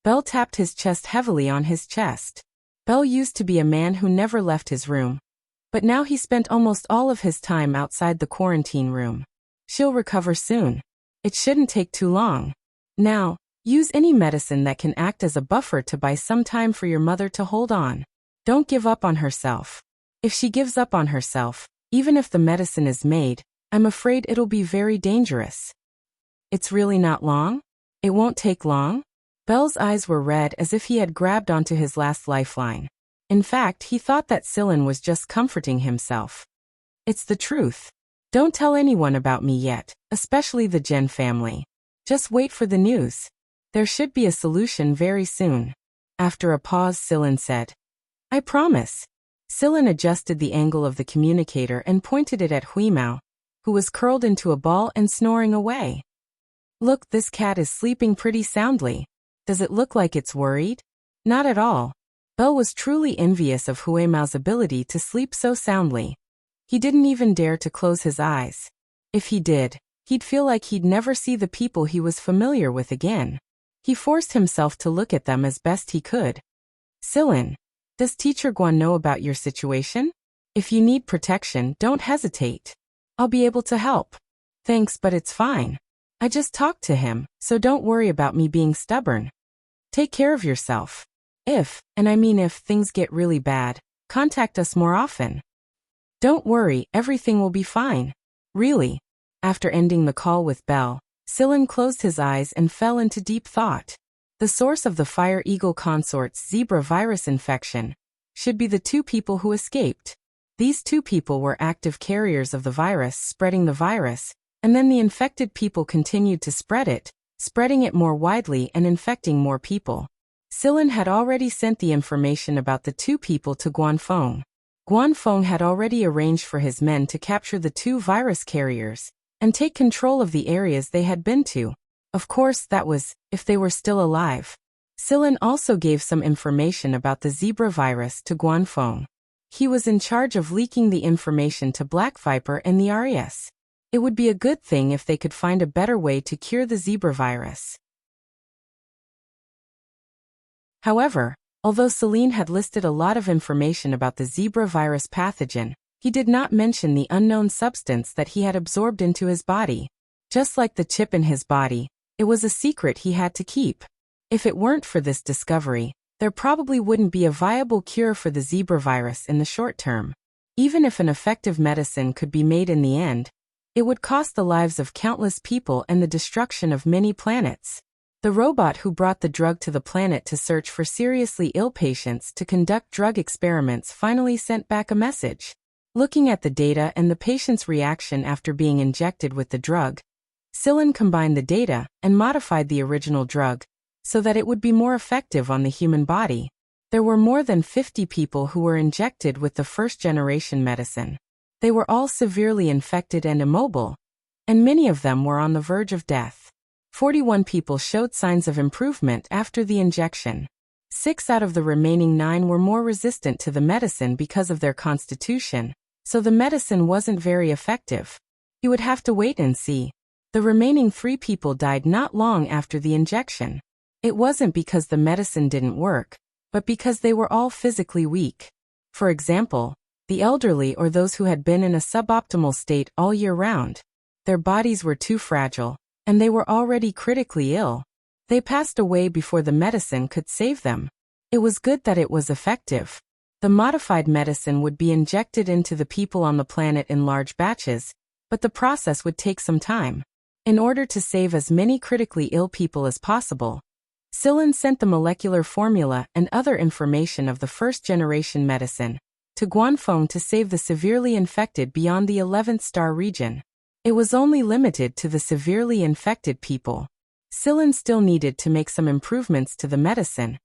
Bell tapped his chest heavily on his chest. Bell used to be a man who never left his room, but now he spent almost all of his time outside the quarantine room. "She'll recover soon. It shouldn't take too long. Now, use any medicine that can act as a buffer to buy some time for your mother to hold on. Don't give up on herself. If she gives up on herself, even if the medicine is made, I'm afraid it'll be very dangerous." "It's really not long? It won't take long?" Bell's eyes were red as if he had grabbed onto his last lifeline. In fact, he thought that Silen was just comforting himself. "It's the truth. Don't tell anyone about me yet, especially the Jen family. Just wait for the news. There should be a solution very soon." After a pause, Silen said, "I promise." Silen adjusted the angle of the communicator and pointed it at Huimao, who was curled into a ball and snoring away. "Look, this cat is sleeping pretty soundly. Does it look like it's worried?" Not at all. Bell was truly envious of Huimao's ability to sleep so soundly. He didn't even dare to close his eyes. If he did, he'd feel like he'd never see the people he was familiar with again. He forced himself to look at them as best he could. "Silen, does Teacher Guan know about your situation? If you need protection, don't hesitate. I'll be able to help." "Thanks, but it's fine. I just talked to him, so don't worry about me being stubborn. Take care of yourself. And I mean if things get really bad, Contact us more often. Don't worry, everything will be fine. Really. After ending the call with Bell, Sillin closed his eyes and fell into deep thought. The source of the Fire Eagle consort's zebra virus infection should be the two people who escaped. These two people were active carriers of the virus, spreading the virus, and then the infected people continued to spread it, spreading it more widely and infecting more people. Sillin had already sent the information about the two people to Guanfeng. Guanfeng had already arranged for his men to capture the two virus carriers and take control of the areas they had been to. Of course, that was, if they were still alive. Sillin also gave some information about the zebra virus to Guanfeng. He was in charge of leaking the information to Black Viper and the RES. It would be a good thing if they could find a better way to cure the zebra virus. However, although Celine had listed a lot of information about the zebra virus pathogen, he did not mention the unknown substance that he had absorbed into his body. Just like the chip in his body, it was a secret he had to keep. If it weren't for this discovery, there probably wouldn't be a viable cure for the zebra virus in the short term. Even if an effective medicine could be made in the end, it would cost the lives of countless people and the destruction of many planets. The robot who brought the drug to the planet to search for seriously ill patients to conduct drug experiments finally sent back a message. Looking at the data and the patient's reaction after being injected with the drug, Sillin combined the data and modified the original drug so that it would be more effective on the human body. There were more than 50 people who were injected with the first-generation medicine. They were all severely infected and immobile, and many of them were on the verge of death. 41 people showed signs of improvement after the injection. 6 out of the remaining 9 were more resistant to the medicine because of their constitution, so the medicine wasn't very effective. You would have to wait and see. The remaining 3 people died not long after the injection. It wasn't because the medicine didn't work, but because they were all physically weak. For example, the elderly or those who had been in a suboptimal state all year round. Their bodies were too fragile, and they were already critically ill. They passed away before the medicine could save them. It was good that it was effective. The modified medicine would be injected into the people on the planet in large batches, but the process would take some time. In order to save as many critically ill people as possible, Sillin sent the molecular formula and other information of the first-generation medicine to Guanfeng to save the severely infected beyond the 11th star region. It was only limited to the severely infected people. Sillin still needed to make some improvements to the medicine,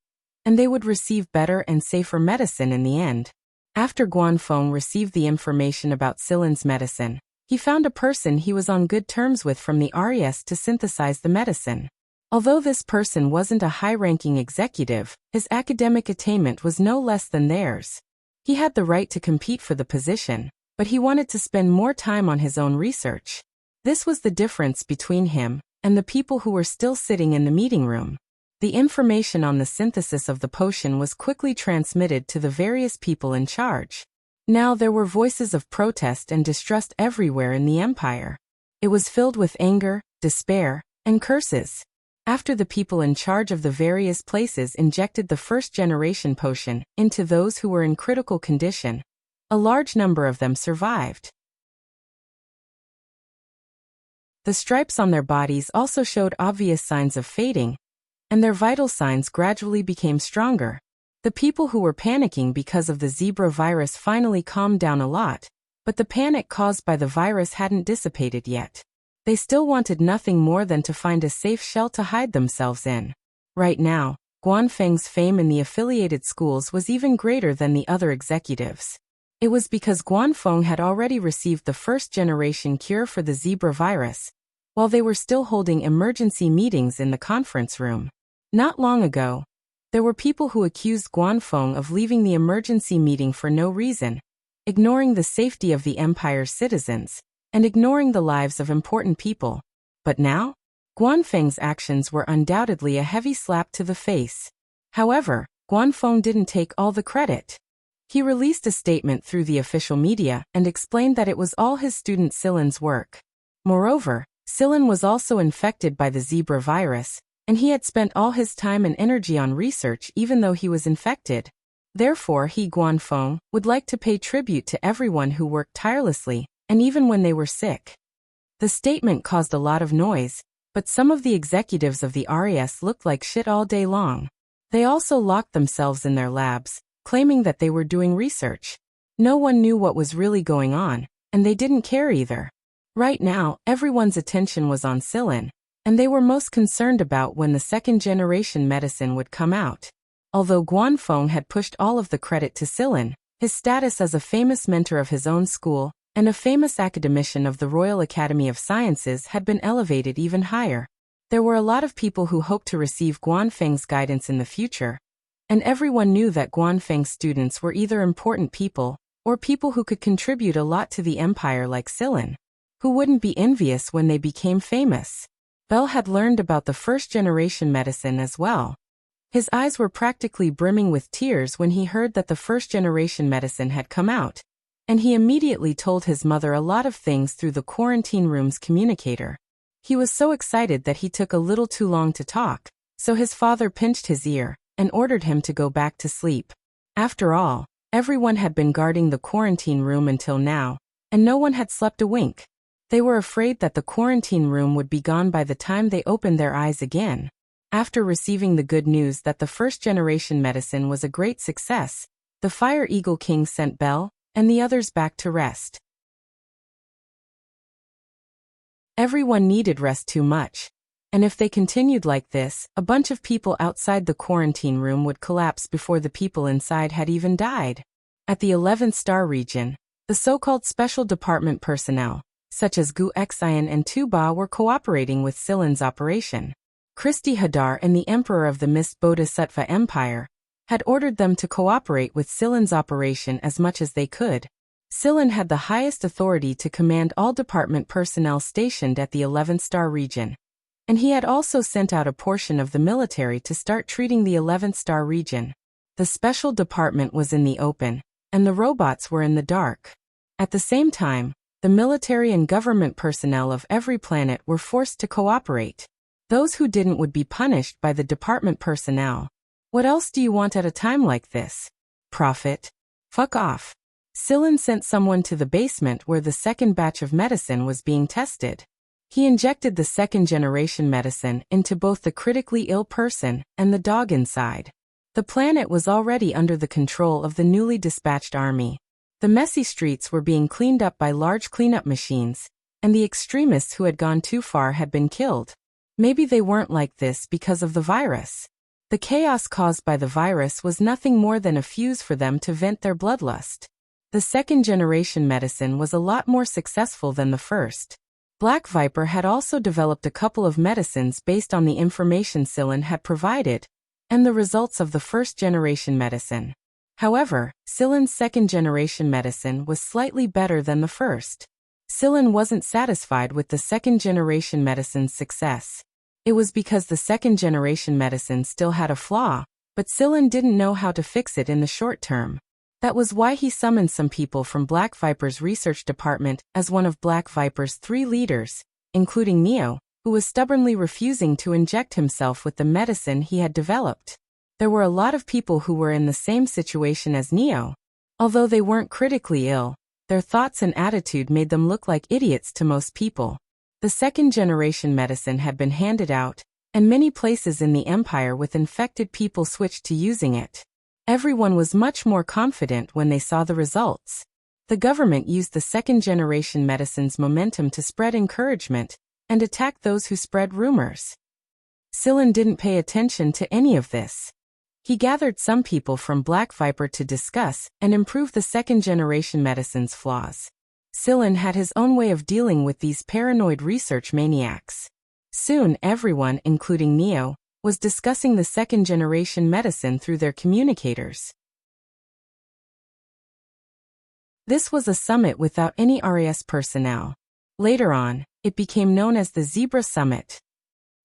and they would receive better and safer medicine in the end. After Guanfeng received the information about Sillin's medicine, he found a person he was on good terms with from the RES to synthesize the medicine. Although this person wasn't a high-ranking executive, his academic attainment was no less than theirs. He had the right to compete for the position, but he wanted to spend more time on his own research. This was the difference between him and the people who were still sitting in the meeting room. The information on the synthesis of the potion was quickly transmitted to the various people in charge. Now there were voices of protest and distrust everywhere in the empire. It was filled with anger, despair, and curses. After the people in charge of the various places injected the first-generation potion into those who were in critical condition, a large number of them survived. The stripes on their bodies also showed obvious signs of fading, and their vital signs gradually became stronger. The people who were panicking because of the zebra virus finally calmed down a lot, but the panic caused by the virus hadn't dissipated yet. They still wanted nothing more than to find a safe shell to hide themselves in. Right now, Guanfeng's fame in the affiliated schools was even greater than the other executives. It was because Guanfeng had already received the first-generation cure for the zebra virus, while they were still holding emergency meetings in the conference room. Not long ago, there were people who accused Guanfeng of leaving the emergency meeting for no reason, ignoring the safety of the empire's citizens, and ignoring the lives of important people. But now, Guanfeng's actions were undoubtedly a heavy slap to the face. However, Guanfeng didn't take all the credit. He released a statement through the official media and explained that it was all his student Sillin's work. Moreover, Sillin was also infected by the zebra virus, and he had spent all his time and energy on research even though he was infected. Therefore he, Guanfeng, would like to pay tribute to everyone who worked tirelessly, and even when they were sick. The statement caused a lot of noise, but some of the executives of the RAS looked like shit all day long. They also locked themselves in their labs, claiming that they were doing research. No one knew what was really going on, and they didn't care either. Right now, everyone's attention was on Silin, and they were most concerned about when the second-generation medicine would come out. Although Guanfeng had pushed all of the credit to Silin, his status as a famous mentor of his own school and a famous academician of the Royal Academy of Sciences had been elevated even higher. There were a lot of people who hoped to receive Guanfeng's guidance in the future, and everyone knew that Guanfeng's students were either important people or people who could contribute a lot to the empire like Silin. Who wouldn't be envious when they became famous? Bell had learned about the first-generation medicine as well. His eyes were practically brimming with tears when he heard that the first-generation medicine had come out, and he immediately told his mother a lot of things through the quarantine room's communicator. He was so excited that he took a little too long to talk, so his father pinched his ear and ordered him to go back to sleep. After all, everyone had been guarding the quarantine room until now, and no one had slept a wink. They were afraid that the quarantine room would be gone by the time they opened their eyes again. After receiving the good news that the first-generation medicine was a great success, the Fire Eagle King sent Bell and the others back to rest. Everyone needed rest too much, and if they continued like this, a bunch of people outside the quarantine room would collapse before the people inside had even died. At the 11th star region, the so-called special department personnel, such as Gu Xian and Tu Ba, were cooperating with Silin's operation. Christy Hadar and the Emperor of the Mist Bodhisattva Empire had ordered them to cooperate with Silin's operation as much as they could. Silin had the highest authority to command all department personnel stationed at the 11th star region, and he had also sent out a portion of the military to start treating the 11th star region. The special department was in the open, and the robots were in the dark. At the same time, the military and government personnel of every planet were forced to cooperate. Those who didn't would be punished by the department personnel. What else do you want at a time like this? Profit? Fuck off. Silin sent someone to the basement where the second batch of medicine was being tested. He injected the second-generation medicine into both the critically ill person and the dog inside. The planet was already under the control of the newly dispatched army. The messy streets were being cleaned up by large cleanup machines, and the extremists who had gone too far had been killed. Maybe they weren't like this because of the virus. The chaos caused by the virus was nothing more than a fuse for them to vent their bloodlust. The second-generation medicine was a lot more successful than the first. Black Viper had also developed a couple of medicines based on the information Silin had provided, and the results of the first-generation medicine. However, Silin's second-generation medicine was slightly better than the first. Silin wasn't satisfied with the second-generation medicine's success. It was because the second-generation medicine still had a flaw, but Silin didn't know how to fix it in the short term. That was why he summoned some people from Black Viper's research department as one of Black Viper's 3 leaders, including Neo, who was stubbornly refusing to inject himself with the medicine he had developed. There were a lot of people who were in the same situation as Neo. Although they weren't critically ill, their thoughts and attitude made them look like idiots to most people. The second-generation medicine had been handed out, and many places in the empire with infected people switched to using it. Everyone was much more confident when they saw the results. The government used the second-generation medicine's momentum to spread encouragement and attack those who spread rumors. Silin didn't pay attention to any of this. He gathered some people from Black Viper to discuss and improve the second-generation medicine's flaws. Silin had his own way of dealing with these paranoid research maniacs. Soon everyone, including Neo, was discussing the second-generation medicine through their communicators. This was a summit without any RAS personnel. Later on, it became known as the Zebra Summit.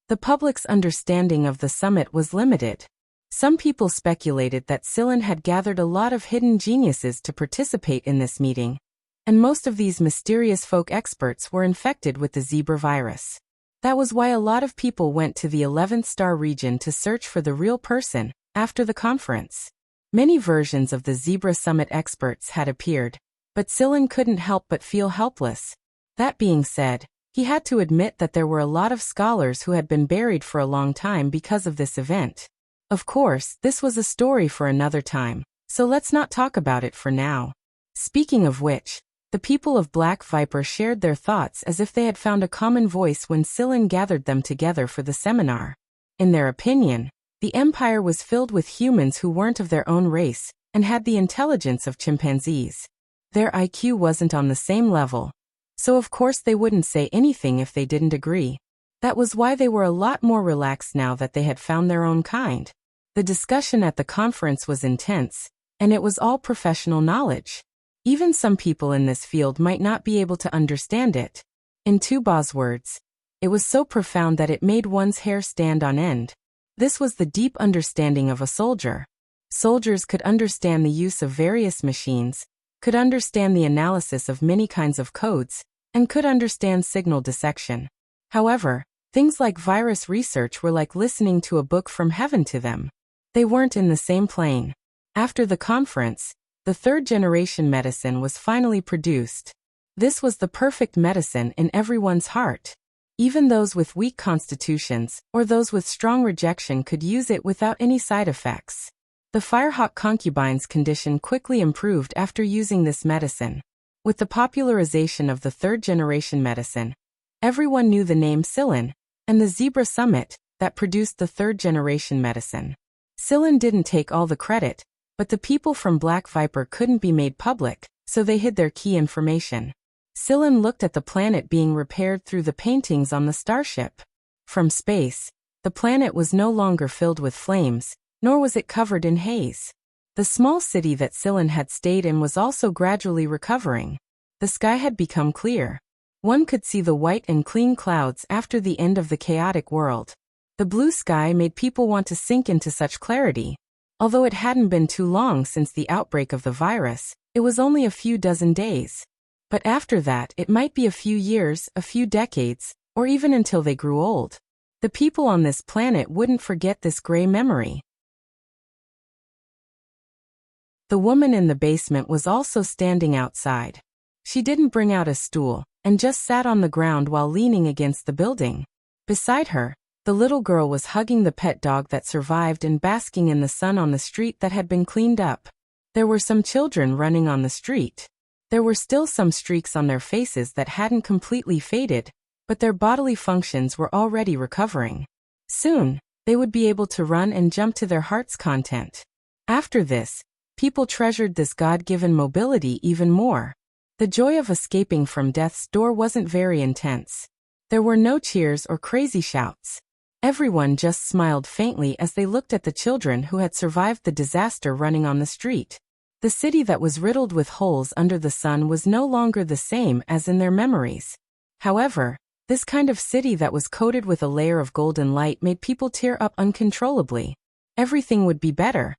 The public's understanding of the summit was limited. Some people speculated that Silin had gathered a lot of hidden geniuses to participate in this meeting, and most of these mysterious folk experts were infected with the zebra virus. That was why a lot of people went to the 11th star region to search for the real person after the conference. Many versions of the Zebra Summit experts had appeared, but Sillin couldn't help but feel helpless. That being said, he had to admit that there were a lot of scholars who had been buried for a long time because of this event. Of course, this was a story for another time, so let's not talk about it for now. Speaking of which, the people of Black Viper shared their thoughts as if they had found a common voice when Sillin gathered them together for the seminar. In their opinion, the Empire was filled with humans who weren't of their own race and had the intelligence of chimpanzees. Their IQ wasn't on the same level, so of course they wouldn't say anything if they didn't agree. That was why they were a lot more relaxed now that they had found their own kind. The discussion at the conference was intense, and it was all professional knowledge. Even some people in this field might not be able to understand it. In Tuba's words, it was so profound that it made one's hair stand on end. This was the deep understanding of a soldier. Soldiers could understand the use of various machines, could understand the analysis of many kinds of codes, and could understand signal dissection. However, things like virus research were like listening to a book from heaven to them. They weren't in the same plane. After the conference, the third-generation medicine was finally produced. This was the perfect medicine in everyone's heart. Even those with weak constitutions, or those with strong rejection could use it without any side effects. The Firehawk concubine's condition quickly improved after using this medicine. With the popularization of the third-generation medicine, everyone knew the name Sillin, and the Zebra Summit, that produced the third-generation medicine. Sillin didn't take all the credit, but the people from Black Viper couldn't be made public, so they hid their key information. Sillin looked at the planet being repaired through the paintings on the starship. From space, the planet was no longer filled with flames, nor was it covered in haze. The small city that Sillin had stayed in was also gradually recovering. The sky had become clear. One could see the white and clean clouds after the end of the chaotic world. The blue sky made people want to sink into such clarity. Although it hadn't been too long since the outbreak of the virus, it was only a few dozen days. But after that, it might be a few years, a few decades, or even until they grew old. The people on this planet wouldn't forget this gray memory. The woman in the basement was also standing outside. She didn't bring out a stool, and just sat on the ground while leaning against the building. Beside her, the little girl was hugging the pet dog that survived and basking in the sun on the street that had been cleaned up. There were some children running on the street. There were still some streaks on their faces that hadn't completely faded, but their bodily functions were already recovering. Soon, they would be able to run and jump to their heart's content. After this, people treasured this God-given mobility even more. The joy of escaping from death's door wasn't very intense. There were no cheers or crazy shouts. Everyone just smiled faintly as they looked at the children who had survived the disaster running on the street. The city that was riddled with holes under the sun was no longer the same as in their memories. However, this kind of city that was coated with a layer of golden light made people tear up uncontrollably. Everything would be better.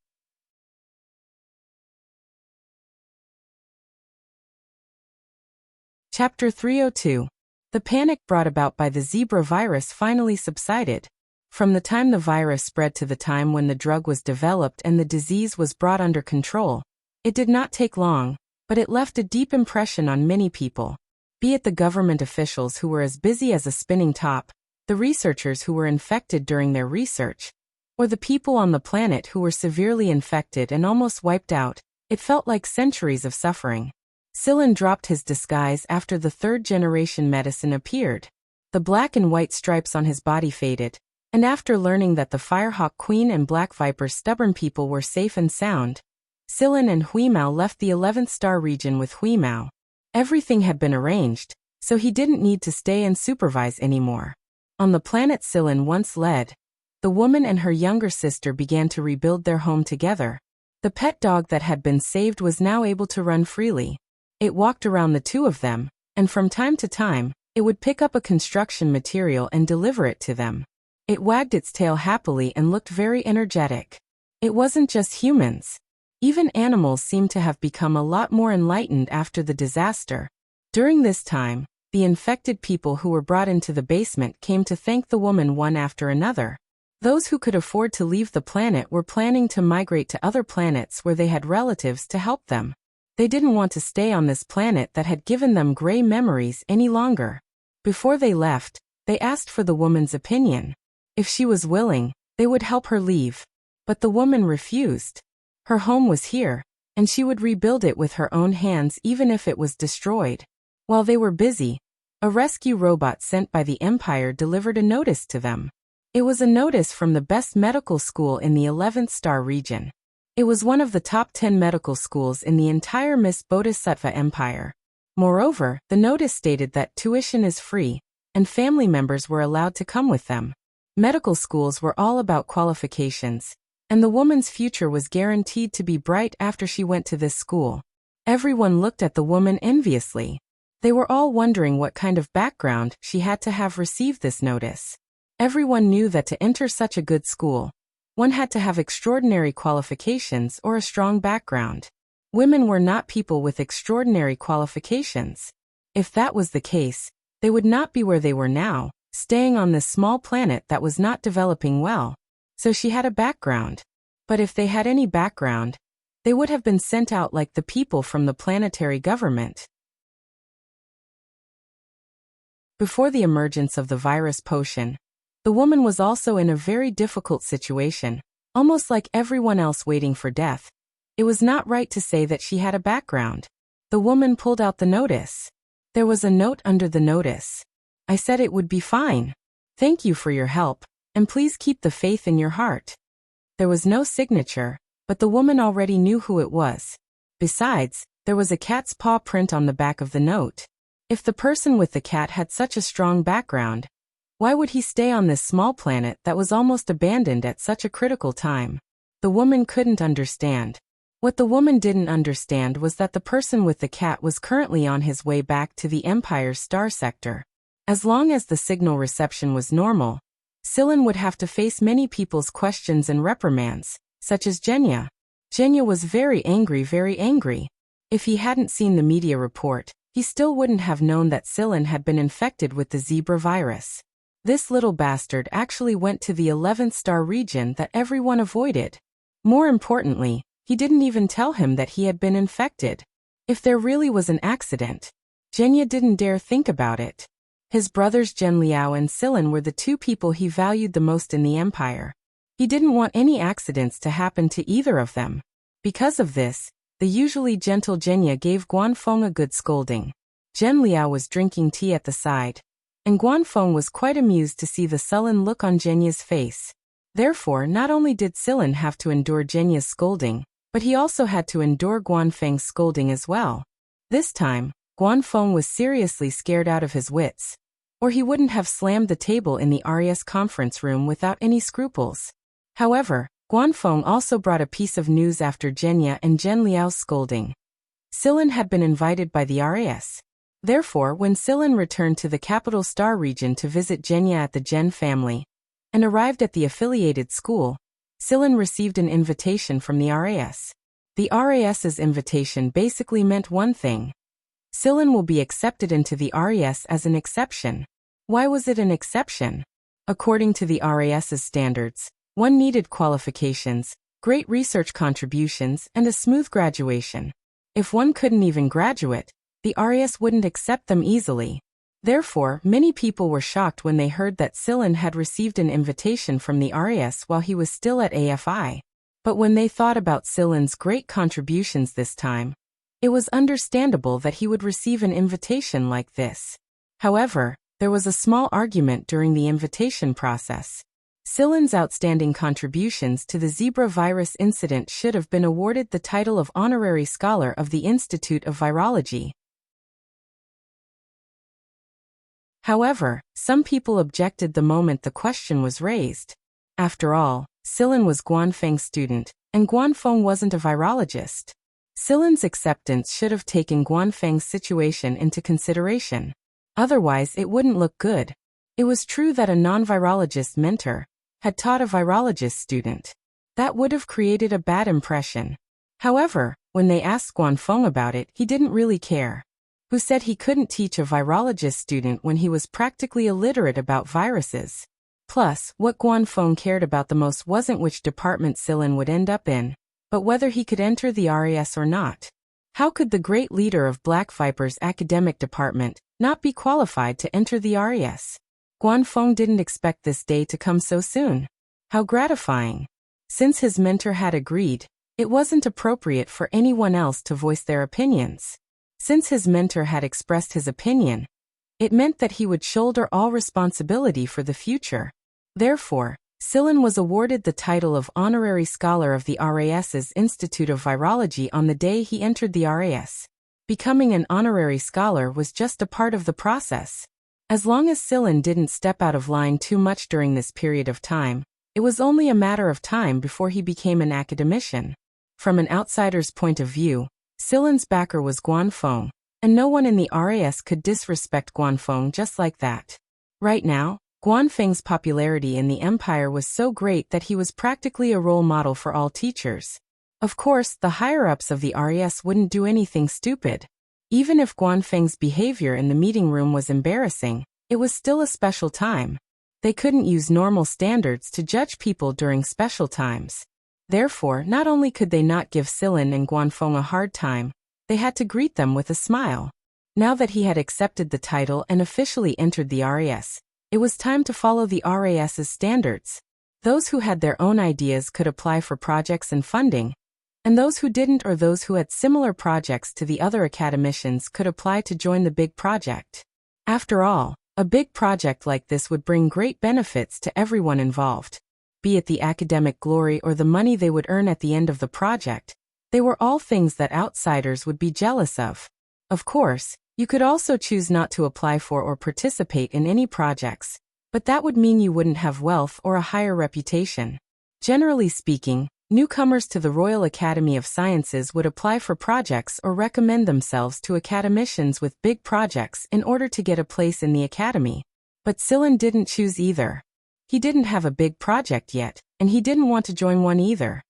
Chapter 302. The panic brought about by the Zebra virus finally subsided. From the time the virus spread to the time when the drug was developed and the disease was brought under control, it did not take long, but it left a deep impression on many people. Be it the government officials who were as busy as a spinning top, the researchers who were infected during their research, or the people on the planet who were severely infected and almost wiped out, it felt like centuries of suffering. Sillin dropped his disguise after the third-generation medicine appeared. The black and white stripes on his body faded, and after learning that the Firehawk Queen and Black Viper's stubborn people were safe and sound, Sillin and Huimao left the 11th star region with Huimao. Everything had been arranged, so he didn't need to stay and supervise anymore. On the planet Sillin once led, the woman and her younger sister began to rebuild their home together. The pet dog that had been saved was now able to run freely. It walked around the two of them, and from time to time, it would pick up a construction material and deliver it to them. It wagged its tail happily and looked very energetic. It wasn't just humans. Even animals seemed to have become a lot more enlightened after the disaster. During this time, the infected people who were brought into the basement came to thank the woman one after another. Those who could afford to leave the planet were planning to migrate to other planets where they had relatives to help them. They didn't want to stay on this planet that had given them gray memories any longer. Before they left, they asked for the woman's opinion. If she was willing, they would help her leave. But the woman refused. Her home was here, and she would rebuild it with her own hands even if it was destroyed. While they were busy, a rescue robot sent by the Empire delivered a notice to them. It was a notice from the best medical school in the 11th star region. It was one of the top 10 medical schools in the entire Miss Bodhisattva Empire. Moreover, the notice stated that tuition is free, and family members were allowed to come with them. Medical schools were all about qualifications, and the woman's future was guaranteed to be bright after she went to this school. Everyone looked at the woman enviously. They were all wondering what kind of background she had to have received this notice. Everyone knew that to enter such a good school, one had to have extraordinary qualifications or a strong background. Women were not people with extraordinary qualifications. If that was the case, they would not be where they were now, staying on this small planet that was not developing well. So she had a background. But if they had any background, they would have been sent out like the people from the planetary government. Before the emergence of the virus potion, the woman was also in a very difficult situation, almost like everyone else waiting for death. It was not right to say that she had a background. The woman pulled out the notice. There was a note under the notice. I said it would be fine. Thank you for your help, and please keep the faith in your heart. There was no signature, but the woman already knew who it was. Besides, there was a cat's paw print on the back of the note. If the person with the cat had such a strong background, why would he stay on this small planet that was almost abandoned at such a critical time? The woman couldn't understand. What the woman didn't understand was that the person with the cat was currently on his way back to the Empire's star sector. As long as the signal reception was normal, Sillin would have to face many people's questions and reprimands, such as Genya. Genya was very angry. If he hadn't seen the media report, he still wouldn't have known that Sillin had been infected with the zebra virus. This little bastard actually went to the 11th star region that everyone avoided. More importantly, he didn't even tell him that he had been infected. If there really was an accident, Genya didn't dare think about it. His brothers Zhen Liao and Sillin were the two people he valued the most in the Empire. He didn't want any accidents to happen to either of them. Because of this, the usually gentle Genya gave Guanfeng a good scolding. Zhen Liao was drinking tea at the side, and Guanfeng was quite amused to see the sullen look on Genya's face. Therefore, not only did Sillin have to endure Genya's scolding, but he also had to endure Guanfeng's scolding as well. This time, Guanfeng was seriously scared out of his wits, or he wouldn't have slammed the table in the RES conference room without any scruples. However, Guanfeng also brought a piece of news after Genya and Zhen Liao's scolding. Sillin had been invited by the RES. Therefore, when Sillin returned to the capital star region to visit Genya at the Zhen family, and arrived at the affiliated school, Sillin received an invitation from the RAS. The RAS's invitation basically meant one thing. Sillin will be accepted into the RAS as an exception. Why was it an exception? According to the RAS's standards, one needed qualifications, great research contributions, and a smooth graduation. If one couldn't even graduate, the RAS wouldn't accept them easily. Therefore, many people were shocked when they heard that Sillin had received an invitation from the RAS while he was still at AFI. But when they thought about Sillin's great contributions this time, it was understandable that he would receive an invitation like this. However, there was a small argument during the invitation process. Sillin's outstanding contributions to the zebra virus incident should have been awarded the title of Honorary Scholar of the Institute of Virology. However, some people objected the moment the question was raised. After all, Sillin was Guanfeng's student, and Guanfeng wasn't a virologist. Sillin's acceptance should have taken Guanfeng's situation into consideration. Otherwise, it wouldn't look good. It was true that a non-virologist mentor had taught a virologist student. That would have created a bad impression. However, when they asked Guanfeng about it, he didn't really care. Who said he couldn't teach a virologist student when he was practically illiterate about viruses? Plus, what Guanfeng cared about the most wasn't which department Sillin would end up in, but whether he could enter the RAS or not. How could the great leader of Black Viper's academic department not be qualified to enter the RAS? Guanfeng didn't expect this day to come so soon. How gratifying. Since his mentor had agreed, it wasn't appropriate for anyone else to voice their opinions. Since his mentor had expressed his opinion, it meant that he would shoulder all responsibility for the future. Therefore, Sillin was awarded the title of Honorary Scholar of the RAS's Institute of Virology on the day he entered the RAS. Becoming an honorary scholar was just a part of the process. As long as Sillin didn't step out of line too much during this period of time, it was only a matter of time before he became an academician. From an outsider's point of view, Sillin's backer was Guanfeng, and no one in the RAS could disrespect Guanfeng just like that. Right now, Guanfeng's popularity in the empire was so great that he was practically a role model for all teachers. Of course, the higher-ups of the RAS wouldn't do anything stupid. Even if Guanfeng's behavior in the meeting room was embarrassing, it was still a special time. They couldn't use normal standards to judge people during special times. Therefore, not only could they not give Sillin and Guanfeng a hard time, they had to greet them with a smile. Now that he had accepted the title and officially entered the RAS, it was time to follow the RAS's standards. Those who had their own ideas could apply for projects and funding, and those who didn't or those who had similar projects to the other academicians could apply to join the big project. After all, a big project like this would bring great benefits to everyone involved. Be it the academic glory or the money they would earn at the end of the project, they were all things that outsiders would be jealous of. Of course, you could also choose not to apply for or participate in any projects, but that would mean you wouldn't have wealth or a higher reputation. Generally speaking, newcomers to the Royal Academy of Sciences would apply for projects or recommend themselves to academicians with big projects in order to get a place in the academy. But Sillin didn't choose either. He didn't have a big project yet, and he didn't want to join one either.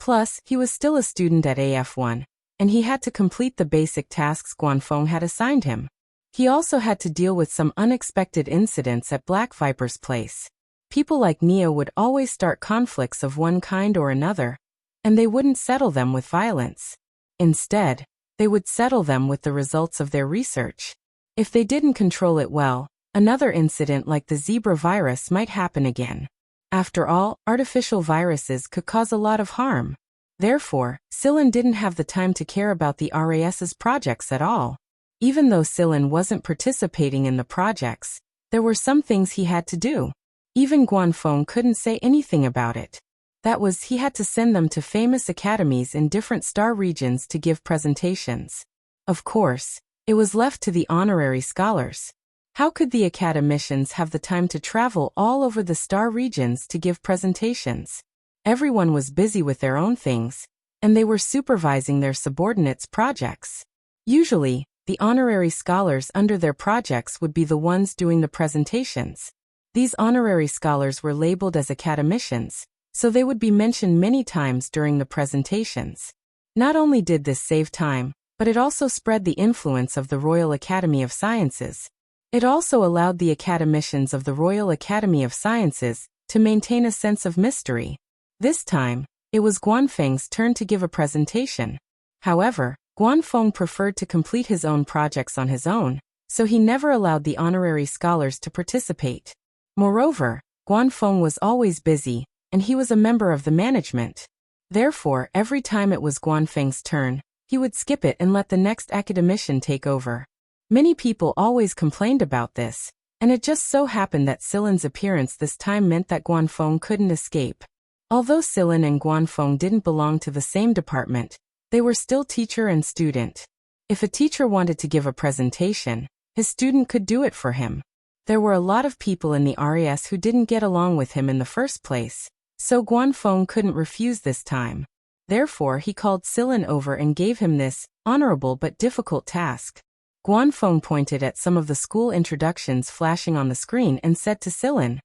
Plus, he was still a student at AF1, and he had to complete the basic tasks Guanfeng had assigned him. He also had to deal with some unexpected incidents at Black Viper's place. People like Neo would always start conflicts of one kind or another, and they wouldn't settle them with violence. Instead, they would settle them with the results of their research. If they didn't control it well, another incident like the zebra virus might happen again. After all, artificial viruses could cause a lot of harm. Therefore, Sillin didn't have the time to care about the RAS's projects at all. Even though Sillin wasn't participating in the projects, there were some things he had to do. Even Guanfeng couldn't say anything about it. That was, he had to send them to famous academies in different star regions to give presentations. Of course, it was left to the honorary scholars. How could the academicians have the time to travel all over the star regions to give presentations? Everyone was busy with their own things, and they were supervising their subordinates' projects. Usually, the honorary scholars under their projects would be the ones doing the presentations. These honorary scholars were labeled as academicians, so they would be mentioned many times during the presentations. Not only did this save time, but it also spread the influence of the Royal Academy of Sciences. It also allowed the academicians of the Royal Academy of Sciences to maintain a sense of mystery. This time, it was Guanfeng's turn to give a presentation. However, Guanfeng preferred to complete his own projects on his own, so he never allowed the honorary scholars to participate. Moreover, Guanfeng was always busy, and he was a member of the management. Therefore, every time it was Guanfeng's turn, he would skip it and let the next academician take over. Many people always complained about this, and it just so happened that Sillin's appearance this time meant that Guanfeng couldn't escape. Although Sillin and Guanfeng didn't belong to the same department, they were still teacher and student. If a teacher wanted to give a presentation, his student could do it for him. There were a lot of people in the RAS who didn't get along with him in the first place, so Guanfeng couldn't refuse this time. Therefore, he called Sillin over and gave him this honorable but difficult task. Guanfeng pointed at some of the school introductions flashing on the screen and said to Sillin,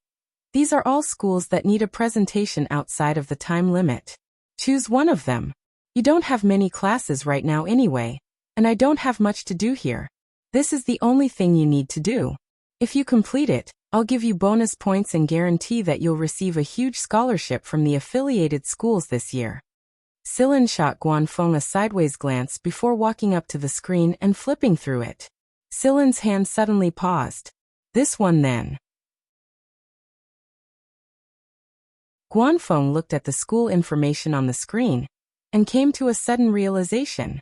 "These are all schools that need a presentation outside of the time limit. Choose one of them. You don't have many classes right now anyway, and I don't have much to do here. This is the only thing you need to do." If you complete it, I'll give you bonus points and guarantee that you'll receive a huge scholarship from the affiliated schools this year. Sillin shot Guanfeng a sideways glance before walking up to the screen and flipping through it. Sillin's hand suddenly paused. This one then. Guanfeng looked at the school information on the screen and came to a sudden realization.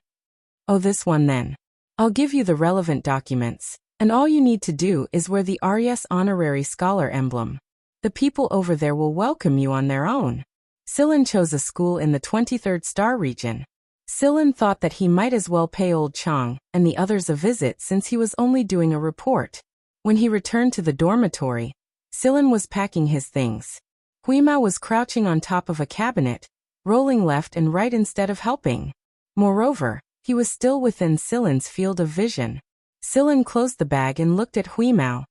Oh, this one then. I'll give you the relevant documents, and all you need to do is wear the RES Honorary Scholar emblem. The people over there will welcome you on their own. Sillin chose a school in the 23rd star region. Sillin thought that he might as well pay old Chang and the others a visit since he was only doing a report. When he returned to the dormitory, Sillin was packing his things. Huimao was crouching on top of a cabinet, rolling left and right instead of helping. Moreover, he was still within Sillin's field of vision. Sillin closed the bag and looked at Huimao.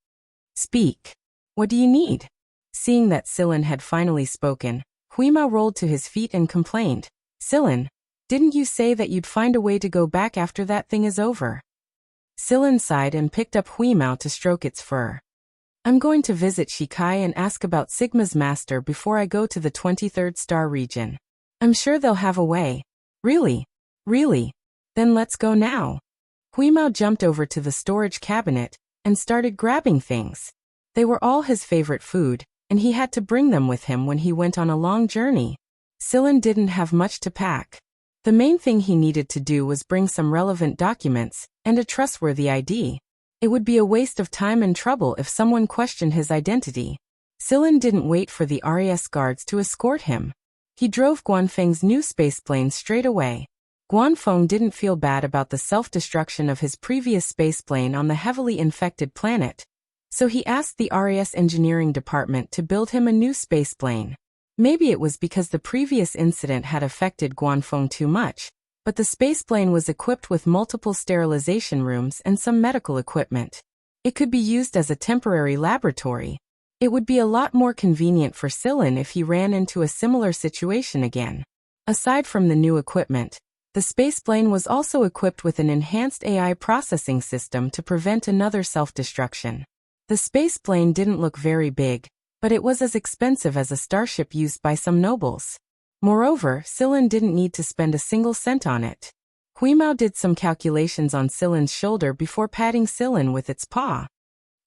Speak. What do you need? Seeing that Sillin had finally spoken, Huimao rolled to his feet and complained. Sillin, didn't you say that you'd find a way to go back after that thing is over? Sillin sighed and picked up Huimao to stroke its fur. I'm going to visit Shikai and ask about Sigma's master before I go to the 23rd star region. I'm sure they'll have a way. Really? Really? Then let's go now. Huimao jumped over to the storage cabinet and started grabbing things. They were all his favorite food, and he had to bring them with him when he went on a long journey. Sillin didn't have much to pack. The main thing he needed to do was bring some relevant documents and a trustworthy ID. It would be a waste of time and trouble if someone questioned his identity. Sillin didn't wait for the RES guards to escort him. He drove Guanfeng's new spaceplane straight away. Guanfeng didn't feel bad about the self-destruction of his previous spaceplane on the heavily infected planet, so he asked the RES engineering department to build him a new spaceplane. Maybe it was because the previous incident had affected Guanfeng too much, but the spaceplane was equipped with multiple sterilization rooms and some medical equipment. It could be used as a temporary laboratory. It would be a lot more convenient for Sillin if he ran into a similar situation again. Aside from the new equipment, the spaceplane was also equipped with an enhanced AI processing system to prevent another self-destruction. The spaceplane didn't look very big, but it was as expensive as a starship used by some nobles. Moreover, Sillin didn't need to spend a single cent on it. Huimao did some calculations on Sillin's shoulder before patting Sillin with its paw.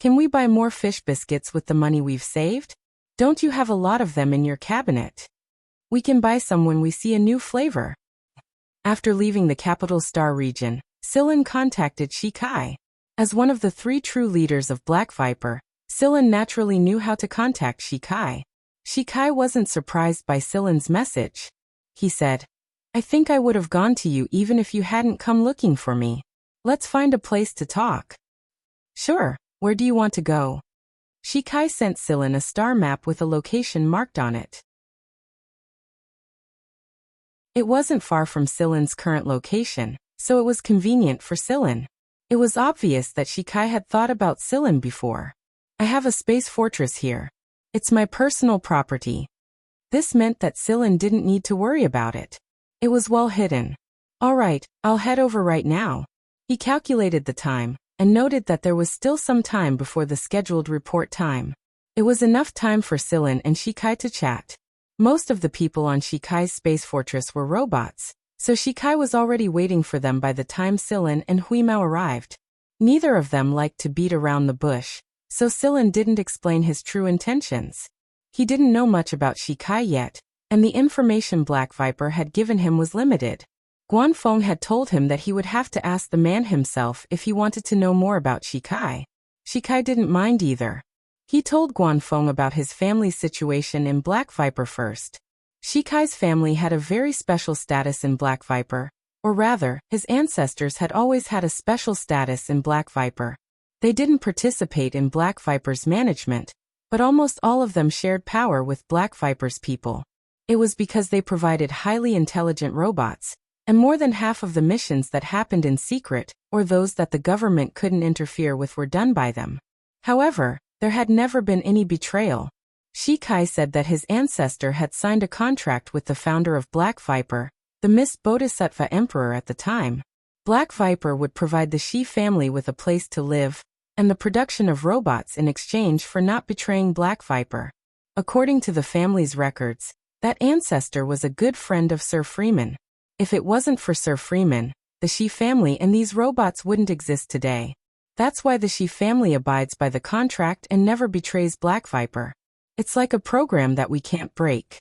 Can we buy more fish biscuits with the money we've saved? Don't you have a lot of them in your cabinet? We can buy some when we see a new flavor. After leaving the capital star region, Sillin contacted Shikai. As one of the 3 true leaders of Black Viper, Sillin naturally knew how to contact Shikai. Shikai wasn't surprised by Sillin's message. He said, I think I would have gone to you even if you hadn't come looking for me. Let's find a place to talk. Sure, where do you want to go? Shikai sent Sillin a star map with a location marked on it. It wasn't far from Sillin's current location, so it was convenient for Sillin. It was obvious that Shikai had thought about Sillin before. I have a space fortress here. It's my personal property. This meant that Sillin didn't need to worry about it. It was well hidden. All right, I'll head over right now. He calculated the time and noted that there was still some time before the scheduled report time. It was enough time for Sillin and Shikai to chat. Most of the people on Shikai's space fortress were robots, so Shikai was already waiting for them by the time Sillin and Huimao arrived. Neither of them liked to beat around the bush, so Sillin didn't explain his true intentions. He didn't know much about Shikai yet, and the information Black Viper had given him was limited. Guanfeng had told him that he would have to ask the man himself if he wanted to know more about Shikai. Shikai didn't mind either. He told Guanfeng about his family's situation in Black Viper first. Shikai's family had a very special status in Black Viper, or rather, his ancestors had always had a special status in Black Viper. They didn't participate in Black Viper's management, but almost all of them shared power with Black Viper's people. It was because they provided highly intelligent robots, and more than half of the missions that happened in secret, or those that the government couldn't interfere with, were done by them. However, there had never been any betrayal. Shikai said that his ancestor had signed a contract with the founder of Black Viper, the Mist Bodhisattva Emperor at the time. Black Viper would provide the Shi family with a place to live, and the production of robots in exchange for not betraying Black Viper. According to the family's records, that ancestor was a good friend of Sir Freeman. If it wasn't for Sir Freeman, the Shi family and these robots wouldn't exist today. That's why the Shi family abides by the contract and never betrays Black Viper. It's like a program that we can't break.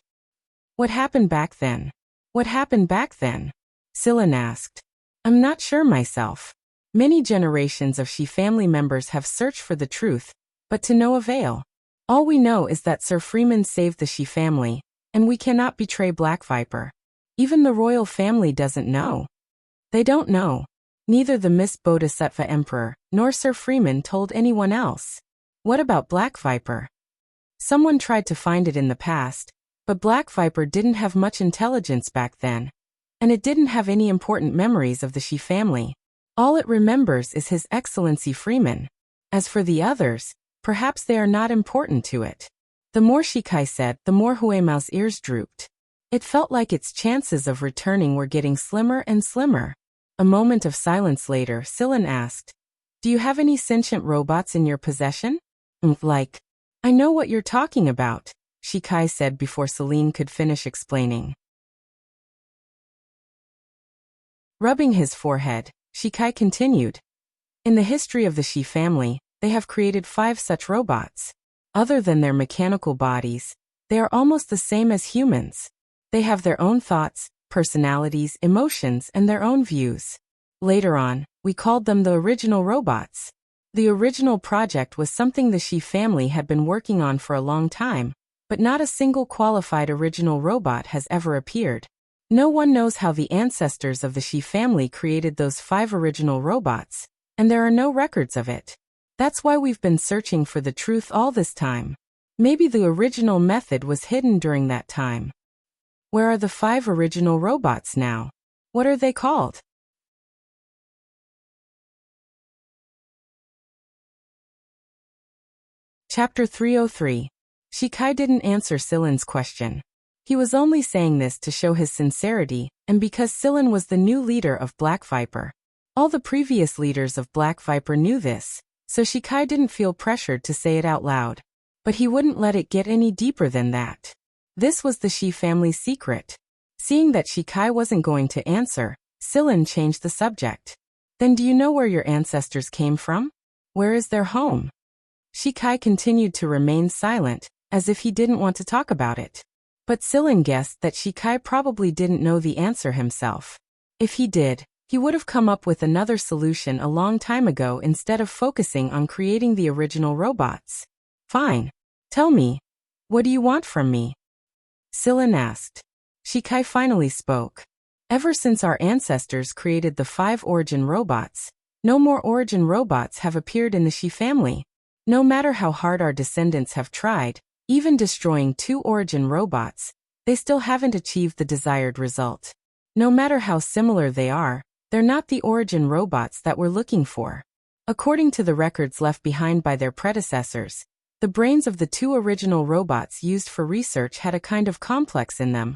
What happened back then? What happened back then? Sillin asked. I'm not sure myself. Many generations of Shi family members have searched for the truth, but to no avail. All we know is that Sir Freeman saved the Shi family, and we cannot betray Black Viper. Even the royal family doesn't know. They don't know. Neither the Miss Bodhisattva Emperor nor Sir Freeman told anyone else. What about Black Viper? Someone tried to find it in the past, but Black Viper didn't have much intelligence back then, and it didn't have any important memories of the Shi family. All it remembers is His Excellency Freeman. As for the others, perhaps they are not important to it. The more Shikai said, the more Huemao's ears drooped. It felt like its chances of returning were getting slimmer and slimmer. A moment of silence later, Sillin asked, "Do you have any sentient robots in your possession?" Like, I know what you're talking about, Shikai said before Celine could finish explaining. Rubbing his forehead, Shikai continued. In the history of the Shi family, they have created 5 such robots. Other than their mechanical bodies, they are almost the same as humans. They have their own thoughts, personalities, emotions, and their own views. Later on, we called them the original robots. The original project was something the Shi family had been working on for a long time, but not a single qualified original robot has ever appeared. No one knows how the ancestors of the Shi family created those 5 original robots, and there are no records of it. That's why we've been searching for the truth all this time. Maybe the original method was hidden during that time. Where are the 5 original robots now? What are they called? Chapter 303. Shikai didn't answer Sillin's question. He was only saying this to show his sincerity, and because Sillin was the new leader of Black Viper. All the previous leaders of Black Viper knew this, so Shikai didn't feel pressured to say it out loud. But he wouldn't let it get any deeper than that. This was the Shi family's secret. Seeing that Shikai wasn't going to answer, Sillin changed the subject. Then do you know where your ancestors came from? Where is their home? Shikai continued to remain silent, as if he didn't want to talk about it. But Sillin guessed that Shikai probably didn't know the answer himself. If he did, he would have come up with another solution a long time ago instead of focusing on creating the original robots. Fine. Tell me. What do you want from me? Sillin asked. Shikai finally spoke. Ever since our ancestors created the 5 origin robots, no more origin robots have appeared in the Shi family. No matter how hard our descendants have tried, even destroying 2 origin robots, they still haven't achieved the desired result. No matter how similar they are, they're not the origin robots that we're looking for. According to the records left behind by their predecessors, the brains of the 2 original robots used for research had a kind of complex in them,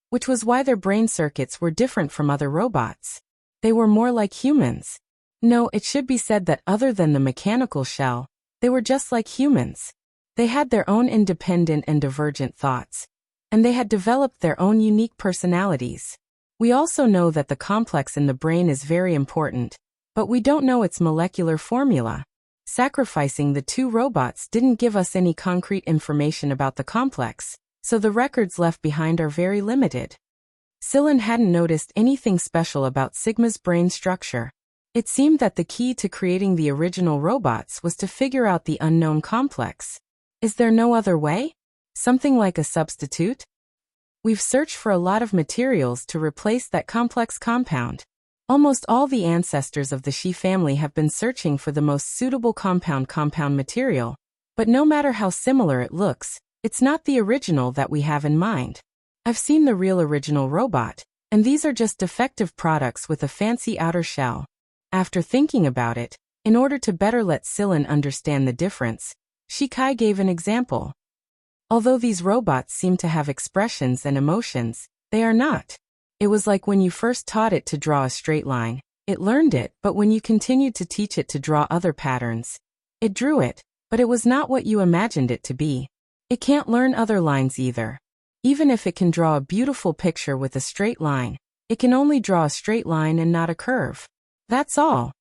which was why their brain circuits were different from other robots. They were more like humans. No, it should be said that other than the mechanical shell, they were just like humans. They had their own independent and divergent thoughts, and they had developed their own unique personalities. We also know that the complex in the brain is very important, but we don't know its molecular formula. Sacrificing the 2 robots didn't give us any concrete information about the complex, so the records left behind are very limited. Sillin hadn't noticed anything special about Sigma's brain structure. It seemed that the key to creating the original robots was to figure out the unknown complex. Is there no other way? Something like a substitute? We've searched for a lot of materials to replace that complex compound. Almost all the ancestors of the Shi family have been searching for the most suitable compound material, but no matter how similar it looks, it's not the original that we have in mind. I've seen the real original robot, and these are just defective products with a fancy outer shell. After thinking about it, in order to better let Sillin understand the difference, Shikai gave an example. Although these robots seem to have expressions and emotions, they are not. It was like when you first taught it to draw a straight line. It learned it, but when you continued to teach it to draw other patterns, It drew it, but it was not what you imagined it to be. It can't learn other lines either. Even if it can draw a beautiful picture with a straight line, it can only draw a straight line and not a curve. That's all.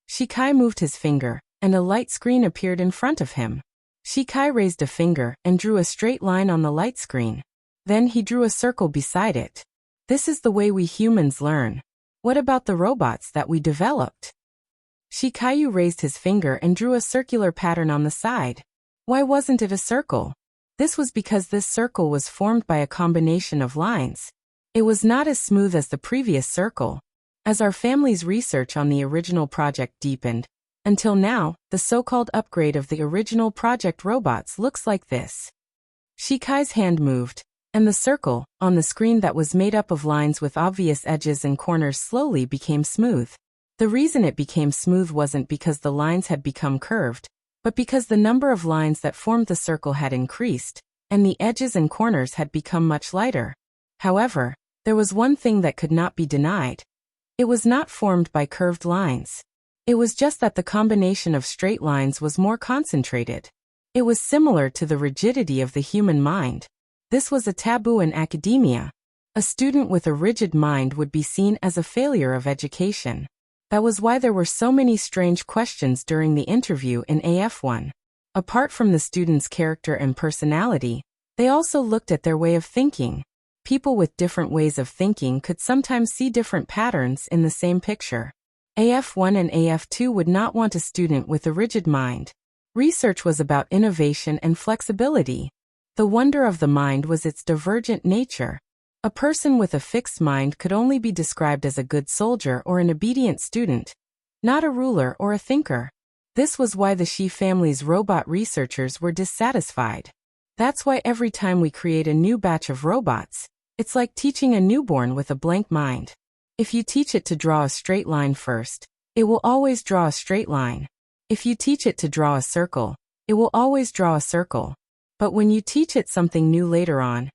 Shikai moved his finger, and a light screen appeared in front of him. Shikai raised a finger and drew a straight line on the light screen. Then he drew a circle beside it. This is the way we humans learn. What about the robots that we developed? Shikayu raised his finger and drew a circular pattern on the side. Why wasn't it a circle? This was because this circle was formed by a combination of lines. It was not as smooth as the previous circle. As our family's research on the original project deepened, until now, the so-called upgrade of the original project robots looks like this. Shikai's hand moved, and the circle, on the screen that was made up of lines with obvious edges and corners slowly became smooth. The reason it became smooth wasn't because the lines had become curved, but because the number of lines that formed the circle had increased, and the edges and corners had become much lighter. However, there was one thing that could not be denied. It was not formed by curved lines. It was just that the combination of straight lines was more concentrated. It was similar to the rigidity of the human mind. This was a taboo in academia. A student with a rigid mind would be seen as a failure of education. That was why there were so many strange questions during the interview in AF1. Apart from the student's character and personality, they also looked at their way of thinking. People with different ways of thinking could sometimes see different patterns in the same picture. AF1 and AF2 would not want a student with a rigid mind. Research was about innovation and flexibility. The wonder of the mind was its divergent nature. A person with a fixed mind could only be described as a good soldier or an obedient student, not a ruler or a thinker. This was why the Shi family's robot researchers were dissatisfied. That's why every time we create a new batch of robots, it's like teaching a newborn with a blank mind. If you teach it to draw a straight line first, it will always draw a straight line. If you teach it to draw a circle, it will always draw a circle. But when you teach it something new later on,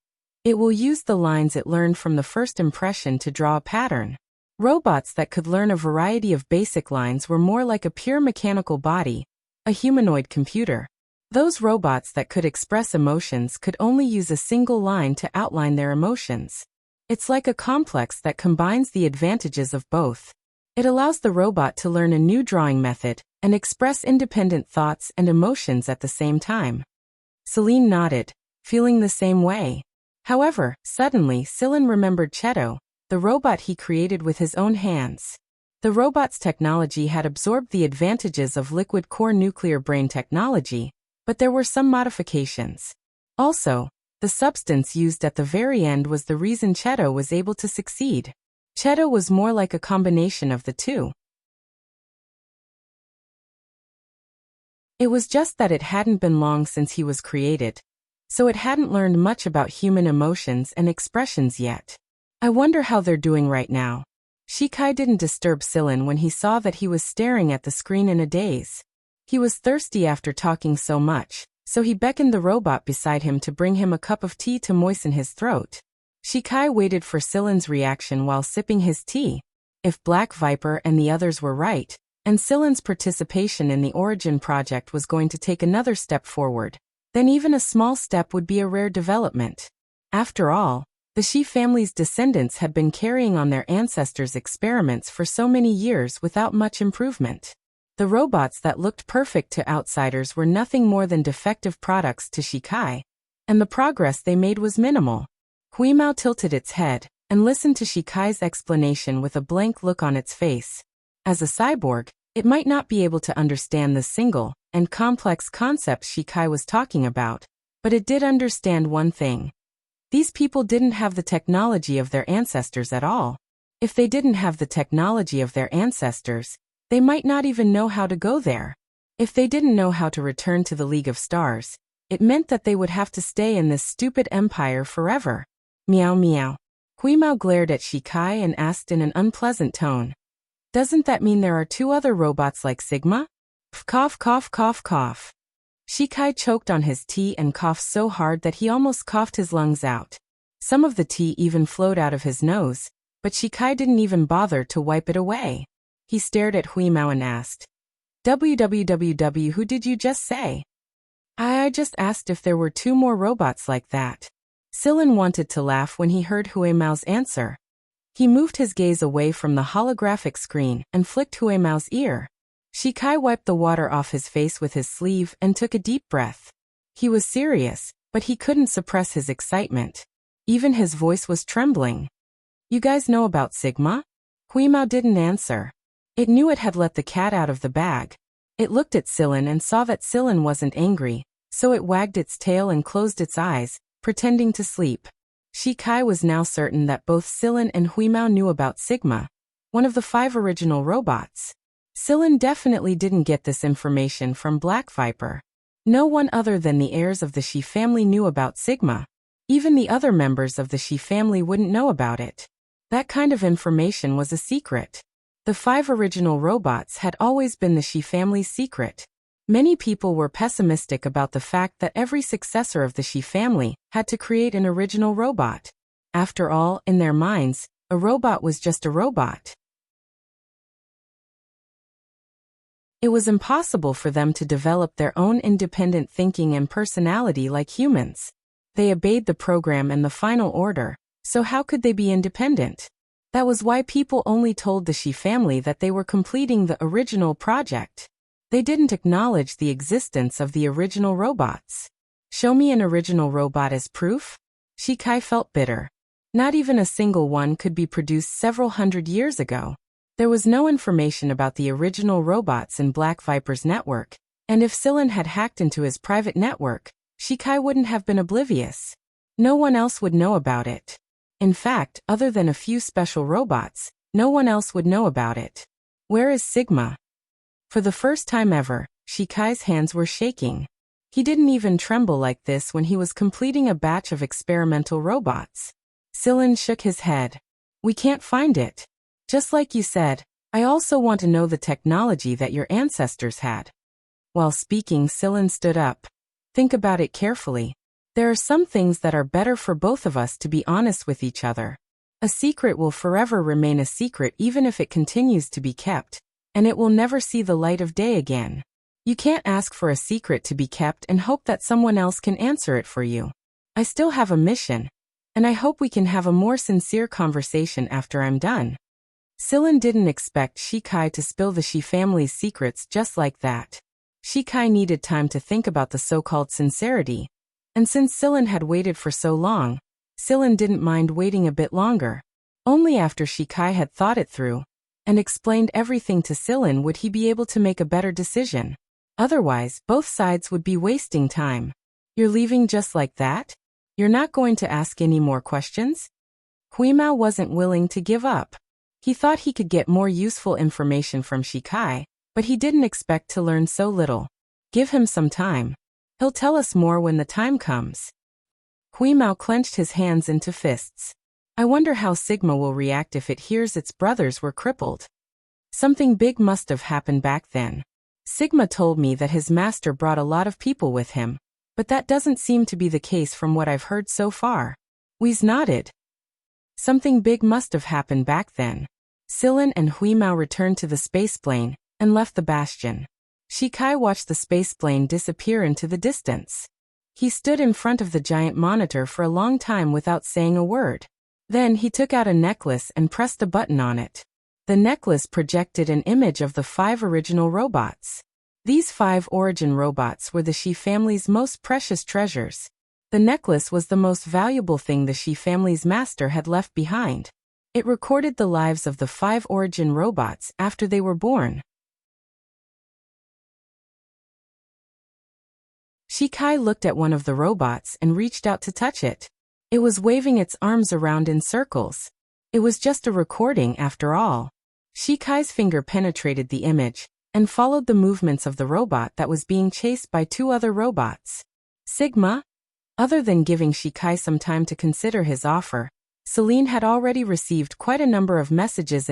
it will use the lines it learned from the first impression to draw a pattern. Robots that could learn a variety of basic lines were more like a pure mechanical body, a humanoid computer. Those robots that could express emotions could only use a single line to outline their emotions. It's like a complex that combines the advantages of both. It allows the robot to learn a new drawing method and express independent thoughts and emotions at the same time. Celine nodded, feeling the same way. However, suddenly Celine remembered Cheto, the robot he created with his own hands. The robot's technology had absorbed the advantages of liquid core nuclear brain technology, but there were some modifications. Also, the substance used at the very end was the reason Cheto was able to succeed. Cheto was more like a combination of the two. It was just that it hadn't been long since he was created, so it hadn't learned much about human emotions and expressions yet. I wonder how they're doing right now. Shikai didn't disturb Celine when he saw that he was staring at the screen in a daze. He was thirsty after talking so much, so he beckoned the robot beside him to bring him a cup of tea to moisten his throat. Shikai waited for Celine's reaction while sipping his tea. If Black Viper and the others were right, and Celine's participation in the Origin project was going to take another step forward, then even a small step would be a rare development. After all, the Shi family's descendants had been carrying on their ancestors' experiments for so many years without much improvement. The robots that looked perfect to outsiders were nothing more than defective products to Shikai, and the progress they made was minimal. Huimao tilted its head and listened to Shikai's explanation with a blank look on its face. As a cyborg, it might not be able to understand the single and complex concepts Shikai was talking about, but it did understand one thing. These people didn't have the technology of their ancestors at all. If they didn't have the technology of their ancestors, they might not even know how to go there. If they didn't know how to return to the League of Stars, it meant that they would have to stay in this stupid empire forever. Meow meow. Huimao glared at Shikai and asked in an unpleasant tone. Doesn't that mean there are two other robots like Sigma? Cough cough cough cough. Shikai choked on his tea and coughed so hard that he almost coughed his lungs out. Some of the tea even flowed out of his nose, but Shikai didn't even bother to wipe it away. He stared at Huimao and asked, "WWWW, who did you just say?" I just asked if there were 2 more robots like that." Sillin wanted to laugh when he heard Huimao's answer. He moved his gaze away from the holographic screen and flicked Huimao's ear. Shikai wiped the water off his face with his sleeve and took a deep breath. He was serious, but he couldn't suppress his excitement. Even his voice was trembling. "You guys know about Sigma?" Huimao didn't answer. It knew it had let the cat out of the bag. It looked at Sillin and saw that Sillin wasn't angry, so it wagged its tail and closed its eyes, pretending to sleep. Shikai was now certain that both Sillin and Huimao knew about Sigma, one of the 5 original robots. Sillin definitely didn't get this information from Black Viper. No one other than the heirs of the Shi family knew about Sigma. Even the other members of the Shi family wouldn't know about it. That kind of information was a secret. The 5 original robots had always been the Shi family's secret. Many people were pessimistic about the fact that every successor of the Shi family had to create an original robot. After all, in their minds, a robot was just a robot. It was impossible for them to develop their own independent thinking and personality like humans. They obeyed the program and the final order, so how could they be independent? That was why people only told the Shi family that they were completing the original project. They didn't acknowledge the existence of the original robots. "Show me an original robot as proof?" Shikai felt bitter. Not even a single one could be produced several hundred years ago. There was no information about the original robots in Black Viper's network, and if Sillin had hacked into his private network, Shikai wouldn't have been oblivious. No one else would know about it. In fact, other than a few special robots, no one else would know about it. Where is Sigma? For the first time ever, Shikai's hands were shaking. He didn't even tremble like this when he was completing a batch of experimental robots. Sillin shook his head. "We can't find it. Just like you said, I also want to know the technology that your ancestors had." While speaking, Sillin stood up. "Think about it carefully. There are some things that are better for both of us to be honest with each other. A secret will forever remain a secret even if it continues to be kept, and it will never see the light of day again. You can't ask for a secret to be kept and hope that someone else can answer it for you. I still have a mission, and I hope we can have a more sincere conversation after I'm done." Sillin didn't expect Shikai to spill the Shi family's secrets just like that. Shikai needed time to think about the so-called sincerity, and since Sillin had waited for so long, Sillin didn't mind waiting a bit longer. Only after Shikai had thought it through and explained everything to Sillin would he be able to make a better decision. Otherwise, both sides would be wasting time. "You're leaving just like that? You're not going to ask any more questions?" Huimao wasn't willing to give up. He thought he could get more useful information from Shikai, but he didn't expect to learn so little. Give him some time. He'll tell us more when the time comes. Huimao clenched his hands into fists. I wonder how Sigma will react if it hears its brothers were crippled. Something big must have happened back then. Sigma told me that his master brought a lot of people with him, but that doesn't seem to be the case from what I've heard so far. Whis nodded. Something big must have happened back then. Sillin and Huimao returned to the spaceplane and left the bastion. Shikai watched the spaceplane disappear into the distance. He stood in front of the giant monitor for a long time without saying a word. Then he took out a necklace and pressed a button on it. The necklace projected an image of the 5 original robots. These 5 origin robots were the Shi family's most precious treasures. The necklace was the most valuable thing the Shi family's master had left behind. It recorded the lives of the 5 origin robots after they were born. Shikai looked at one of the robots and reached out to touch it. It was waving its arms around in circles. It was just a recording after all. Shikai's finger penetrated the image and followed the movements of the robot that was being chased by 2 other robots. Sigma? Other than giving Shikai some time to consider his offer, Celine had already received quite a number of messages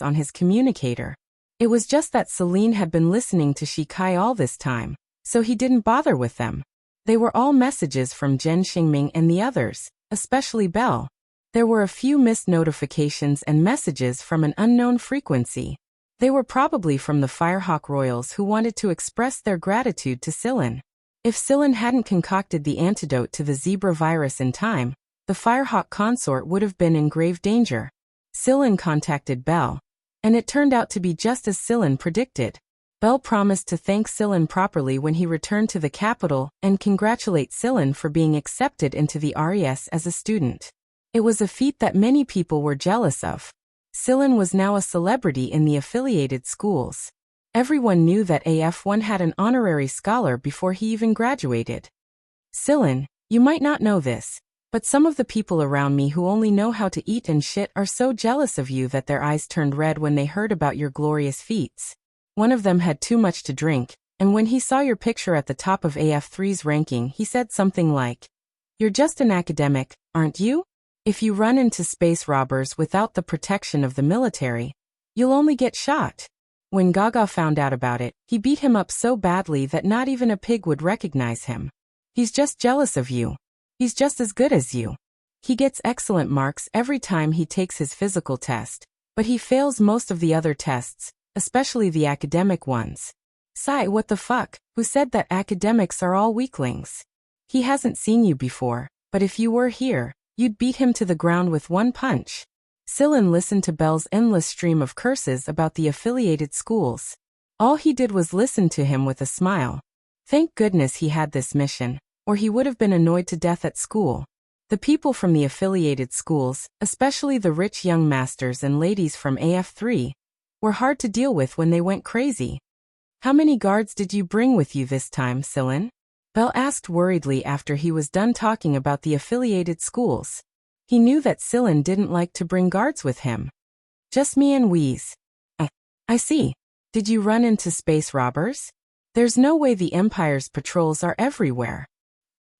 on his communicator. It was just that Celine had been listening to Shikai all this time, so he didn't bother with them. They were all messages from Zhen Xingming and the others, especially Belle. There were a few missed notifications and messages from an unknown frequency. They were probably from the Firehawk Royals who wanted to express their gratitude to Scylla. If Scylla hadn't concocted the antidote to the zebra virus in time, the Firehawk consort would have been in grave danger. Scylla contacted Belle, and it turned out to be just as Scylla predicted. Belle promised to thank Scylla properly when he returned to the capital and congratulate Scylla for being accepted into the RES as a student. It was a feat that many people were jealous of. Scylla was now a celebrity in the affiliated schools. Everyone knew that AF1 had an honorary scholar before he even graduated. Scylla, you might not know this, but some of the people around me who only know how to eat and shit are so jealous of you that their eyes turned red when they heard about your glorious feats. One of them had too much to drink, and when he saw your picture at the top of AF3's ranking, he said something like, "You're just an academic, aren't you? If you run into space robbers without the protection of the military, you'll only get shot." When Gaga found out about it, he beat him up so badly that not even a pig would recognize him. He's just jealous of you. He's just as good as you. He gets excellent marks every time he takes his physical test, but he fails most of the other tests, especially the academic ones. Sigh, what the fuck? Who said that academics are all weaklings? He hasn't seen you before, but if you were here, you'd beat him to the ground with one punch. Scylla listened to Belle's endless stream of curses about the affiliated schools. All he did was listen to him with a smile. Thank goodness he had this mission, or he would have been annoyed to death at school. The people from the affiliated schools, especially the rich young masters and ladies from AF3, were hard to deal with when they went crazy. "How many guards did you bring with you this time, Scylla?" Belle asked worriedly after he was done talking about the affiliated schools. He knew that Scylla didn't like to bring guards with him. "Just me and Wheeze." I see. Did you run into space robbers? There's no way the Empire's patrols are everywhere."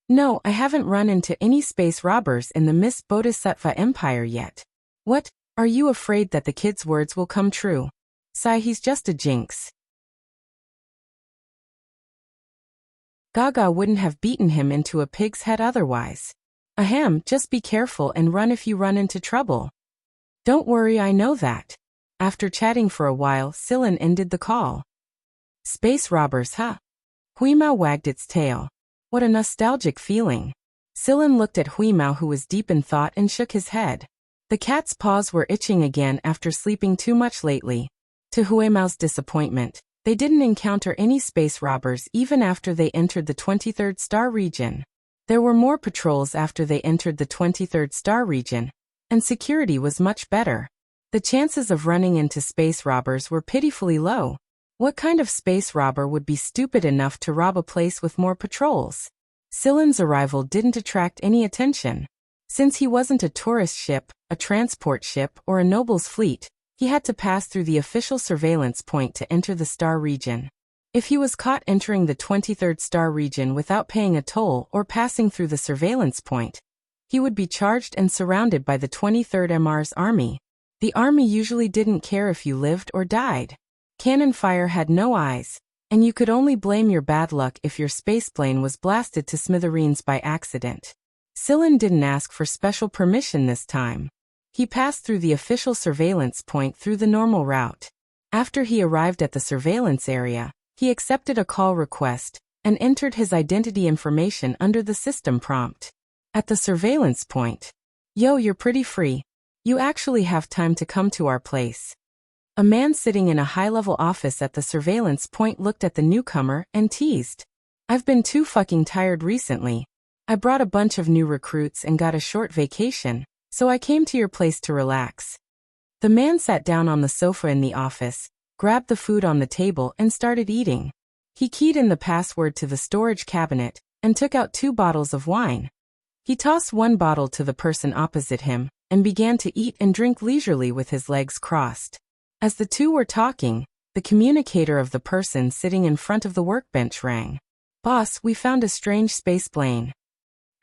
"No, I haven't run into any space robbers in the Miss Bodhisattva Empire yet." "What? Are you afraid that the kid's words will come true?" "Sigh, he's just a jinx." Gaga wouldn't have beaten him into a pig's head otherwise. "Ahem, just be careful and run if you run into trouble." "Don't worry, I know that." After chatting for a while, Scylla ended the call. "Space robbers, huh?" Huimao wagged its tail. What a nostalgic feeling. Scylla looked at Huimao, who was deep in thought, and shook his head. The cat's paws were itching again after sleeping too much lately. To Huimao's disappointment, they didn't encounter any space robbers even after they entered the 23rd star region. There were more patrols after they entered the 23rd star region, and security was much better. The chances of running into space robbers were pitifully low. What kind of space robber would be stupid enough to rob a place with more patrols? Scylla's arrival didn't attract any attention. Since he wasn't a tourist ship, a transport ship, or a noble's fleet, he had to pass through the official surveillance point to enter the star region. If he was caught entering the 23rd star region without paying a toll or passing through the surveillance point, he would be charged and surrounded by the 23rd MR's army. The army usually didn't care if you lived or died. Cannon fire had no eyes, and you could only blame your bad luck if your spaceplane was blasted to smithereens by accident. Scylla didn't ask for special permission this time. He passed through the official surveillance point through the normal route. After he arrived at the surveillance area, he accepted a call request and entered his identity information under the system prompt. At the surveillance point, "Yo, you're pretty free. You actually have time to come to our place." A man sitting in a high-level office at the surveillance point looked at the newcomer and teased. "I've been too fucking tired recently. I brought a bunch of new recruits and got a short vacation, so I came to your place to relax." The man sat down on the sofa in the office, grabbed the food on the table and started eating. He keyed in the password to the storage cabinet and took out 2 bottles of wine. He tossed one bottle to the person opposite him and began to eat and drink leisurely with his legs crossed. As the two were talking, the communicator of the person sitting in front of the workbench rang. "Boss, we found a strange space plane."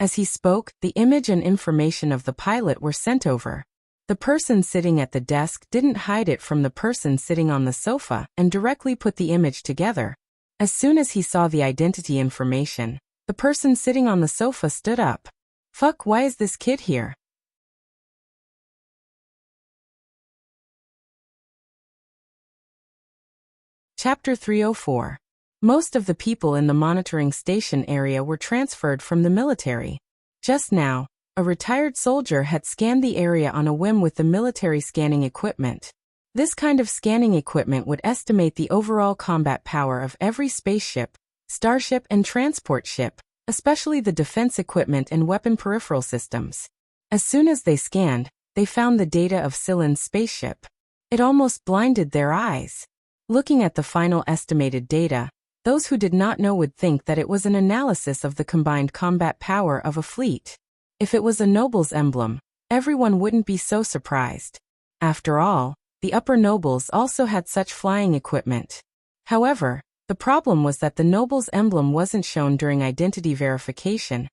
As he spoke, the image and information of the pilot were sent over. The person sitting at the desk didn't hide it from the person sitting on the sofa and directly put the image together. As soon as he saw the identity information, the person sitting on the sofa stood up. "Fuck, why is this kid here?" Chapter 304. Most of the people in the monitoring station area were transferred from the military. Just now, a retired soldier had scanned the area on a whim with the military scanning equipment. This kind of scanning equipment would estimate the overall combat power of every spaceship, starship and transport ship, especially the defense equipment and weapon peripheral systems. As soon as they scanned, they found the data of Silen's spaceship. It almost blinded their eyes. Looking at the final estimated data, those who did not know would think that it was an analysis of the combined combat power of a fleet. If it was a noble's emblem, everyone wouldn't be so surprised. After all, the upper nobles also had such flying equipment. However, the problem was that the noble's emblem wasn't shown during identity verification,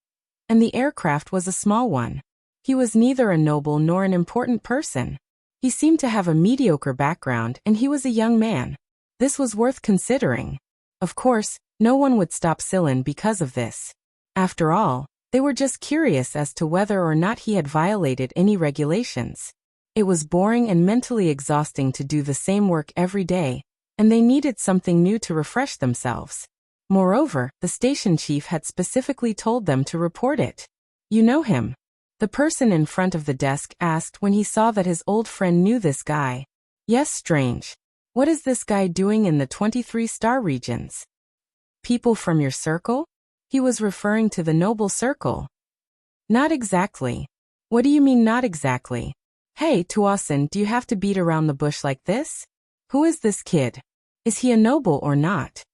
and the aircraft was a small one. He was neither a noble nor an important person. He seemed to have a mediocre background and he was a young man. This was worth considering. Of course, no one would stop Silen because of this. After all, they were just curious as to whether or not he had violated any regulations. It was boring and mentally exhausting to do the same work every day, and they needed something new to refresh themselves. Moreover, the station chief had specifically told them to report it. "You know him?" The person in front of the desk asked when he saw that his old friend knew this guy. "Yes, strange. What is this guy doing in the 23-star regions?" "People from your circle?" He was referring to the noble circle. "Not exactly." "What do you mean not exactly?" "Hey, Tuasin, do you have to beat around the bush like this? Who is this kid? Is he a noble or not?"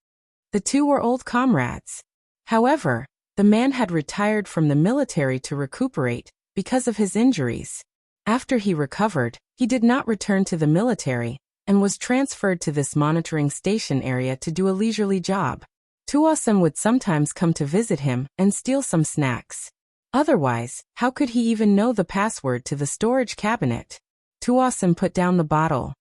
The two were old comrades. However, the man had retired from the military to recuperate because of his injuries. After he recovered, he did not return to the military and was transferred to this monitoring station area to do a leisurely job. Tuasin would sometimes come to visit him and steal some snacks. Otherwise, how could he even know the password to the storage cabinet? Tuasin put down the bottle.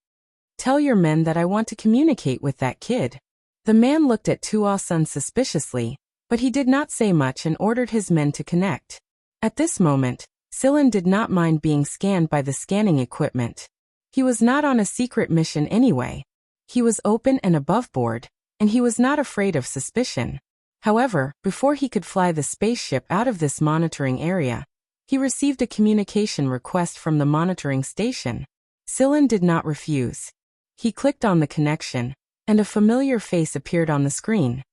"Tell your men that I want to communicate with that kid." The man looked at Tuasin suspiciously, but he did not say much and ordered his men to connect. At this moment, Silen did not mind being scanned by the scanning equipment. He was not on a secret mission anyway. He was open and above board, and he was not afraid of suspicion. However, before he could fly the spaceship out of this monitoring area, he received a communication request from the monitoring station. Silen did not refuse. He clicked on the connection, and a familiar face appeared on the screen.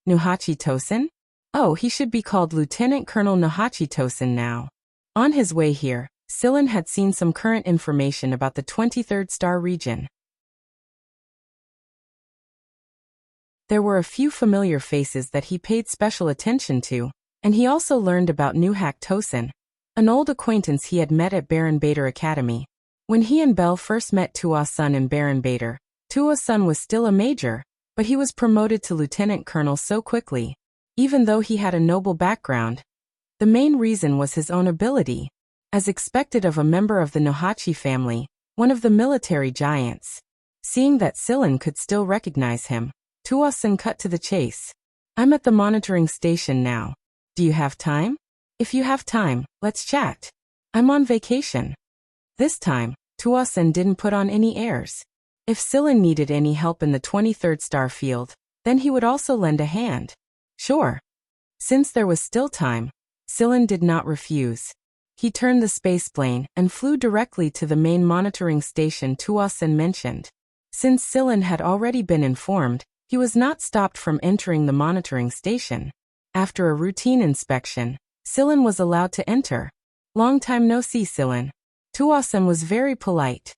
Nuhachi Tosin? Oh, he should be called Lieutenant Colonel Nuhachi Tosin now. On his way here, Silen had seen some current information about the 23rd star region. There were a few familiar faces that he paid special attention to, and he also learned about Nuhak Tosin, an old acquaintance he had met at Baron Bader Academy. When he and Bell first met Tuasun in Baron Bader, Tuasun was still a major, but he was promoted to lieutenant colonel so quickly. Even though he had a noble background, the main reason was his own ability. As expected of a member of the Nohachi family, one of the military giants. Seeing that Silen could still recognize him, Tuasun cut to the chase. "I'm at the monitoring station now. Do you have time? If you have time, let's chat. I'm on vacation." This time, Tuasun didn't put on any airs. If Silen needed any help in the 23rd star field, then he would also lend a hand. Sure. Since there was still time, Silen did not refuse. He turned the spaceplane and flew directly to the main monitoring station Tuasun mentioned. Since Silen had already been informed, he was not stopped from entering the monitoring station. After a routine inspection, Silen was allowed to enter. "Long time no see, Silen." Tuasun was very polite.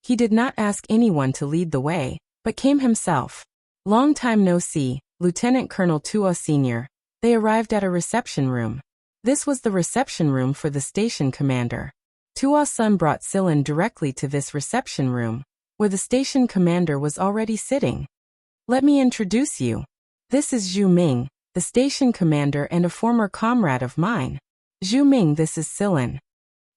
He did not ask anyone to lead the way, but came himself. "Long time no see, Lieutenant Colonel Tua Sr." They arrived at a reception room. This was the reception room for the station commander. Tuasun brought Silen directly to this reception room, where the station commander was already sitting. "Let me introduce you. This is Zhu Ming, the station commander and a former comrade of mine. Zhu Ming, this is Silen."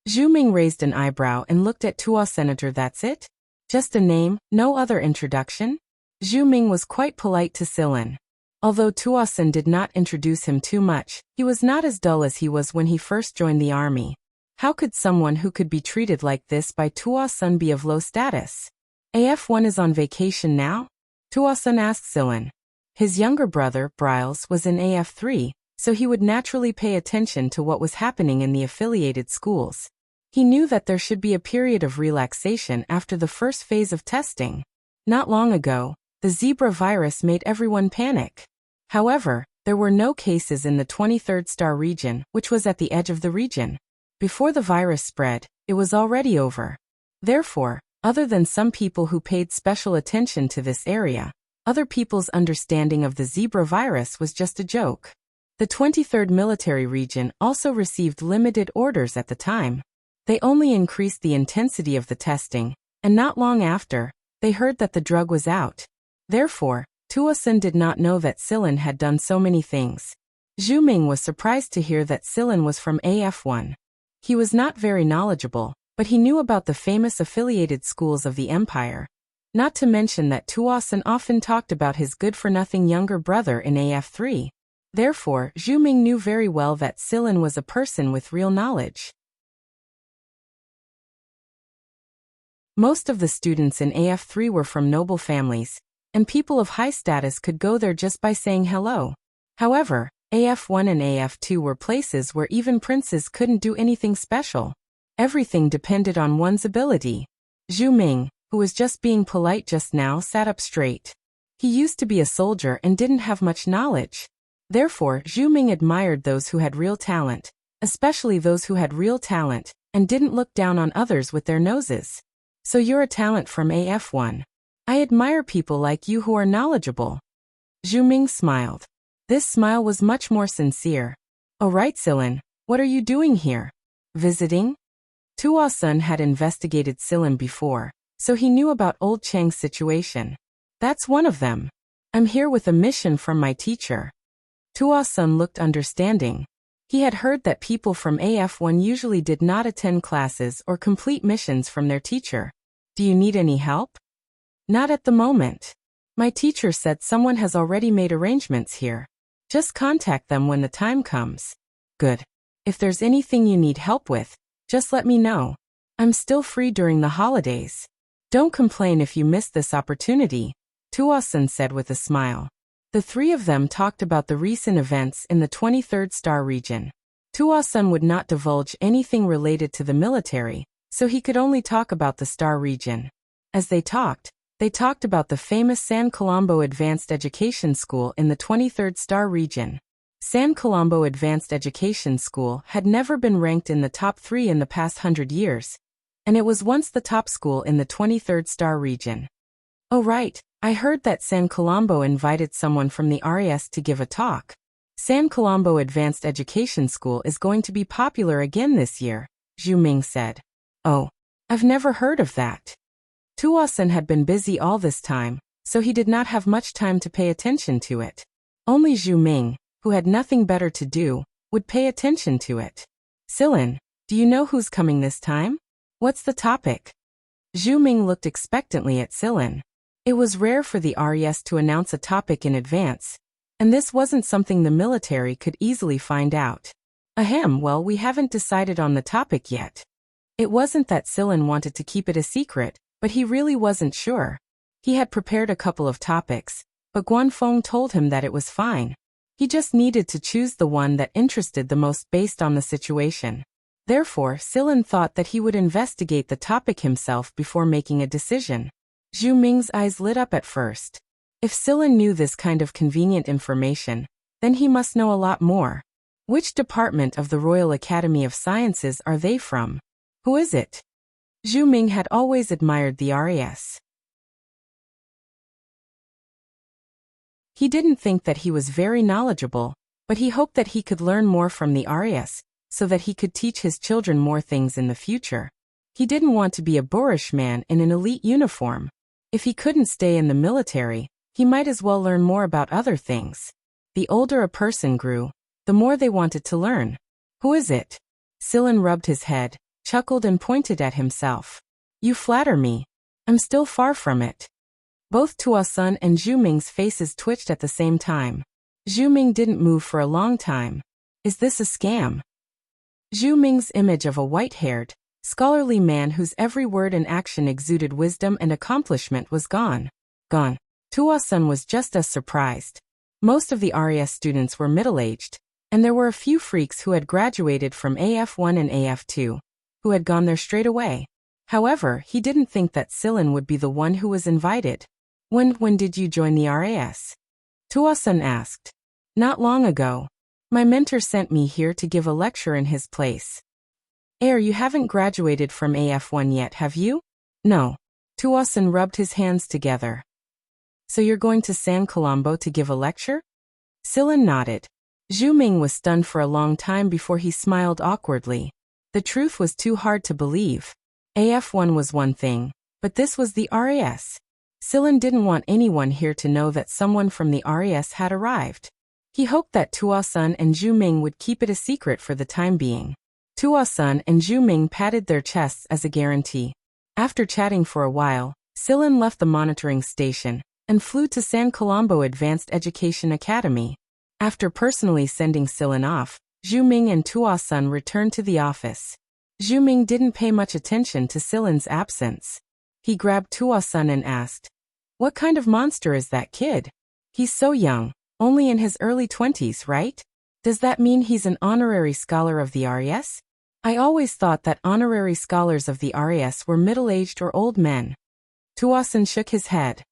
Zhu Ming raised an eyebrow and looked at Tuasun. "That's it? Just a name, no other introduction?" Zhu Ming was quite polite to Silen. Although Tuasun did not introduce him too much, he was not as dull as he was when he first joined the army. How could someone who could be treated like this by Tuasun be of low status? "AF1 is on vacation now?" Tuasun asked Silin. His younger brother, Briles, was in AF3, so he would naturally pay attention to what was happening in the affiliated schools. He knew that there should be a period of relaxation after the first phase of testing. Not long ago, the zebra virus made everyone panic. However, there were no cases in the 23rd star region, which was at the edge of the region. Before the virus spread, it was already over. Therefore, other than some people who paid special attention to this area, other people's understanding of the zebra virus was just a joke. The 23rd military region also received limited orders at the time. They only increased the intensity of the testing, and not long after, they heard that the drug was out. Therefore, Tuasun did not know that Silin had done so many things. Zhu Ming was surprised to hear that Silin was from AF1. He was not very knowledgeable, but he knew about the famous affiliated schools of the empire. Not to mention that Tuasun often talked about his good-for-nothing younger brother in AF3. Therefore, Zhu Ming knew very well that Silin was a person with real knowledge. Most of the students in AF3 were from noble families, and people of high status could go there just by saying hello. However, AF1 and AF2 were places where even princes couldn't do anything special. Everything depended on one's ability. Zhu Ming, who was just being polite just now, sat up straight. He used to be a soldier and didn't have much knowledge. Therefore, Zhu Ming admired those who had real talent, especially those who had real talent, and didn't look down on others with their noses. So you're a talent from AF1. I admire people like you who are knowledgeable. Zhu Ming smiled. This smile was much more sincere. Oh right, Silin, what are you doing here? Visiting? Tuasun had investigated Silin before, so he knew about old Cheng's situation. That's one of them. I'm here with a mission from my teacher. Tuasun looked understanding. He had heard that people from AF1 usually did not attend classes or complete missions from their teacher. Do you need any help? Not at the moment. My teacher said someone has already made arrangements here. Just contact them when the time comes. Good. If there's anything you need help with, just let me know. I'm still free during the holidays. Don't complain if you miss this opportunity, Tuasun said with a smile. The three of them talked about the recent events in the 23rd star region. Tuasun would not divulge anything related to the military, so he could only talk about the star region. As they talked about the famous San Colombo Advanced Education School in the 23rd star region. San Colombo Advanced Education School had never been ranked in the top 3 in the past 100 years, and it was once the top school in the 23rd star region. Oh right, I heard that San Colombo invited someone from the RES to give a talk. San Colombo Advanced Education School is going to be popular again this year, Zhu Ming said. Oh, I've never heard of that. Tuasun had been busy all this time, so he did not have much time to pay attention to it. Only Zhu Ming, who had nothing better to do, would pay attention to it. Silin, do you know who's coming this time? What's the topic? Zhu Ming looked expectantly at Silin. It was rare for the RES to announce a topic in advance, and this wasn't something the military could easily find out. Ahem, well, we haven't decided on the topic yet. It wasn't that Silin wanted to keep it a secret, but he really wasn't sure. He had prepared a couple of topics, but Guanfeng told him that it was fine. He just needed to choose the one that interested the most based on the situation. Therefore, Silin thought that he would investigate the topic himself before making a decision. Zhu Ming's eyes lit up at first. If Silin knew this kind of convenient information, then he must know a lot more. Which department of the Royal Academy of Sciences are they from? Who is it? Zhu Ming had always admired the RES. He didn't think that he was very knowledgeable, but he hoped that he could learn more from the RES, so that he could teach his children more things in the future. He didn't want to be a boorish man in an elite uniform. If he couldn't stay in the military, he might as well learn more about other things. The older a person grew, the more they wanted to learn. Who is it? Silin rubbed his head, chuckled and pointed at himself. You flatter me. I'm still far from it. Both Tuasun and Zhu Ming's faces twitched at the same time. Zhu Ming didn't move for a long time. Is this a scam? Zhu Ming's image of a white-haired, scholarly man whose every word and action exuded wisdom and accomplishment was gone. Tuo-sun was just as surprised. Most of the RES students were middle-aged, and there were a few freaks who had graduated from AF1 and AF2, who had gone there straight away. However, he didn't think that Sillin would be the one who was invited. When did you join the RAS? Tuo-sun asked. Not long ago. My mentor sent me here to give a lecture in his place. You haven't graduated from AF1 yet, have you? No. Tuo-sun rubbed his hands together. So you're going to San Colombo to give a lecture? Sillin nodded. Zhu Ming was stunned for a long time before he smiled awkwardly. The truth was too hard to believe. AF1 was one thing, but this was the RAS. Sillin didn't want anyone here to know that someone from the RAS had arrived. He hoped that Tuo-sun and Zhu Ming would keep it a secret for the time being. Tuo-sun and Zhu Ming patted their chests as a guarantee. After chatting for a while, Sillin left the monitoring station and flew to San Colombo Advanced Education Academy. After personally sending Sillin off, Zhu Ming and Tuo-sun returned to the office. Zhu Ming didn't pay much attention to Sillin's absence. He grabbed Tuo-sun and asked, "What kind of monster is that kid? He's so young, only in his early 20s, right? Does that mean he's an honorary scholar of the RAS? I always thought that honorary scholars of the RAS were middle-aged or old men." Tuo-sun shook his head.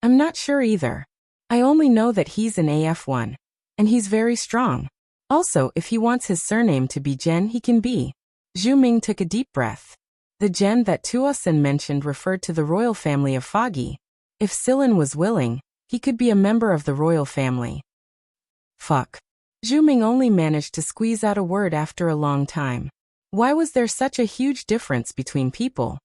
"I'm not sure either. I only know that he's an AF1. And he's very strong. Also, if he wants his surname to be Gen, he can be." Zhu Ming took a deep breath. The Gen that Tuo-sun mentioned referred to the royal family of Foggy. If Sillin was willing, he could be a member of the royal family. Fuck. Zhu Ming only managed to squeeze out a word after a long time. Why was there such a huge difference between people?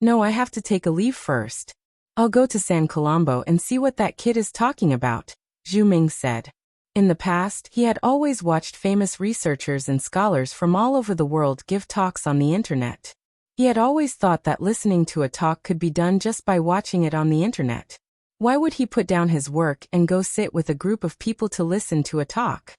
No, I have to take a leave first. I'll go to San Colombo and see what that kid is talking about, Zhu Ming said. In the past, he had always watched famous researchers and scholars from all over the world give talks on the internet. He had always thought that listening to a talk could be done just by watching it on the internet. Why would he put down his work and go sit with a group of people to listen to a talk?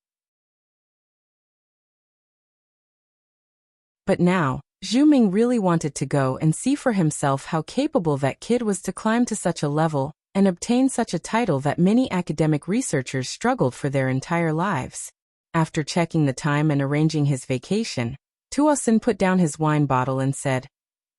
But now, Zhu Ming really wanted to go and see for himself how capable that kid was to climb to such a level and obtain such a title that many academic researchers struggled for their entire lives. After checking the time and arranging his vacation, Tuo-sun put down his wine bottle and said,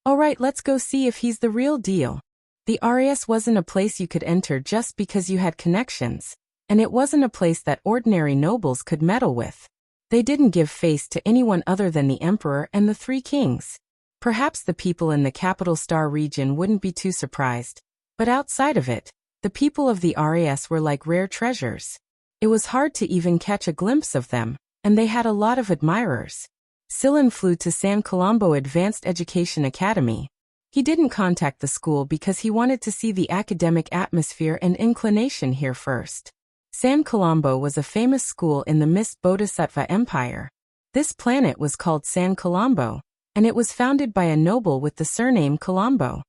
"All right, let's go see if he's the real deal." The RAS wasn't a place you could enter just because you had connections, and it wasn't a place that ordinary nobles could meddle with. They didn't give face to anyone other than the emperor and the three kings. Perhaps the people in the capital Star region wouldn't be too surprised, but outside of it, the people of the RAS were like rare treasures. It was hard to even catch a glimpse of them, and they had a lot of admirers. Sillin flew to San Colombo Advanced Education Academy. He didn't contact the school because he wanted to see the academic atmosphere and inclination here first. San Colombo was a famous school in the Mist Bodhisattva Empire. This planet was called San Colombo, and it was founded by a noble with the surname Colombo.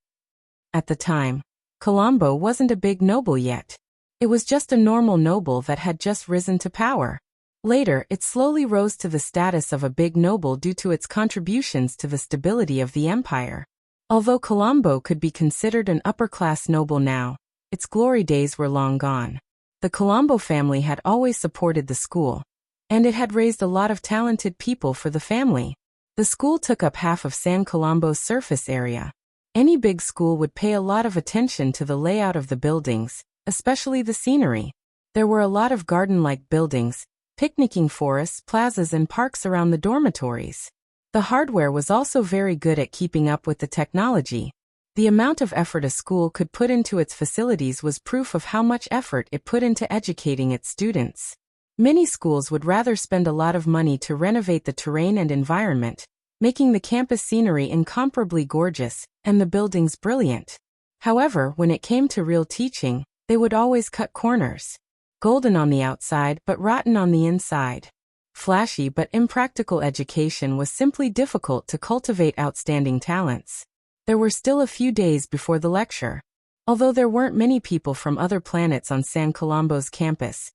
At the time, Colombo wasn't a big noble yet. It was just a normal noble that had just risen to power. Later, it slowly rose to the status of a big noble due to its contributions to the stability of the empire. Although Colombo could be considered an upper-class noble now, its glory days were long gone. The Colombo family had always supported the school, and it had raised a lot of talented people for the family. The school took up half of San Colombo's surface area. Any big school would pay a lot of attention to the layout of the buildings, especially the scenery. There were a lot of garden-like buildings, picnicking forests, plazas and parks around the dormitories. The hardware was also very good at keeping up with the technology. The amount of effort a school could put into its facilities was proof of how much effort it put into educating its students. Many schools would rather spend a lot of money to renovate the terrain and environment, making the campus scenery incomparably gorgeous and the buildings brilliant. However, when it came to real teaching, they would always cut corners. Golden on the outside but rotten on the inside. Flashy but impractical education was simply difficult to cultivate outstanding talents. There were still a few days before the lecture. Although there weren't many people from other planets on San Colombo's campus,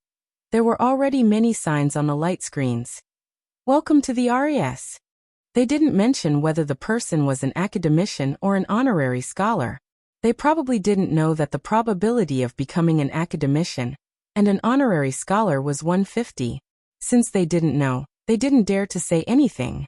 there were already many signs on the light screens. "Welcome to the RAS." They didn't mention whether the person was an academician or an honorary scholar. They probably didn't know that the probability of becoming an academician and an honorary scholar was 150. Since they didn't know, they didn't dare to say anything.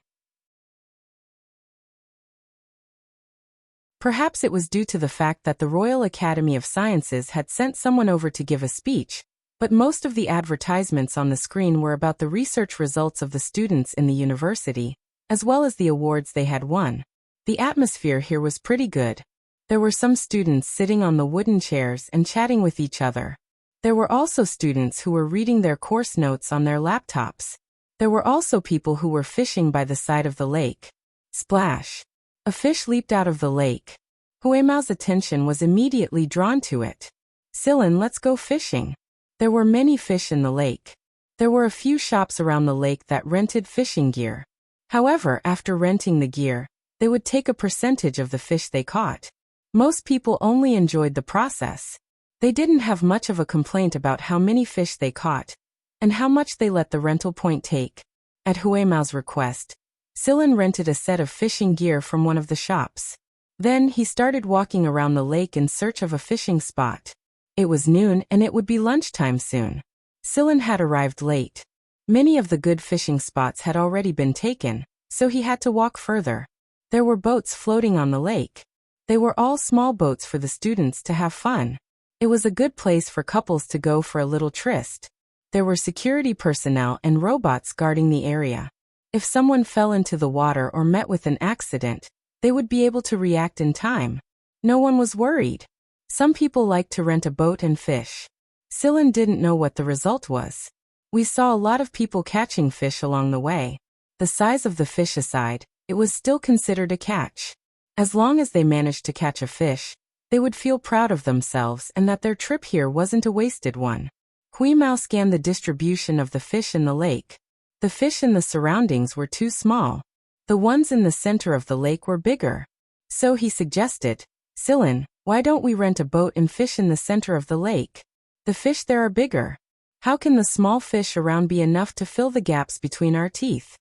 Perhaps it was due to the fact that the Royal Academy of Sciences had sent someone over to give a speech, but most of the advertisements on the screen were about the research results of the students in the university, as well as the awards they had won. The atmosphere here was pretty good. There were some students sitting on the wooden chairs and chatting with each other. There were also students who were reading their course notes on their laptops. There were also people who were fishing by the side of the lake. Splash! A fish leaped out of the lake. Huimao's attention was immediately drawn to it. Silin, let's go fishing. There were many fish in the lake. There were a few shops around the lake that rented fishing gear. However, after renting the gear, they would take a percentage of the fish they caught. Most people only enjoyed the process. They didn't have much of a complaint about how many fish they caught and how much they let the rental point take. At Huimao's request, Silin rented a set of fishing gear from one of the shops. Then he started walking around the lake in search of a fishing spot. It was noon and it would be lunchtime soon. Silin had arrived late. Many of the good fishing spots had already been taken, so he had to walk further. There were boats floating on the lake. They were all small boats for the students to have fun. It was a good place for couples to go for a little tryst. There were security personnel and robots guarding the area. If someone fell into the water or met with an accident, they would be able to react in time. No one was worried. Some people liked to rent a boat and fish. Silin didn't know what the result was. We saw a lot of people catching fish along the way. The size of the fish aside, it was still considered a catch. As long as they managed to catch a fish, they would feel proud of themselves and that their trip here wasn't a wasted one. Huimao scanned the distribution of the fish in the lake. The fish in the surroundings were too small. The ones in the center of the lake were bigger. So he suggested, Silin, why don't we rent a boat and fish in the center of the lake? The fish there are bigger. How can the small fish around be enough to fill the gaps between our teeth?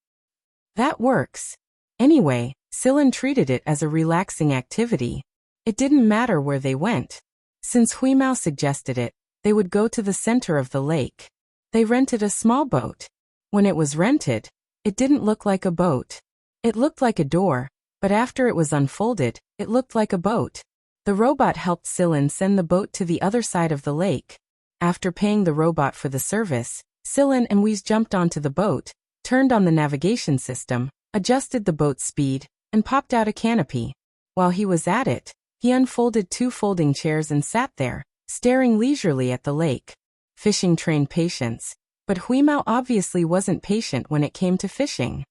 That works. Anyway, Silin treated it as a relaxing activity. It didn't matter where they went. Since Huimao suggested it, they would go to the center of the lake. They rented a small boat. When it was rented, it didn't look like a boat. It looked like a door, but after it was unfolded, it looked like a boat. The robot helped Silin send the boat to the other side of the lake. After paying the robot for the service, Silin and Weiss jumped onto the boat, turned on the navigation system, adjusted the boat's speed, and popped out a canopy. While he was at it, he unfolded 2 folding chairs and sat there, staring leisurely at the lake. Fishing trained patience, but Huimao obviously wasn't patient when it came to fishing.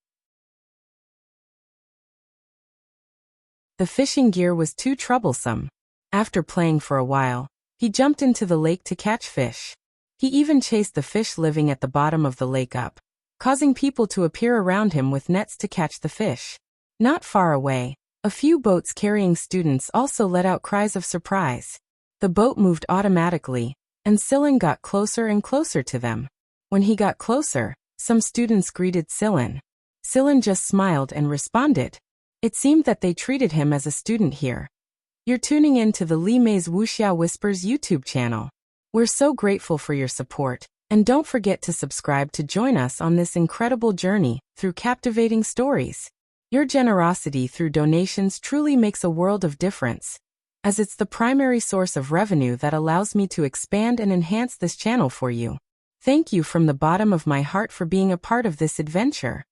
The fishing gear was too troublesome. After playing for a while, he jumped into the lake to catch fish. He even chased the fish living at the bottom of the lake up, causing people to appear around him with nets to catch the fish. Not far away, a few boats carrying students also let out cries of surprise. The boat moved automatically, and Silin got closer and closer to them. When he got closer, some students greeted Silin. Silin just smiled and responded. It seemed that they treated him as a student here. You're tuning in to the Li Mei's Wuxia Whispers YouTube channel. We're so grateful for your support, and don't forget to subscribe to join us on this incredible journey through captivating stories. Your generosity through donations truly makes a world of difference, as it's the primary source of revenue that allows me to expand and enhance this channel for you. Thank you from the bottom of my heart for being a part of this adventure.